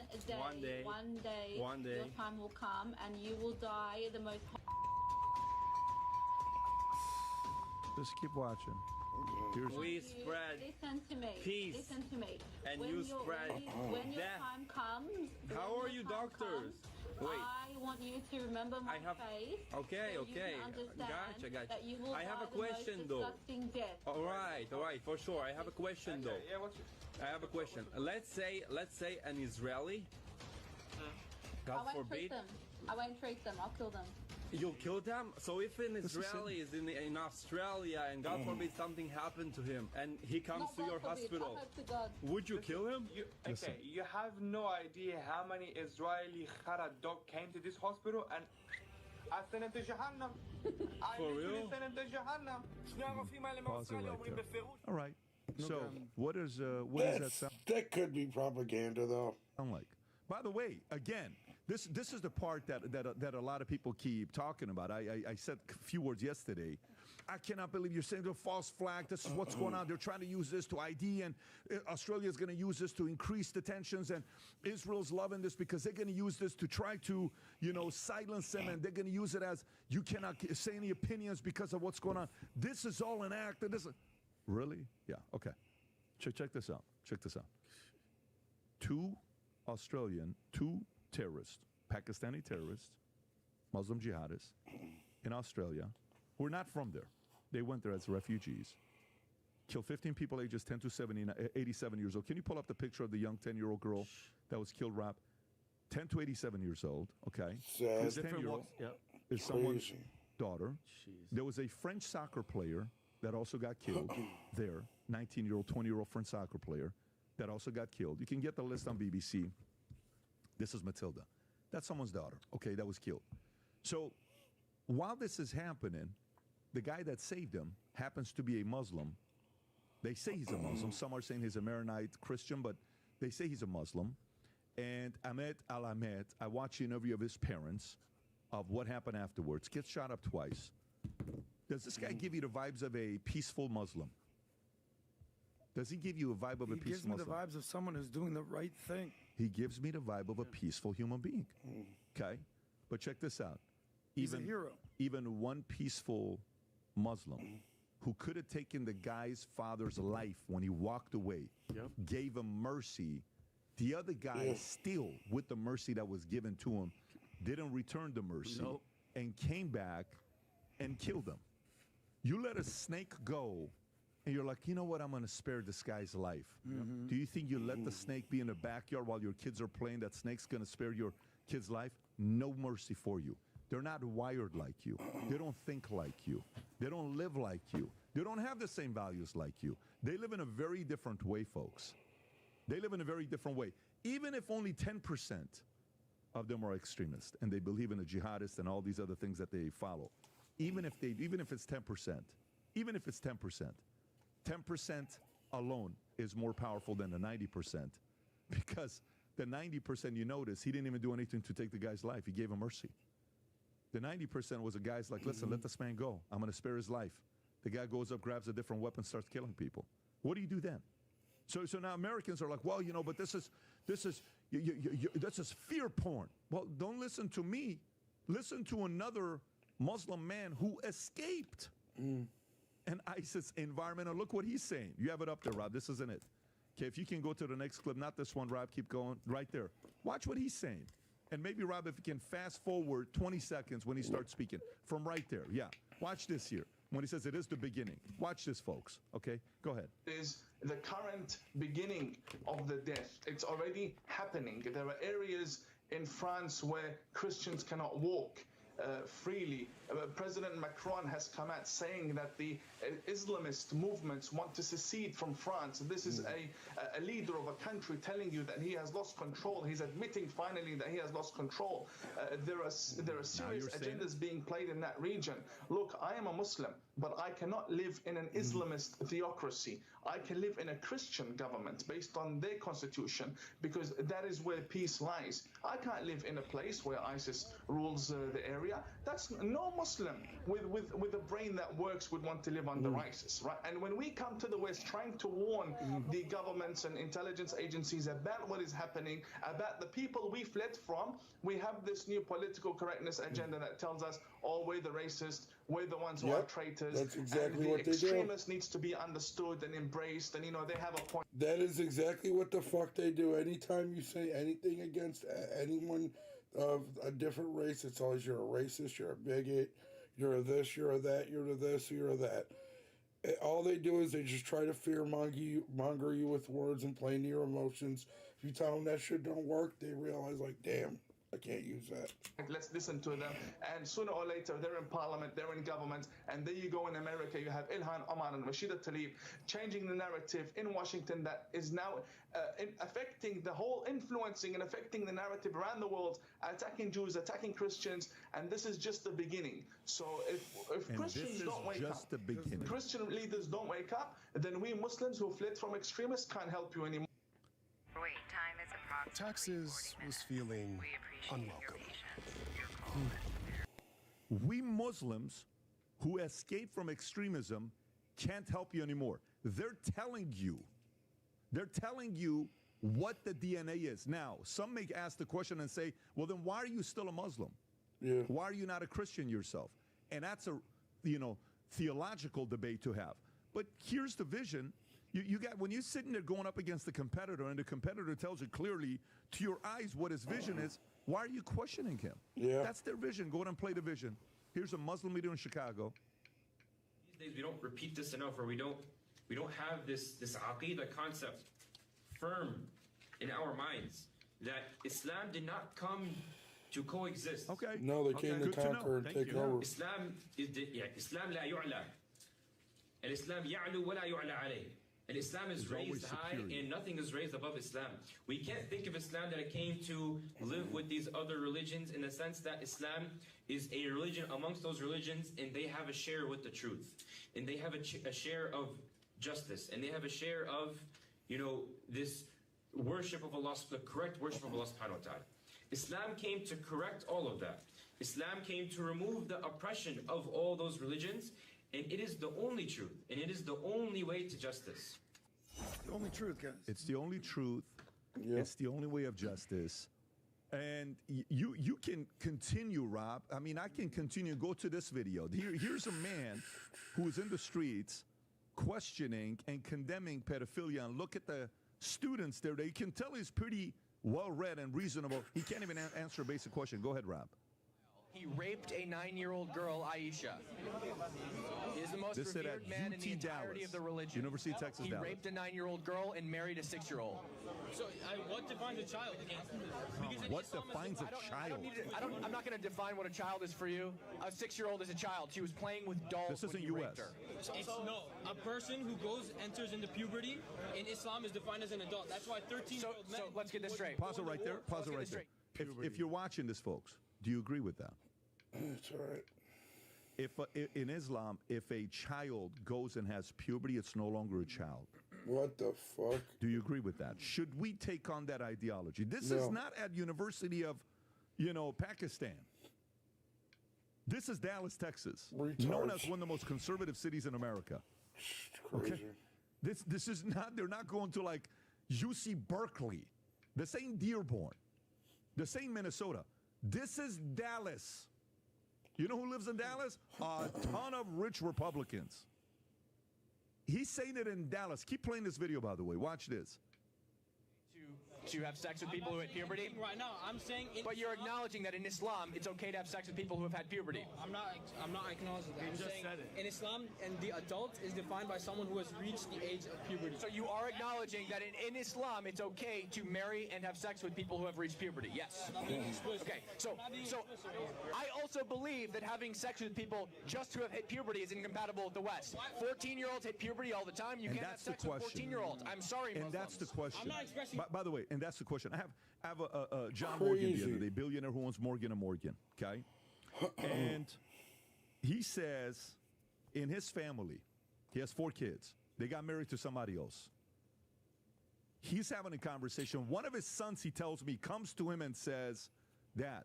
day, One day. One day. your time will come and you will die the most. Just keep watching. We spread Listen to me. peace. Listen to me. And when you your- spread when your death. time comes. How are you doctors? Wait. I want you to remember my face. Okay, so okay. You can Gotcha. that you will I have die a question the most though. disgusting death. All right, for sure. I have a question though. Yeah, what's I have a question. Let's say an Israeli, God I won't forbid, treat them. I won't treat them. I'll kill them. you'll kill them. So if an Israeli is in Australia and God forbid something happened to him and he comes Not to God your forbid. hospital, I hope to God. would you kill him? Okay, you have no idea how many Israeli Khara dog came to this hospital and I sent him to Jahannam. I For literally real? sent him to Jahannam. Pause it right there. All right. So what does that sound? That could be propaganda, though. Sound like? By the way, again, this is the part that a lot of people keep talking about. I said a few words yesterday. I cannot believe you're saying a false flag. This is what's going on. They're trying to use this to ID, and Australia is going to use this to increase the tensions, and Israel's loving this because they're going to use this to try to, silence them, and they're going to use it as you cannot say any opinions because of what's going on. This is all an act. Really? Yeah. Okay. Check this out. Check this out. Two terrorists, Pakistani terrorists, Muslim jihadists in Australia, who are not from there. They went there as refugees. Killed 15 people ages 10 to 87 years old. Can you pull up the picture of the young 10-year-old girl that was killed, Rob? 10 to 87 years old, okay? Sad. This 10-year-old is someone's daughter. There was a French soccer player that also got killed there, 19-year-old, 20-year-old French soccer player that also got killed. You can get the list on BBC. This is Matilda. That's someone's daughter, okay, that was killed. So while this is happening, the guy that saved him happens to be a Muslim. They say he's a Muslim. Some are saying he's a Maronite Christian, but they say he's a Muslim. And Ahmed Al-Ahmed, I watched the interview of his parents of what happened afterwards. Gets shot up twice. Does this guy give you the vibes of a peaceful Muslim? Does he give you a vibe of a peaceful Muslim? He gives me the vibes of someone who's doing the right thing. He gives me the vibe of a peaceful human being. Okay? But check this out. He's a hero. Even one peaceful Muslim who could have taken the guy's father's life when he walked away, gave him mercy. The other guy still, with the mercy that was given to him, didn't return the mercy and came back and killed him. You let a snake go, and you're like, you know what, I'm going to spare this guy's life. Do you think you let the snake be in the backyard while your kids are playing, that snake's going to spare your kid's life? No mercy for you. They're not wired like you. They don't think like you. They don't live like you. They don't have the same values like you. They live in a very different way, folks. They live in a very different way. Even if only 10% of them are extremists and they believe in the jihadists and all these other things that they follow, even if it's 10%, 10% alone is more powerful than the 90%, because the 90%, you notice, he didn't even do anything to take the guy's life. He gave him mercy. The 90% was a guy's like, listen, let this man go. I'm going to spare his life. The guy goes up, grabs a different weapon, starts killing people. What do you do then? So now Americans are like, well, but this is fear porn. Well, don't listen to me. Listen to another Muslim man who escaped an ISIS environment. And look what he's saying. You have it up there, Rob. This isn't it. Okay, if you can go to the next clip, not this one, Rob, keep going. Right there. Watch what he's saying. And maybe, Rob, if you can fast forward 20 seconds when he starts speaking. From right there, yeah. Watch this here. When he says it is the beginning. Watch this, folks. Okay, go ahead. Is the current beginning of the death. It's already happening. There are areas in France where Christians cannot walk freely. President Macron has come out saying that the Islamist movements want to secede from France. This is a leader of a country telling you that he has lost control. He's admitting finally that he has lost control. There are serious agendas being played in that region. Look, I am a Muslim, but I cannot live in an Islamist theocracy. I can live in a Christian government based on their constitution, because that is where peace lies. I can't live in a place where ISIS rules the area. That's no Muslim with a brain that works would want to live under ISIS, right? And when we come to the West trying to warn the governments and intelligence agencies about what is happening, about the people we fled from, we have this new political correctness agenda that tells us, oh, we're the racist, we're the ones who are traitors. That's exactly and what the they do. extremist needs to be understood and embraced, and they have a point. That is exactly what the fuck they do. Anytime you say anything against anyone of a different race, it's always you're a racist, you're a bigot, you're a this, you're a that, you're a this, you're a that. All they do is they just try to monger you with words and play into your emotions. If you tell them that shit don't work, they realize, like, damn, I can't use that. Let's listen to them. And sooner or later, they're in parliament, they're in government, and there you go in America, you have Ilhan Omar and Rashida Tlaib changing the narrative in Washington that is now affecting the whole, influencing and affecting the narrative around the world, attacking Jews, attacking Christians, and this is just the beginning. So if Christians don't wake up, Christian leaders don't wake up, then we Muslims who fled from extremists can't help you anymore. Wait, time is approximately Texas was feeling unwelcome. We Muslims who escape from extremism can't help you anymore. They're telling you what the DNA is. Now, some may ask the question and say, well, then why are you still a Muslim? Yeah. Why are you not a Christian yourself? And that's a, theological debate to have. But here's the vision. You got, when you're sitting there going up against the competitor and the competitor tells you clearly to your eyes what his vision is, why are you questioning him? Yeah. That's their vision. Go ahead and play the vision. Here's a Muslim leader in Chicago. These days we don't repeat this enough, or we don't have this aqidah concept firm in our minds that Islam did not come to coexist. Okay. No, they came to conquer and take over. Islam is Islam la yu'la. Al-Islam ya'lu wa la yu'la alayh. And Islam is raised high and nothing is raised above Islam. We can't think of Islam that it came to live with these other religions, in the sense that Islam is a religion amongst those religions, and they have a share with the truth. And they have a share of justice. And they have a share of, this worship of Allah, the correct worship of Allah subhanahu wa ta'ala. Islam came to correct all of that. Islam came to remove the oppression of all those religions. And it is the only truth, and it is the only way to justice. The only truth, guys. It's the only truth. Yep. It's the only way of justice. And you can continue, Rob. I mean, I can continue. Go to this video. Here's a man who's in the streets questioning and condemning pedophilia. And look at the students there. You can tell he's pretty well-read and reasonable. He can't even answer a basic question. Go ahead, Rob. He raped a 9-year-old girl, Aisha. He is the most revered man in the entirety of the religion. University of Texas, He Dallas. raped a 9-year-old girl and married a 6-year-old. So, what defines a child? What defines a child? I'm not going to define what a child is for you. A 6-year-old is a child. She was playing with dolls. This isn't when you U.S. raped her. No, a person who enters into puberty in Islam is defined as an adult. That's why 13-year-old men. So let's get this straight. Pause it right there. Pause it right there. If you're watching this, folks, do you agree with that? It's all right. If in Islam, if a child goes and has puberty, it's no longer a child. What the fuck? Do you agree with that? Should we take on that ideology? This is not at University of, Pakistan. This is Dallas, Texas, known as one of the most conservative cities in America. Crazy. Okay? This is not. They're not going to like UC Berkeley. This ain't Dearborn. This ain't Minnesota. This is Dallas. You know who lives in Dallas? A ton of rich Republicans. He's saying it in Dallas. Keep playing this video, by the way. Watch this. To have sex with people who had puberty? Right now, I'm saying. But you're acknowledging that in Islam, it's okay to have sex with people who have had puberty. I'm not acknowledging that. I'm saying in Islam, and the adult is defined by someone who has reached the age of puberty. So you are acknowledging that in Islam, it's okay to marry and have sex with people who have reached puberty. Yes. Okay. So I also believe that having sex with people just who have hit puberty is incompatible with the West. 14-year-olds hit puberty all the time. You can't have sex with 14-year-olds. I'm sorry, Muslims. And that's the question. I'm not expressing. By the way, and that's the question. I have a John Morgan the other day, billionaire who owns Morgan & Morgan, okay? And he says in his family, he has 4 kids. They got married to somebody else. He's having a conversation. One of his sons, he tells me, comes to him and says, Dad,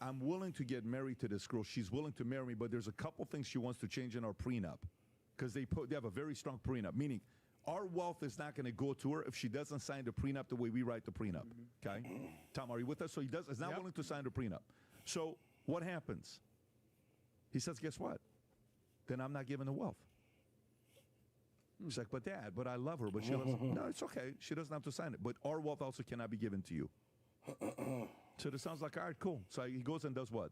I'm willing to get married to this girl. She's willing to marry me, but there's a couple things she wants to change in our prenup. Because they have a very strong prenup, meaning our wealth is not going to go to her if she doesn't sign the prenup the way we write the prenup. Okay? Tom, are you with us? So is not willing to sign the prenup. So what happens? He says, guess what? Then I'm not giving the wealth. He's like, but Dad, but I love her. But she doesn't. No, it's okay. She doesn't have to sign it. But our wealth also cannot be given to you. So it sounds like, all right, cool. So he goes and does what?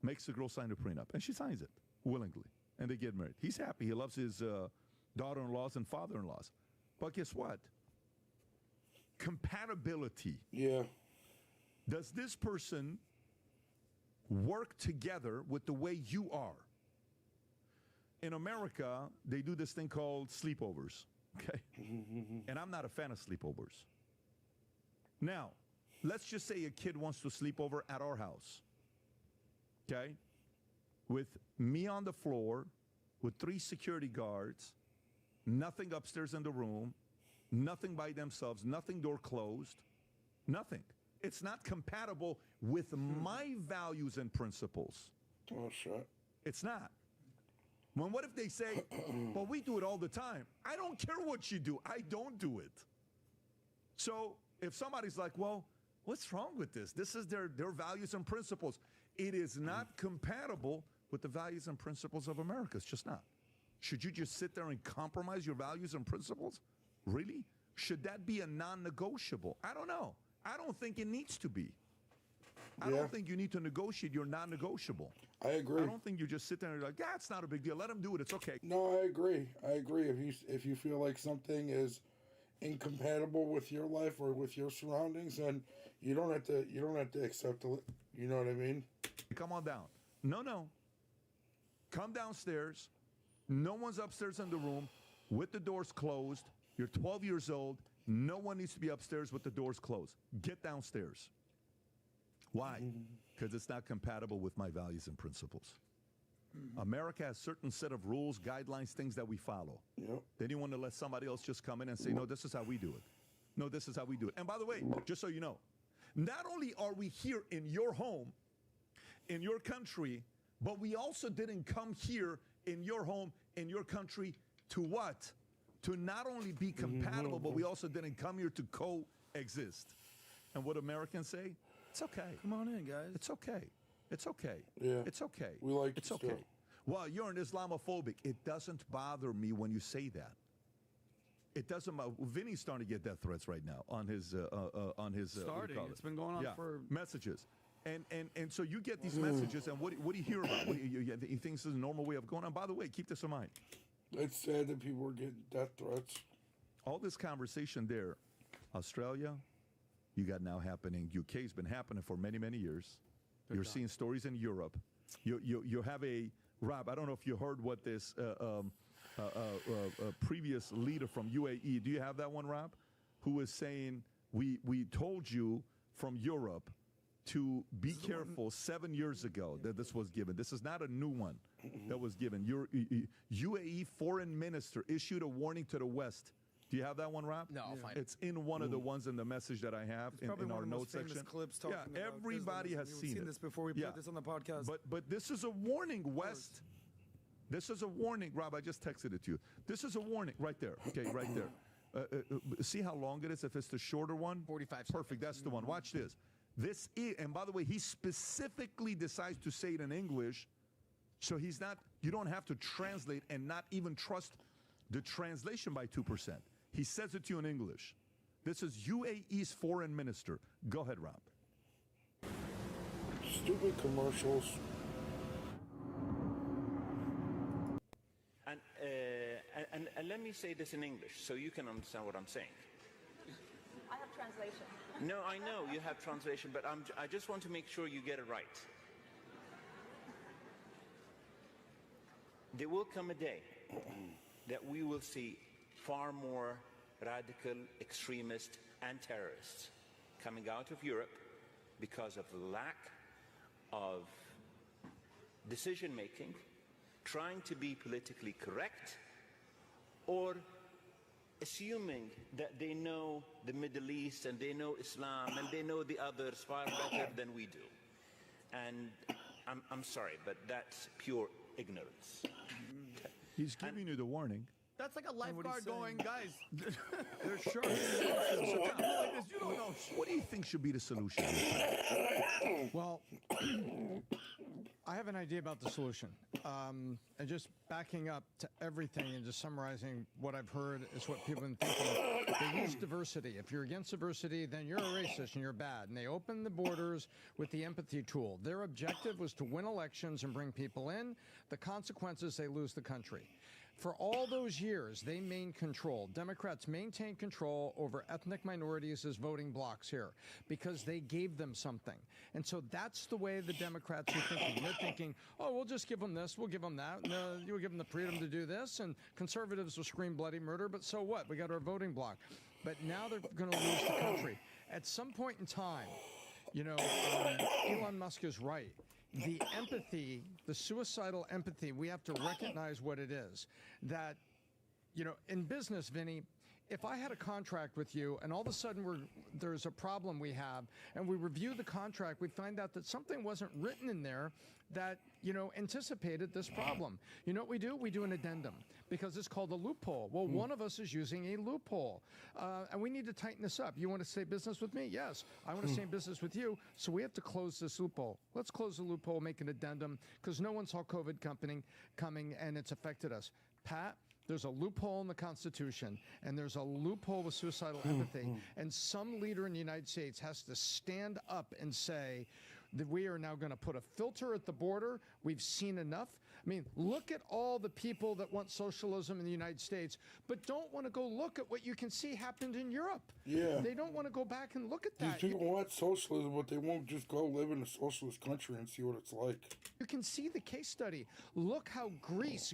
Makes the girl sign a prenup. And she signs it willingly. And they get married. He's happy. He loves his daughter-in-laws and father-in-laws. But guess what? Compatibility. Yeah. Does this person work together with the way you are? In America, they do this thing called sleepovers, okay? And I'm not a fan of sleepovers. Now, let's just say a kid wants to sleep over at our house, okay? With me on the floor, with 3 security guards, nothing upstairs in the room, nothing by themselves, nothing door closed, nothing. It's not compatible with my values and principles. Oh, shit. It's not. Well, what if they say, well, we do it all the time. I don't care what you do. I don't do it. So if somebody's like, well, what's wrong with this? This is their values and principles. It is not compatible with the values and principles of America. It's just not. Should you just sit there and compromise your values and principles? Really? Should that be a non-negotiable? I don't know. I don't think it needs to be. I don't think you need to negotiate your non-negotiable. I agree. I don't think you just sit there and you're like, yeah, it's not a big deal. Let them do it. It's okay. No, I agree. I agree. If you feel like something is incompatible with your life or with your surroundings, then you don't have to accept it. You know what I mean? Come on down. No. Come downstairs. No one's upstairs in the room with the doors closed. You're 12 years old. No one needs to be upstairs with the doors closed. Get downstairs. Why? Because it's not compatible with my values and principles. America has a certain set of rules, guidelines, things that we follow. Yep. Then you want to let somebody else just come in and say, no, this is how we do it. No, this is how we do it. And by the way, just so you know, not only are we here in your home, in your country, but we also didn't come here in your home, in your country, to what? To not only be compatible, but we also didn't come here to coexist. And what Americans say? It's okay. Come on in, guys. It's okay. It's okay. Yeah. It's okay. We like it's it okay. still. Well, you're an Islamophobic. It doesn't bother me when you say that. It doesn't. Vinny's starting to get death threats right now on his Starting. It's been going on for messages. And so you get these messages, and what do you hear about? He thinks this is a normal way of going on. By the way, keep this in mind. It's sad that people are getting death threats. All this conversation there, Australia, you got now happening. UK's been happening for many, many years. You're seeing stories in Europe. You have a Rob. I don't know if you heard what this previous leader from UAE. Do you have that one, Rob? Who was saying we told you from Europe to be careful 7 years ago that this was given. This is not a new one that was given. Your UAE foreign minister issued a warning to the West. Do you have that one, Rob? No, I'll find it. It's in one of the ones in the message that I have in our notes section. Clips talking about everybody has We've seen it. this before we put this on the podcast. But this is a warning, West. This is a warning, Rob. I just texted it to you. This is a warning right there. Okay, right there. See how long it is? If it's the shorter one, 45 seconds. Perfect. That's the one. Watch this. This is, and by the way, he specifically decides to say it in English, so he's not. You don't have to translate and not even trust the translation by 2%. He says it to you in English. This is UAE's foreign minister. Go ahead, Rob. Stupid commercials. And let me say this in English so you can understand what I'm saying. I have translation. No, I know you have translation, but I just want to make sure you get it right. There will come a day that we will see far more radical extremists and terrorists coming out of Europe because of the lack of decision-making, trying to be politically correct, or assuming that they know the Middle East and they know Islam and they know the others far better than we do. And I'm sorry, but that's pure ignorance. He's giving you the warning. That's like a lifeguard going, guys. They're sharks. You don't know. What do you think should be the solution? Well, I have an idea about the solution. And just backing up to everything and just summarizing what I've heard is what people have been thinking. They use diversity. If you're against diversity, then you're a racist and you're bad. And they open the borders with the empathy tool. Their objective was to win elections and bring people in. The consequences, they lose the country. For all those years, they maintained control. Democrats maintained control over ethnic minorities as voting blocks here because they gave them something. And so that's the way the Democrats are thinking. They're thinking, oh, we'll just give them this, we'll give them that, and you'll give them the freedom to do this, and conservatives will scream bloody murder, but so what? We got our voting block. But now they're going to lose the country. At some point in time, you know, Elon Musk is right. The empathy, the suicidal empathy, we have to recognize what it is. That, you know, in business, Vinny, if I had a contract with you and all of a sudden there's a problem we have and we review the contract, we find out that something wasn't written in there that, you know, anticipated this problem. You know what we do? We do an addendum because it's called a loophole. Well, one of us is using a loophole and we need to tighten this up. You want to stay business with me? Yes. I want to stay in business with you. So we have to close this loophole. Let's close the loophole, make an addendum because no one saw COVID coming and it's affected us. Pat? There's a loophole in the Constitution, and there's a loophole with suicidal empathy, and some leader in the United States has to stand up and say that we are now going to put a filter at the border. We've seen enough. I mean, look at all the people that want socialism in the United States, but don't want to go look at what you can see happened in Europe. Yeah. They don't want to go back and look at that. These people want socialism, but they won't just go live in a socialist country and see what it's like. You can see the case study. Look how Greece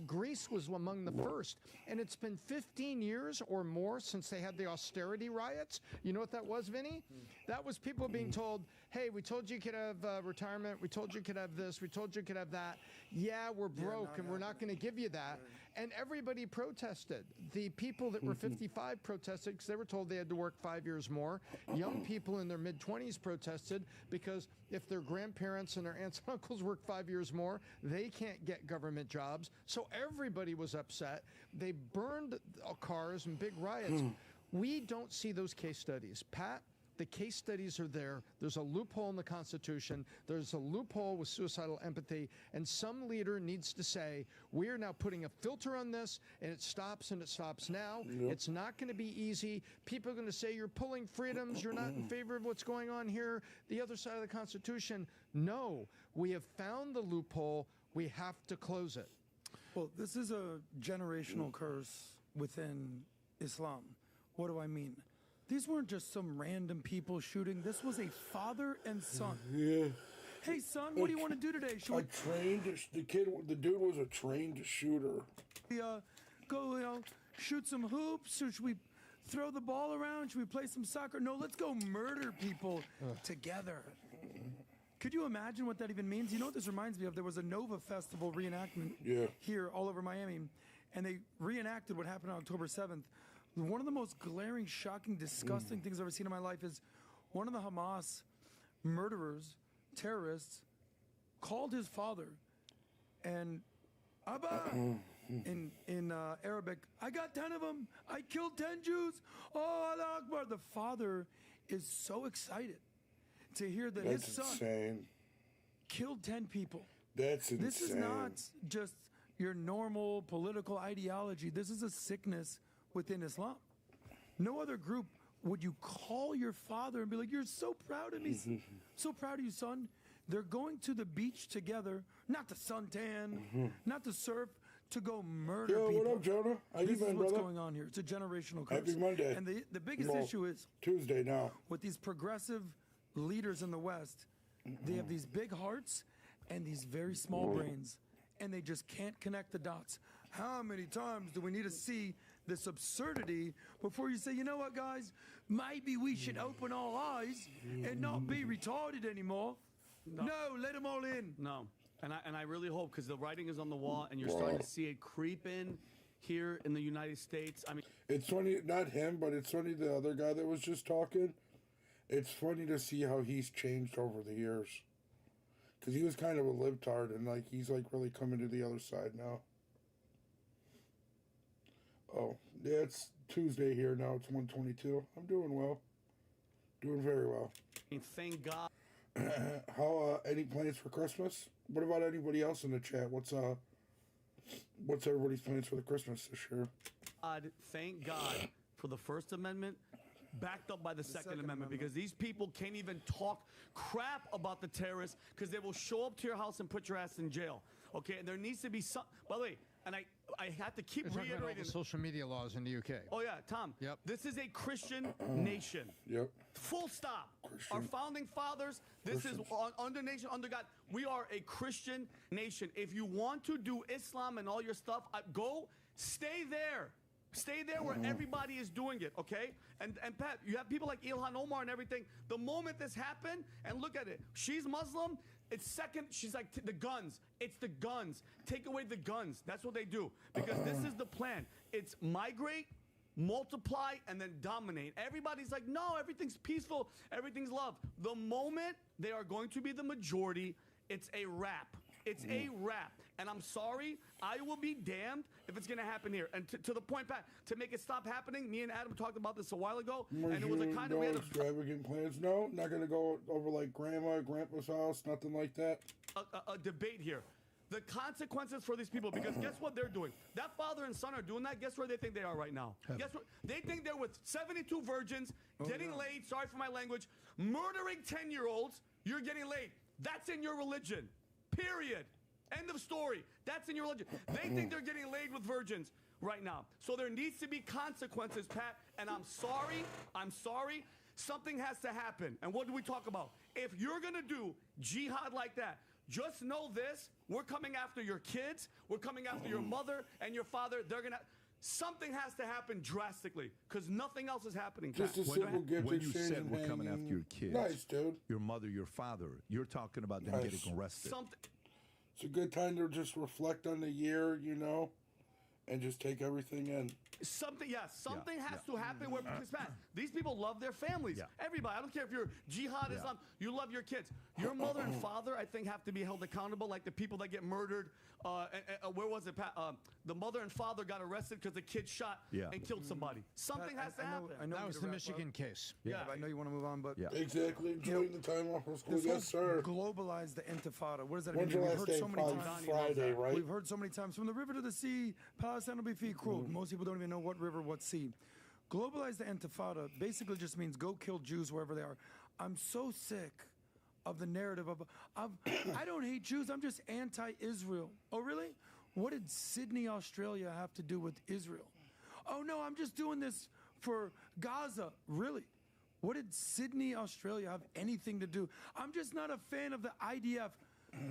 was among the first, and it's been 15 years or more since they had the austerity riots. You know what that was, Vinny? That was people being told, hey, we told you could have retirement, we told you could have this, we told you could have that. Yeah, we're broke and we're not going to give you that. And everybody protested. The people that were 55 protested because they were told they had to work 5 years more. Young people in their mid-20s protested because if their grandparents and their aunts and uncles work 5 years more, they can't get government jobs. So everybody was upset. They burned cars and big riots. We don't see those case studies. Pat? The case studies are there. There's a loophole in the Constitution. There's a loophole with suicidal empathy. And some leader needs to say, we are now putting a filter on this, and it stops now. Yep. It's not going to be easy. People are going to say, you're pulling freedoms. You're not in favor of what's going on here. The other side of the Constitution. No, we have found the loophole. We have to close it. Well, this is a generational curse within Islam. What do I mean? These weren't just some random people shooting. This was a father and son. Yeah. Hey, son, what do you want to do today? The dude was a trained shooter. We go, shoot some hoops? Or should we throw the ball around? Should we play some soccer? No, let's go murder people together. Could you imagine what that even means? You know what this reminds me of? There was a Nova Festival reenactment here all over Miami, and they reenacted what happened on October 7th. One of the most glaring, shocking, disgusting things I've ever seen in my life is one of the Hamas murderers, terrorists, called his father, and Abba, in Arabic, I got 10 of them. I killed 10 Jews. Oh, Allah Akbar. The father is so excited to hear that his son killed 10 people. That's insane. This is not just your normal political ideology. This is a sickness within Islam. No other group would you call your father and be like, you're so proud of me, so proud of you, son. They're going to the beach together, not to suntan, not to surf, to go murder people. What up, Jonah? How This you been, is what's brother? going on here. It's a generational curse. Happy Monday. And the biggest issue is Tuesday now. with these progressive leaders in the West, they have these big hearts and these very small brains, and they just can't connect the dots. How many times do we need to see this absurdity before you say, you know what, guys, maybe we should open our eyes and not be retarded anymore? No, let them all in. No. And I really hope, because the writing is on the wall, and you're starting to see it creep in here in the United States. I mean, it's funny, not him, but it's funny the other guy that was just talking. It's funny to see how he's changed over the years. Because he was kind of a libtard, and like he's like really coming to the other side now. Oh, yeah, it's Tuesday here now. It's 1:22. I'm doing well. Doing very well. thank God. How any plans for Christmas? What about anybody else in the chat? What's everybody's plans for the Christmas this year? Thank God for the First Amendment, backed up by the Second Amendment, because these people can't even talk crap about the terrorists because they will show up to your house and put your ass in jail. Okay, and there needs to be some. By the way, and I have to keep You're talking about all reiterating the social media laws in the UK. Oh yeah, Tom. Yep. This is a Christian nation. Yep. Full stop. Christian. Our founding fathers. This Christians. is under nation under God. We are a Christian nation. If you want to do Islam and all your stuff, go stay there. Stay there where everybody is doing it, okay? And Pat, you have people like Ilhan Omar and everything. The moment this happened, and look at it, she's Muslim. It's second. She's like the guns. It's the guns. Take away the guns. That's what they do because this is the plan. It's migrate, multiply, and then dominate. Everybody's like, no, everything's peaceful, everything's love. The moment they are going to be the majority, it's a wrap. It's a wrap. And I'm sorry, I will be damned if it's going to happen here. And to the point, Pat, to make it stop happening, me and Adam talked about this a while ago, and it was a kind of... No extravagant plans? No? Not going to go over like grandma, grandpa's house, nothing like that? A debate here. The consequences for these people, because guess what they're doing? That father and son are doing that. Guess where they think they are right now? Heaven. Guess what? They think they're with 72 virgins, getting laid, sorry for my language, murdering 10-year-olds. You're getting laid. That's in your religion. Period. End of story. That's in your religion. They think they're getting laid with virgins right now. So there needs to be consequences, Pat. And I'm sorry. Something has to happen. And what do we talk about? If you're going to do jihad like that, just know this. We're coming after your kids. We're coming after your mother and your father. They're going to... Something has to happen drastically because nothing else is happening. Just a simple gift when you exchange said and we're coming hanging. after your kids, Nice, dude. your mother, your father, you're talking about them Nice. getting arrested. It's a good time to just reflect on the year, you know, and just take everything in. Something has to happen where, because Pat, these people love their families. Everybody, I don't care if you're jihad, Islam, you love your kids. Your mother and father, I think, have to be held accountable, like the people that get murdered. Where was it, Pat? The mother and father got arrested because the kid shot and killed somebody. Something has to happen. I know That was the Michigan case. Yeah, I know you want to move on, but Exactly. Enjoying the time off from school. this Yes, whole sir. globalized the Intifada. What does that When's mean? your We've last heard day? so many Probably times. Friday, right? We've heard so many times from the river to the sea, Palestine will be free. Quote. Most people don't even know what river, what sea. Globalize the Intifada basically just means go kill Jews wherever they are. I'm so sick of the narrative of I don't hate Jews. I'm just anti-Israel. Oh, really? What did Sydney, Australia have to do with Israel? Oh, no, I'm just doing this for Gaza. Really? What did Sydney, Australia have anything to do? I'm just not a fan of the IDF.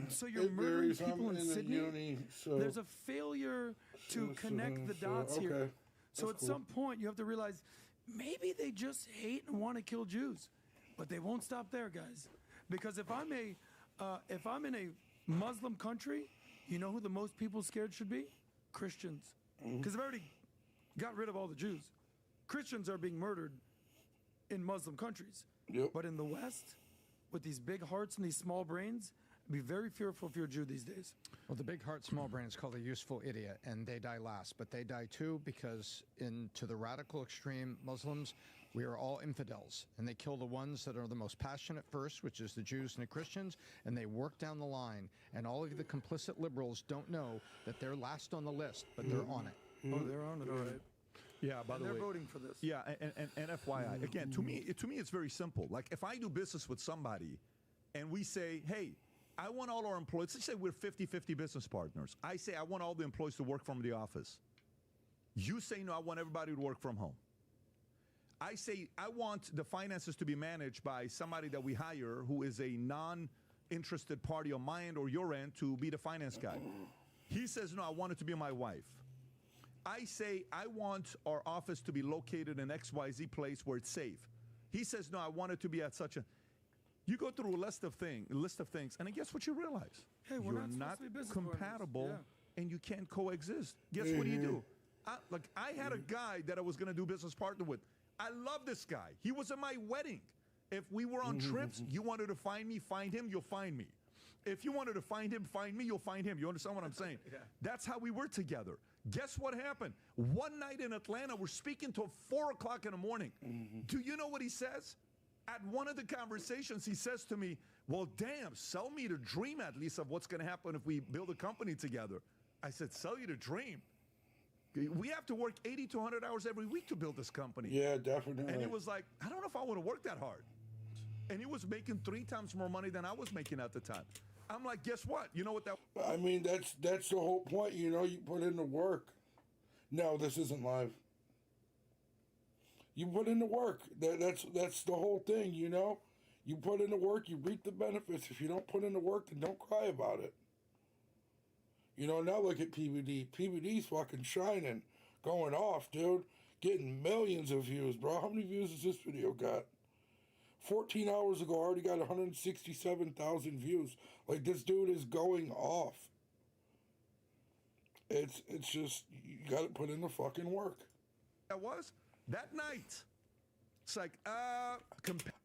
So you're It murdering varies. people I'm in in the Sydney? uni, so- There's a failure to connect the dots here. okay. So That's at some point, you have to realize maybe they just hate and want to kill Jews. But they won't stop there, guys. Because if I'm in a Muslim country, you know who the most people scared should be? Christians. Because they've already got rid of all the Jews. Christians are being murdered in Muslim countries. But in the West, with these big hearts and these small brains, be very fearful if you're a Jew these days. Well, the big heart, small brain is called a useful idiot, and they die last. But they die too because to the radical extreme Muslims, we are all infidels. And they kill the ones that are the most passionate first, which is the Jews and the Christians, and they work down the line. And all of the complicit liberals don't know that they're last on the list, but they're on it. Oh, they're on it, all right. Yeah, by And the they're way, voting for this. Yeah, and FYI, again, to me, it's very simple. Like if I do business with somebody, and we say, hey, I want all our employees. Let's say we're 50-50 business partners. I say I want all the employees to work from the office. You say no, I want everybody to work from home. I say I want the finances to be managed by somebody that we hire who is a non-interested party on my end or your end to be the finance guy. He says no, I want it to be my wife. I say I want our office to be located in XYZ place where it's safe. He says no, I want it to be at such a... You go through a list of things, and then guess what you realize? Hey, we're You're not not supposed to be business compatible, partners. and you can't coexist. Guess what do you do? I had a guy that I was going to do business partner with. I love this guy. He was at my wedding. If we were on trips, you wanted to find me, find him, you'll find me. If you wanted to find him, find me, you'll find him. You understand what I'm saying? That's how we were together. Guess what happened? One night in Atlanta, we're speaking till 4 o'clock in the morning. Do you know what he says? At one of the conversations, he says to me, well, damn, sell me the dream at least of what's going to happen if we build a company together. I said, sell you the dream. We have to work 80 to 100 hours every week to build this company. Yeah, definitely. And he was like, I don't know if I want to work that hard. And he was making 3 times more money than I was making at the time. I'm like, guess what? You know what that... I mean, that's the whole point, you know, you put in the work. No, this isn't live. You put in the work. That's the whole thing, you know? You put in the work, you reap the benefits. If you don't put in the work, then don't cry about it. You know, now look at PBD. PBD's fucking shining, going off, dude. Getting millions of views, bro. How many views has this video got? 14 hours ago, I already got 167,000 views. Like, this dude is going off. It's just, you got to put in the fucking work. That was that night. It's like,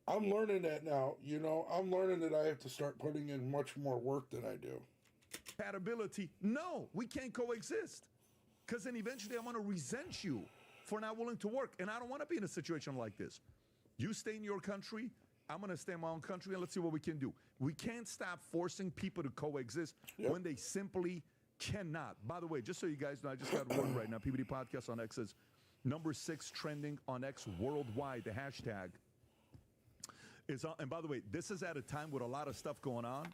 I'm learning that now, you know. I'm learning that I have to start putting in much more work than I do. Compatibility. No, we can't coexist. Because then eventually I'm going to resent you for not willing to work. And I don't want to be in a situation like this. You stay in your country, I'm going to stay in my own country, and let's see what we can do. We can't stop forcing people to coexist when they simply cannot. By the way, just so you guys know, I just got word right now, PBD Podcast on X is number 6 trending on X worldwide. The hashtag is on. And by the way, this is at a time with a lot of stuff going on,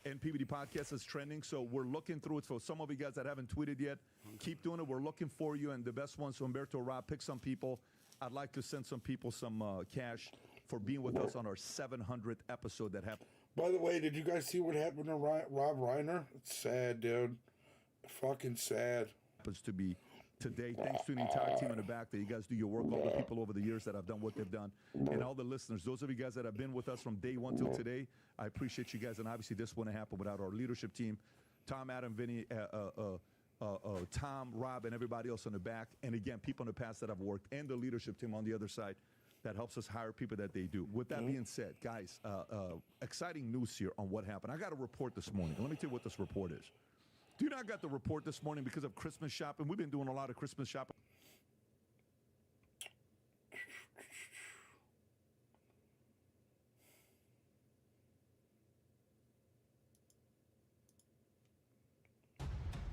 and PBD Podcast is trending, so we're looking through it. So some of you guys that haven't tweeted yet, keep doing it. We're looking for you, and the best ones, Humberto Rob, pick some people. I'd like to send some people some cash for being with us on our 700th episode that happened. By the way, did you guys see what happened to Rob Reiner? It's sad, dude. Fucking sad. Happens to be today. Thanks to the entire team in the back that you guys do your work, all the people over the years that have done what they've done, and all the listeners, those of you guys that have been with us from day one till today, I appreciate you guys, and obviously this wouldn't happen without our leadership team, Tom, Adam, Vinny, Tom, Rob, and everybody else in the back, and again, people in the past that have worked, and the leadership team on the other side that helps us hire people that they do. With that being said, guys, exciting news here on what happened. I got a report this morning. Let me tell you what this report is. Do you not got the report this morning because of Christmas shopping? We've been doing a lot of Christmas shopping.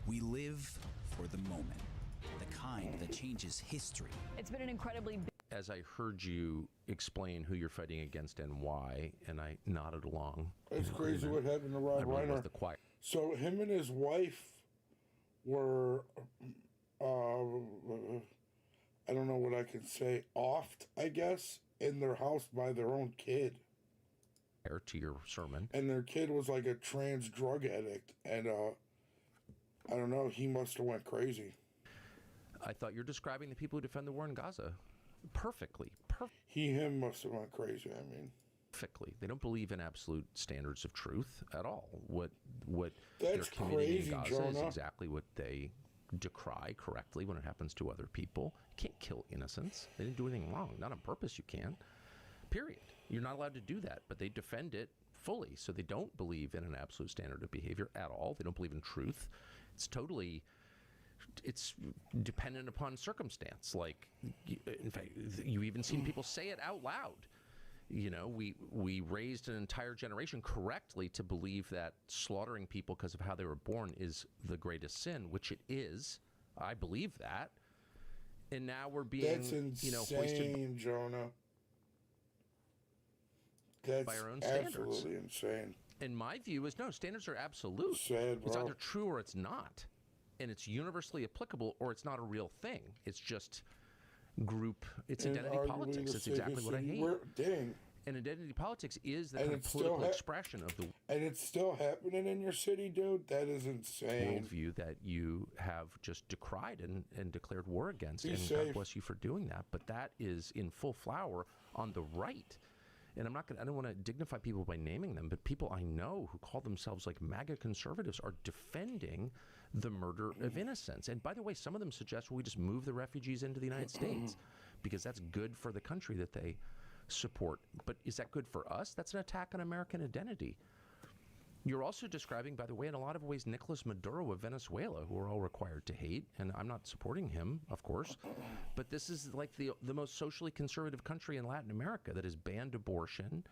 We live for the moment, the kind that changes history. It's been an incredibly as I heard you explain who you're fighting against and why, and I nodded along. It's crazy what happened to Rob Reiner. So him and his wife were, I don't know what I can say, offed, I guess, in their house by their own kid. To your sermon. And their kid was like a trans drug addict, and I don't know, he must have went crazy. I thought you're describing the people who defend the war in Gaza perfectly. Him must have went crazy, I mean. Perfectly. They don't believe in absolute standards of truth at all. What That's they're committing crazy, in Gaza Jonah. is exactly what they decry correctly when it happens to other people. You can't kill innocents. They didn't do anything wrong. Not on purpose you can. Period. You're not allowed to do that, but they defend it fully. So they don't believe in an absolute standard of behavior at all. They don't believe in truth. It's dependent upon circumstance. Like, in fact, you've even seen people say it out loud. You know, we raised an entire generation correctly to believe that slaughtering people because of how they were born is the greatest sin, which it is. I believe that. And now we're being, That's insane, hoisted Jonah. That's by our own standards. Absolutely insane. And my view is, no, standards are absolute. Sad, it's bro. either true or it's not. And it's universally applicable or it's not a real thing. It's just it's identity politics. It's exactly what I hate. Dang. And identity politics is the And kind of it's political still expression of the And it's still happening in your city, dude? That is insane. worldview that you have just decried and declared war against. Be And safe. God bless you for doing that. But that is in full flower on the right. And I don't want to dignify people by naming them, but people I know who call themselves like MAGA conservatives are defending the murder of innocents. And by the way, some of them suggest, well, we just move the refugees into the United States because that's good for the country that they support. But is that good for us? That's an attack on American identity. You're also describing, by the way, in a lot of ways, Nicolas Maduro of Venezuela, who we're all required to hate, and I'm not supporting him, of course, but this is like the most socially conservative country in Latin America that has banned abortion,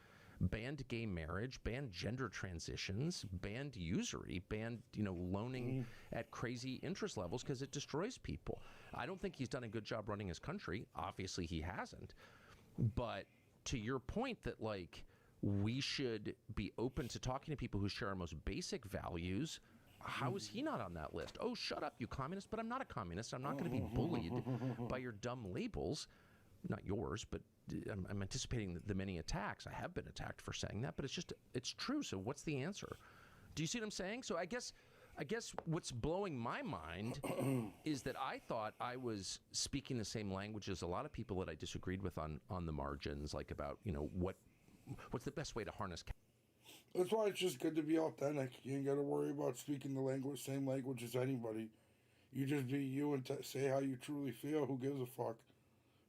banned gay marriage, banned gender transitions, banned usury, banned, loaning at crazy interest levels because it destroys people. I don't think he's done a good job running his country. Obviously, he hasn't. But to your point that, like, we should be open to talking to people who share our most basic values, how is he not on that list? Oh, shut up, you communist. But I'm not a communist. I'm not going to be bullied by your dumb labels. Not yours, but I'm anticipating the many attacks. I have been attacked for saying that, but it's true. So what's the answer? Do you see what I'm saying? So I guess what's blowing my mind is that I thought I was speaking the same language as a lot of people that I disagreed with on the margins, like about, what's the best way to harness. That's why it's just good to be authentic. You ain't got to worry about speaking the same language as anybody. You just be you and say how you truly feel. Who gives a fuck?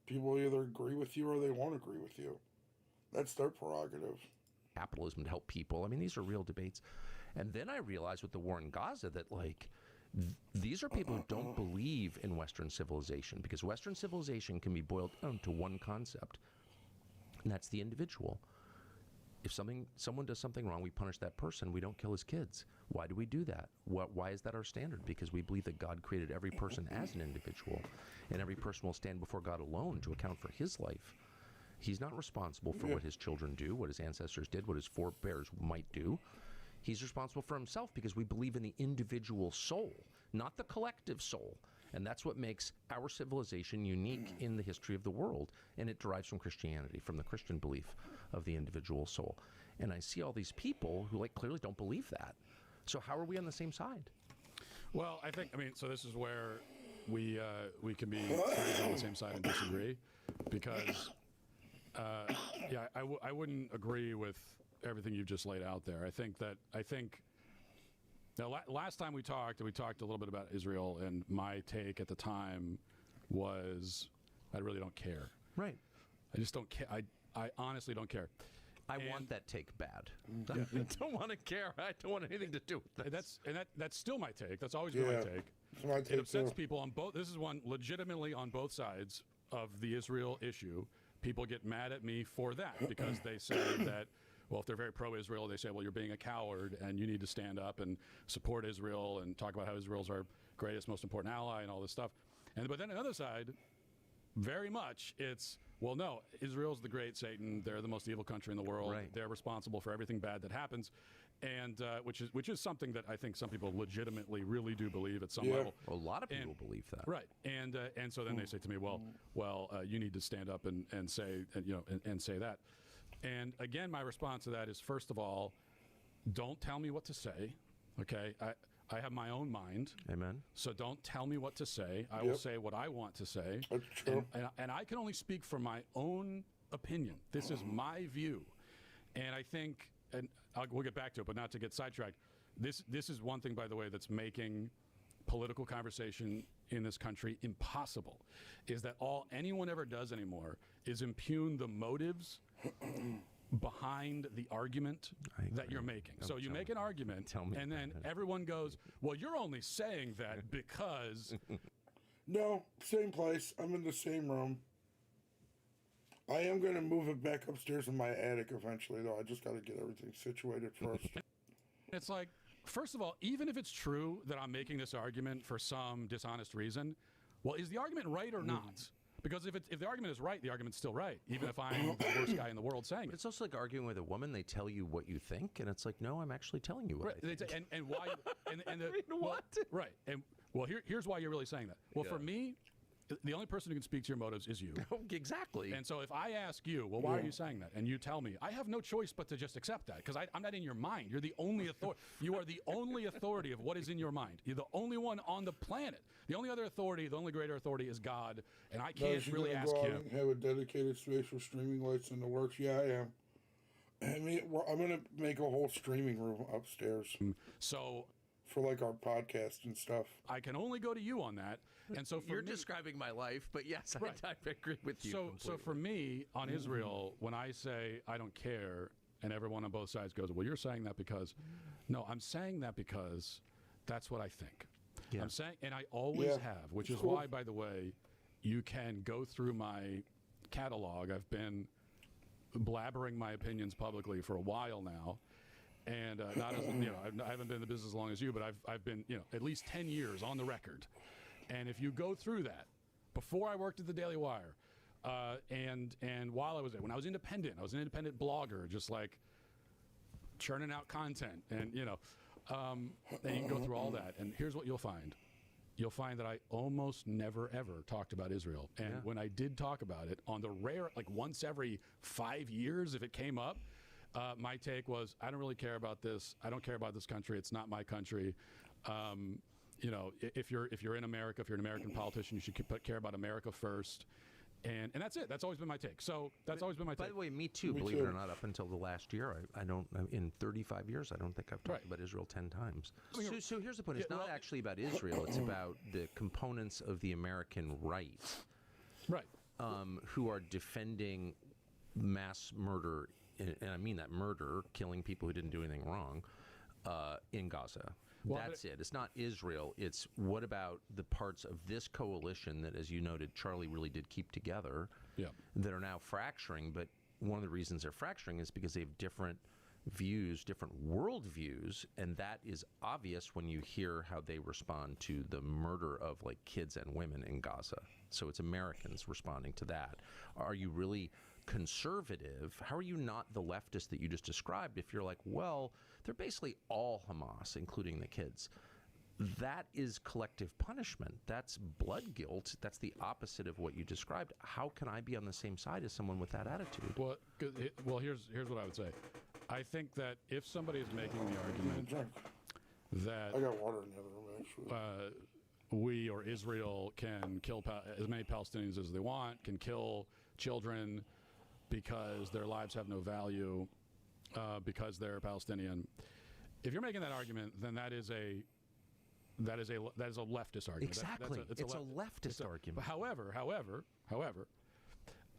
People either agree with you or they won't agree with you. That's their prerogative. Capitalism to help people. I mean, these are real debates. And then I realized with the war in Gaza that, like, these are people who don't believe in Western civilization, because Western civilization can be boiled down to one concept, and that's the individual. If someone does something wrong, we punish that person. We don't kill his kids. Why do we do that? Why is that our standard? Because we believe that God created every person as an individual, and every person will stand before God alone to account for his life. He's not responsible for what his children do, what his ancestors did, what his forebears might do. He's responsible for himself, because we believe in the individual soul, not the collective soul. And that's what makes our civilization unique in the history of the world. And it derives from Christianity, from the Christian belief of the individual soul. And I see all these people who, like, clearly don't believe that. So how are we on the same side? Well, so this is where we can be on the same side and disagree, because I wouldn't agree with everything you've just laid out there. I think now, last time we talked a little bit about Israel, and my take at the time was, I really don't care. Right. I just don't care. I honestly don't care. I want that take bad. I don't want to care. I don't want anything to do with this. That's still my take. That's always been my take. It's my take it upsets too. people on both. This is one legitimately on both sides of the Israel issue. People get mad at me for that, because they say that, well, if they're very pro-Israel, they say, well, you're being a coward and you need to stand up and support Israel and talk about how Israel's our greatest, most important ally and all this stuff. But then another side, very much, it's, well, no, Israel's the great Satan. They're the most evil country in the world. Right. They're responsible for everything bad that happens, and which is something that I think some people legitimately really do believe at some level. Well, a lot of people believe that. Right, and so then they say to me, well, you need to stand up and say, and say that. And again, my response to that is, first of all, don't tell me what to say. Okay, I have my own mind. Amen. So don't tell me what to say. I will say what I want to say. That's true. And I can only speak from my own opinion. This is my view. And I think, and we'll get back to it, but not to get sidetracked, this is one thing, by the way, that's making political conversation in this country impossible, is that all anyone ever does anymore is impugn the motives behind the argument that you're making. So you make an argument, and then everyone goes, well, you're only saying that because... No, same place. I'm in the same room. I am going to move it back upstairs in my attic eventually, though. I just got to get everything situated first. It's like, first of all, even if it's true that I'm making this argument for some dishonest reason, well, is the argument right or not? Because if the argument is right, the argument's still right, even if I'm the worst guy in the world saying it. It's also like arguing with a woman. They tell you what you think, and it's like, no, I'm actually telling you what I think. And why? What? Right. And well, here's why you're really saying that. Well, for me, the only person who can speak to your motives is you. Exactly. And so if I ask you, well, why are you saying that? And you tell me, I have no choice but to just accept that, because I'm not in your mind. You're the only authority. You are the only authority of what is in your mind. You're the only one on the planet. The only other authority, the only greater authority is God, and I can't really ask him. Have a dedicated space for streaming lights in the works? Yeah, I am. I mean, I'm going to make a whole streaming room upstairs. So... for like our podcast and stuff. I can only go to you on that. And so you're describing my life, but yes, right. I agree with you. So for me, on Israel, when I say I don't care, and everyone on both sides goes, well, you're saying that because... No, I'm saying that because that's what I think. Yeah. I'm saying, and I always have, which is why, by the way, you can go through my catalog. I've been blabbering my opinions publicly for a while now. And not as I haven't been in the business as long as you, but I've been at least 10 years on the record. And if you go through that, before I worked at the Daily Wire, and while I was there, when I was independent, I was an independent blogger, just like churning out content, and and you can go through all that. And here's what you'll find: you'll find that I almost never ever talked about Israel. And when I did talk about it, on the rare, like once every 5 years, if it came up. My take was, I don't really care about this. I don't care about this country. It's not my country. If you're in America, if you're an American politician, you should care about America first. And that's it. That's always been my take. So that's always been my take. By the way, me too. Believe it or not, up until the last year, I don't. In 35 years, I don't think I've talked about Israel 10 times. So here's the point. It's not actually about Israel. It's about the components of the American right, who are defending mass murder. And I mean that murder, killing people who didn't do anything wrong, in Gaza. That's it. It's not Israel. It's what about the parts of this coalition that, as you noted, Charlie really did keep together, that are now fracturing. But one of the reasons they're fracturing is because they have different views, different worldviews, and that is obvious when you hear how they respond to the murder of like kids and women in Gaza. So it's Americans responding to that. Are you really conservative? How are you not the leftist that you just described if you're like, well, they're basically all Hamas, including the kids? That is collective punishment. That's blood guilt. That's the opposite of what you described. How can I be on the same side as someone with that attitude? Well, here's what I would say. I think that if somebody is making the argument that I got water in the other room, actually. We or Israel can kill as many Palestinians as they want, can kill children because their lives have no value, because they're Palestinian. If you're making that argument, then that is a leftist argument. Exactly, it's a leftist argument. However,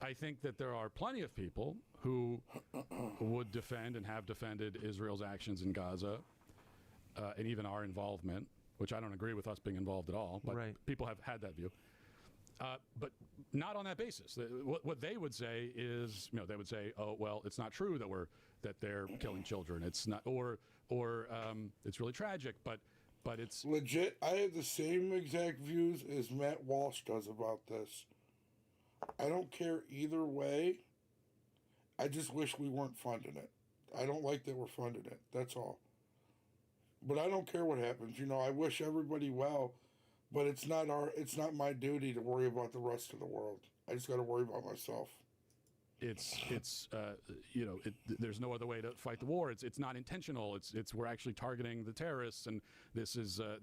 I think that there are plenty of people who would defend and have defended Israel's actions in Gaza, and even our involvement, which I don't agree with us being involved at all, but people have had that view. But not on that basis. What they would say is, they would say, "Oh, well, it's not true that they're killing children. It's not, or it's really tragic, but it's legit." I have the same exact views as Matt Walsh does about this. I don't care either way. I just wish we weren't funding it. I don't like that we're funding it. That's all. But I don't care what happens. I wish everybody well. But it's not my duty to worry about the rest of the world. I just got to worry about myself. There's no other way to fight the war. It's not intentional. We're actually targeting the terrorists, and these are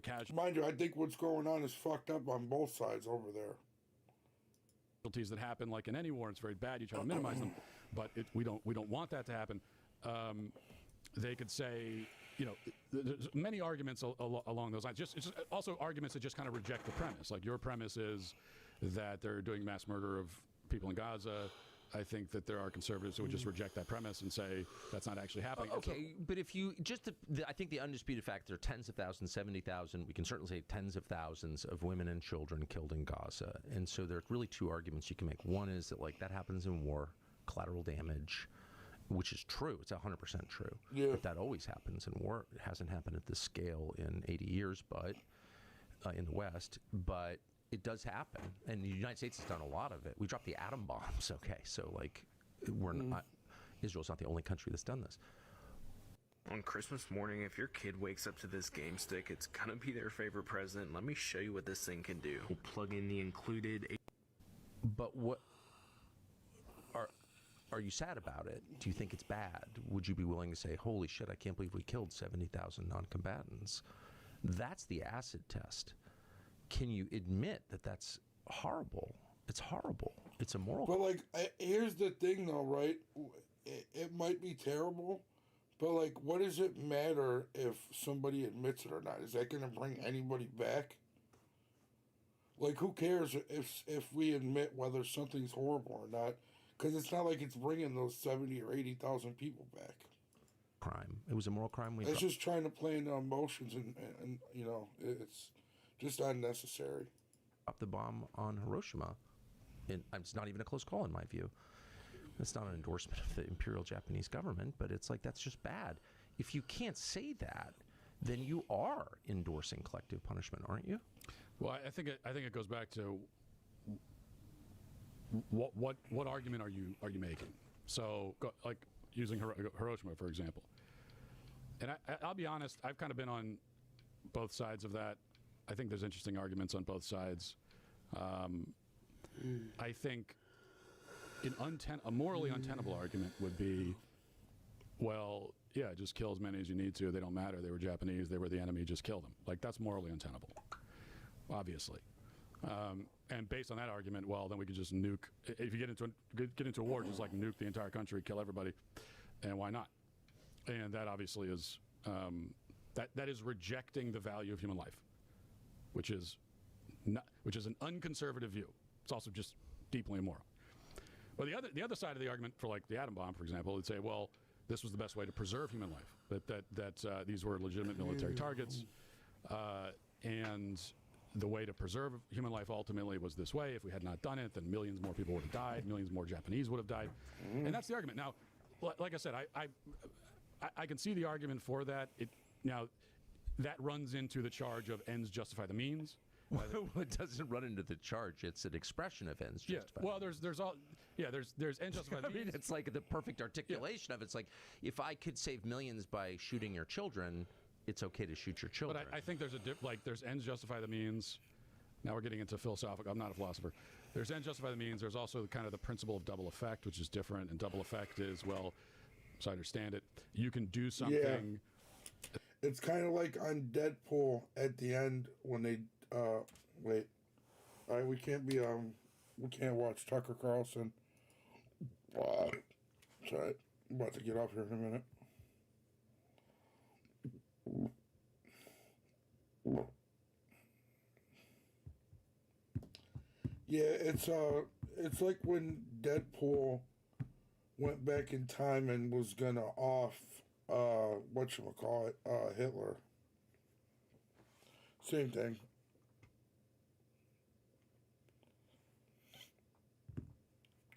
casualties. Mind you, I think what's going on is fucked up on both sides over there. Casualties that happen, like in any war, it's very bad. You try to minimize them, but we don't want that to happen. They could say. There's many arguments along those lines. It's just also arguments that just kind of reject the premise. Like your premise is that they're doing mass murder of people in Gaza. I think that there are conservatives who would just reject that premise and say that's not actually happening. Okay, but if you I think the undisputed fact there are tens of thousands, 70,000, we can certainly say tens of thousands of women and children killed in Gaza. And so there are really two arguments you can make. One is that that happens in war, collateral damage. Which is true. It's 100% true. Yeah. But that always happens in war. It hasn't happened at this scale in 80 years, but in the West. But it does happen. And the United States has done a lot of it. We dropped the atom bombs, okay? So, we're not... Israel's not the only country that's done this. On Christmas morning, if your kid wakes up to this game stick, it's gonna be their favorite present. Let me show you what this thing can do. We'll plug in the included... But what... Are you sad about it? Do you think it's bad? Would you be willing to say, holy shit, I can't believe we killed 70,000 non-combatants? That's the acid test. Can you admit that that's horrible? It's horrible. It's immoral. But, here's the thing, though, right? It might be terrible, but, what does it matter if somebody admits it or not? Is that going to bring anybody back? Who cares if we admit whether something's horrible or not? Because it's not like it's bringing those 70 or 80,000 people back. Crime. It was a moral crime. It's just trying to play into emotions, and it's just unnecessary. Drop the bomb on Hiroshima. It's not even a close call in my view. That's not an endorsement of the Imperial Japanese government, but it's like, that's just bad. If you can't say that, then you are endorsing collective punishment, aren't you? Well, I think it goes back to what argument are you making? So, like using Hiroshima, for example. And I'll be honest, I've kind of been on both sides of that. I think there's interesting arguments on both sides. I think a morally untenable argument would be, well, yeah, just kill as many as you need to. They don't matter. They were Japanese. They were the enemy. Just kill them. Like, that's morally untenable, obviously. And based on that argument, well, then we could just nuke. If you get into a war, just like nuke the entire country, kill everybody, and why not? And that obviously is that is rejecting the value of human life, which is an unconservative view. It's also just deeply immoral. But the other side of the argument for, like, the atom bomb, for example, would say, well, this was the best way to preserve human life. That these were legitimate military targets, and the way to preserve human life ultimately was this way. If we had not done it, then millions more people would have died. Millions more Japanese would have died. And that's the argument. Now, like I said, I can see the argument for that. Now, that runs into the charge of ends justify the means. It doesn't run into the charge. It's an expression of ends justify. Well, there's ends justify the means. I mean, it's like the perfect articulation of it. It's like, if I could save millions by shooting your children, it's okay to shoot your children. But I think there's there's ends justify the means. Now we're getting into philosophical. I'm not a philosopher. There's ends justify the means. There's also kind of the principle of double effect, which is different. And double effect is, well, as I understand it, you can do something. Yeah. It's kind of like on Deadpool at the end when they wait. All right, we can't watch Tucker Carlson. Sorry, I'm about to get off here in a minute. Yeah, it's like when Deadpool went back in time and was gonna off Hitler. Same thing.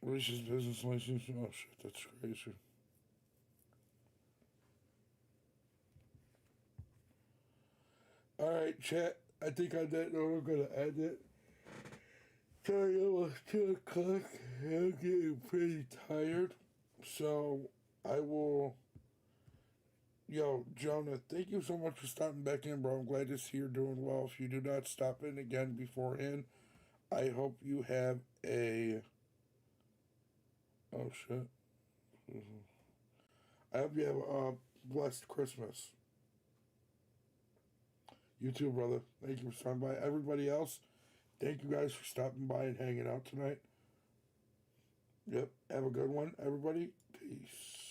Racist business license. Oh shit, that's crazy. Alright, chat. I think on that note, we're going to end it. Sorry, almost 2 o'clock. I'm getting pretty tired. So, I will... Yo, Jonah, thank you so much for stopping back in, bro. I'm glad to see you're doing well. If you do not stop in again beforehand, I hope you have a... Oh, shit. I hope you have a blessed Christmas. You too, brother. Thank you for stopping by. Everybody else, thank you guys for stopping by and hanging out tonight. Yep. Have a good one, everybody. Peace.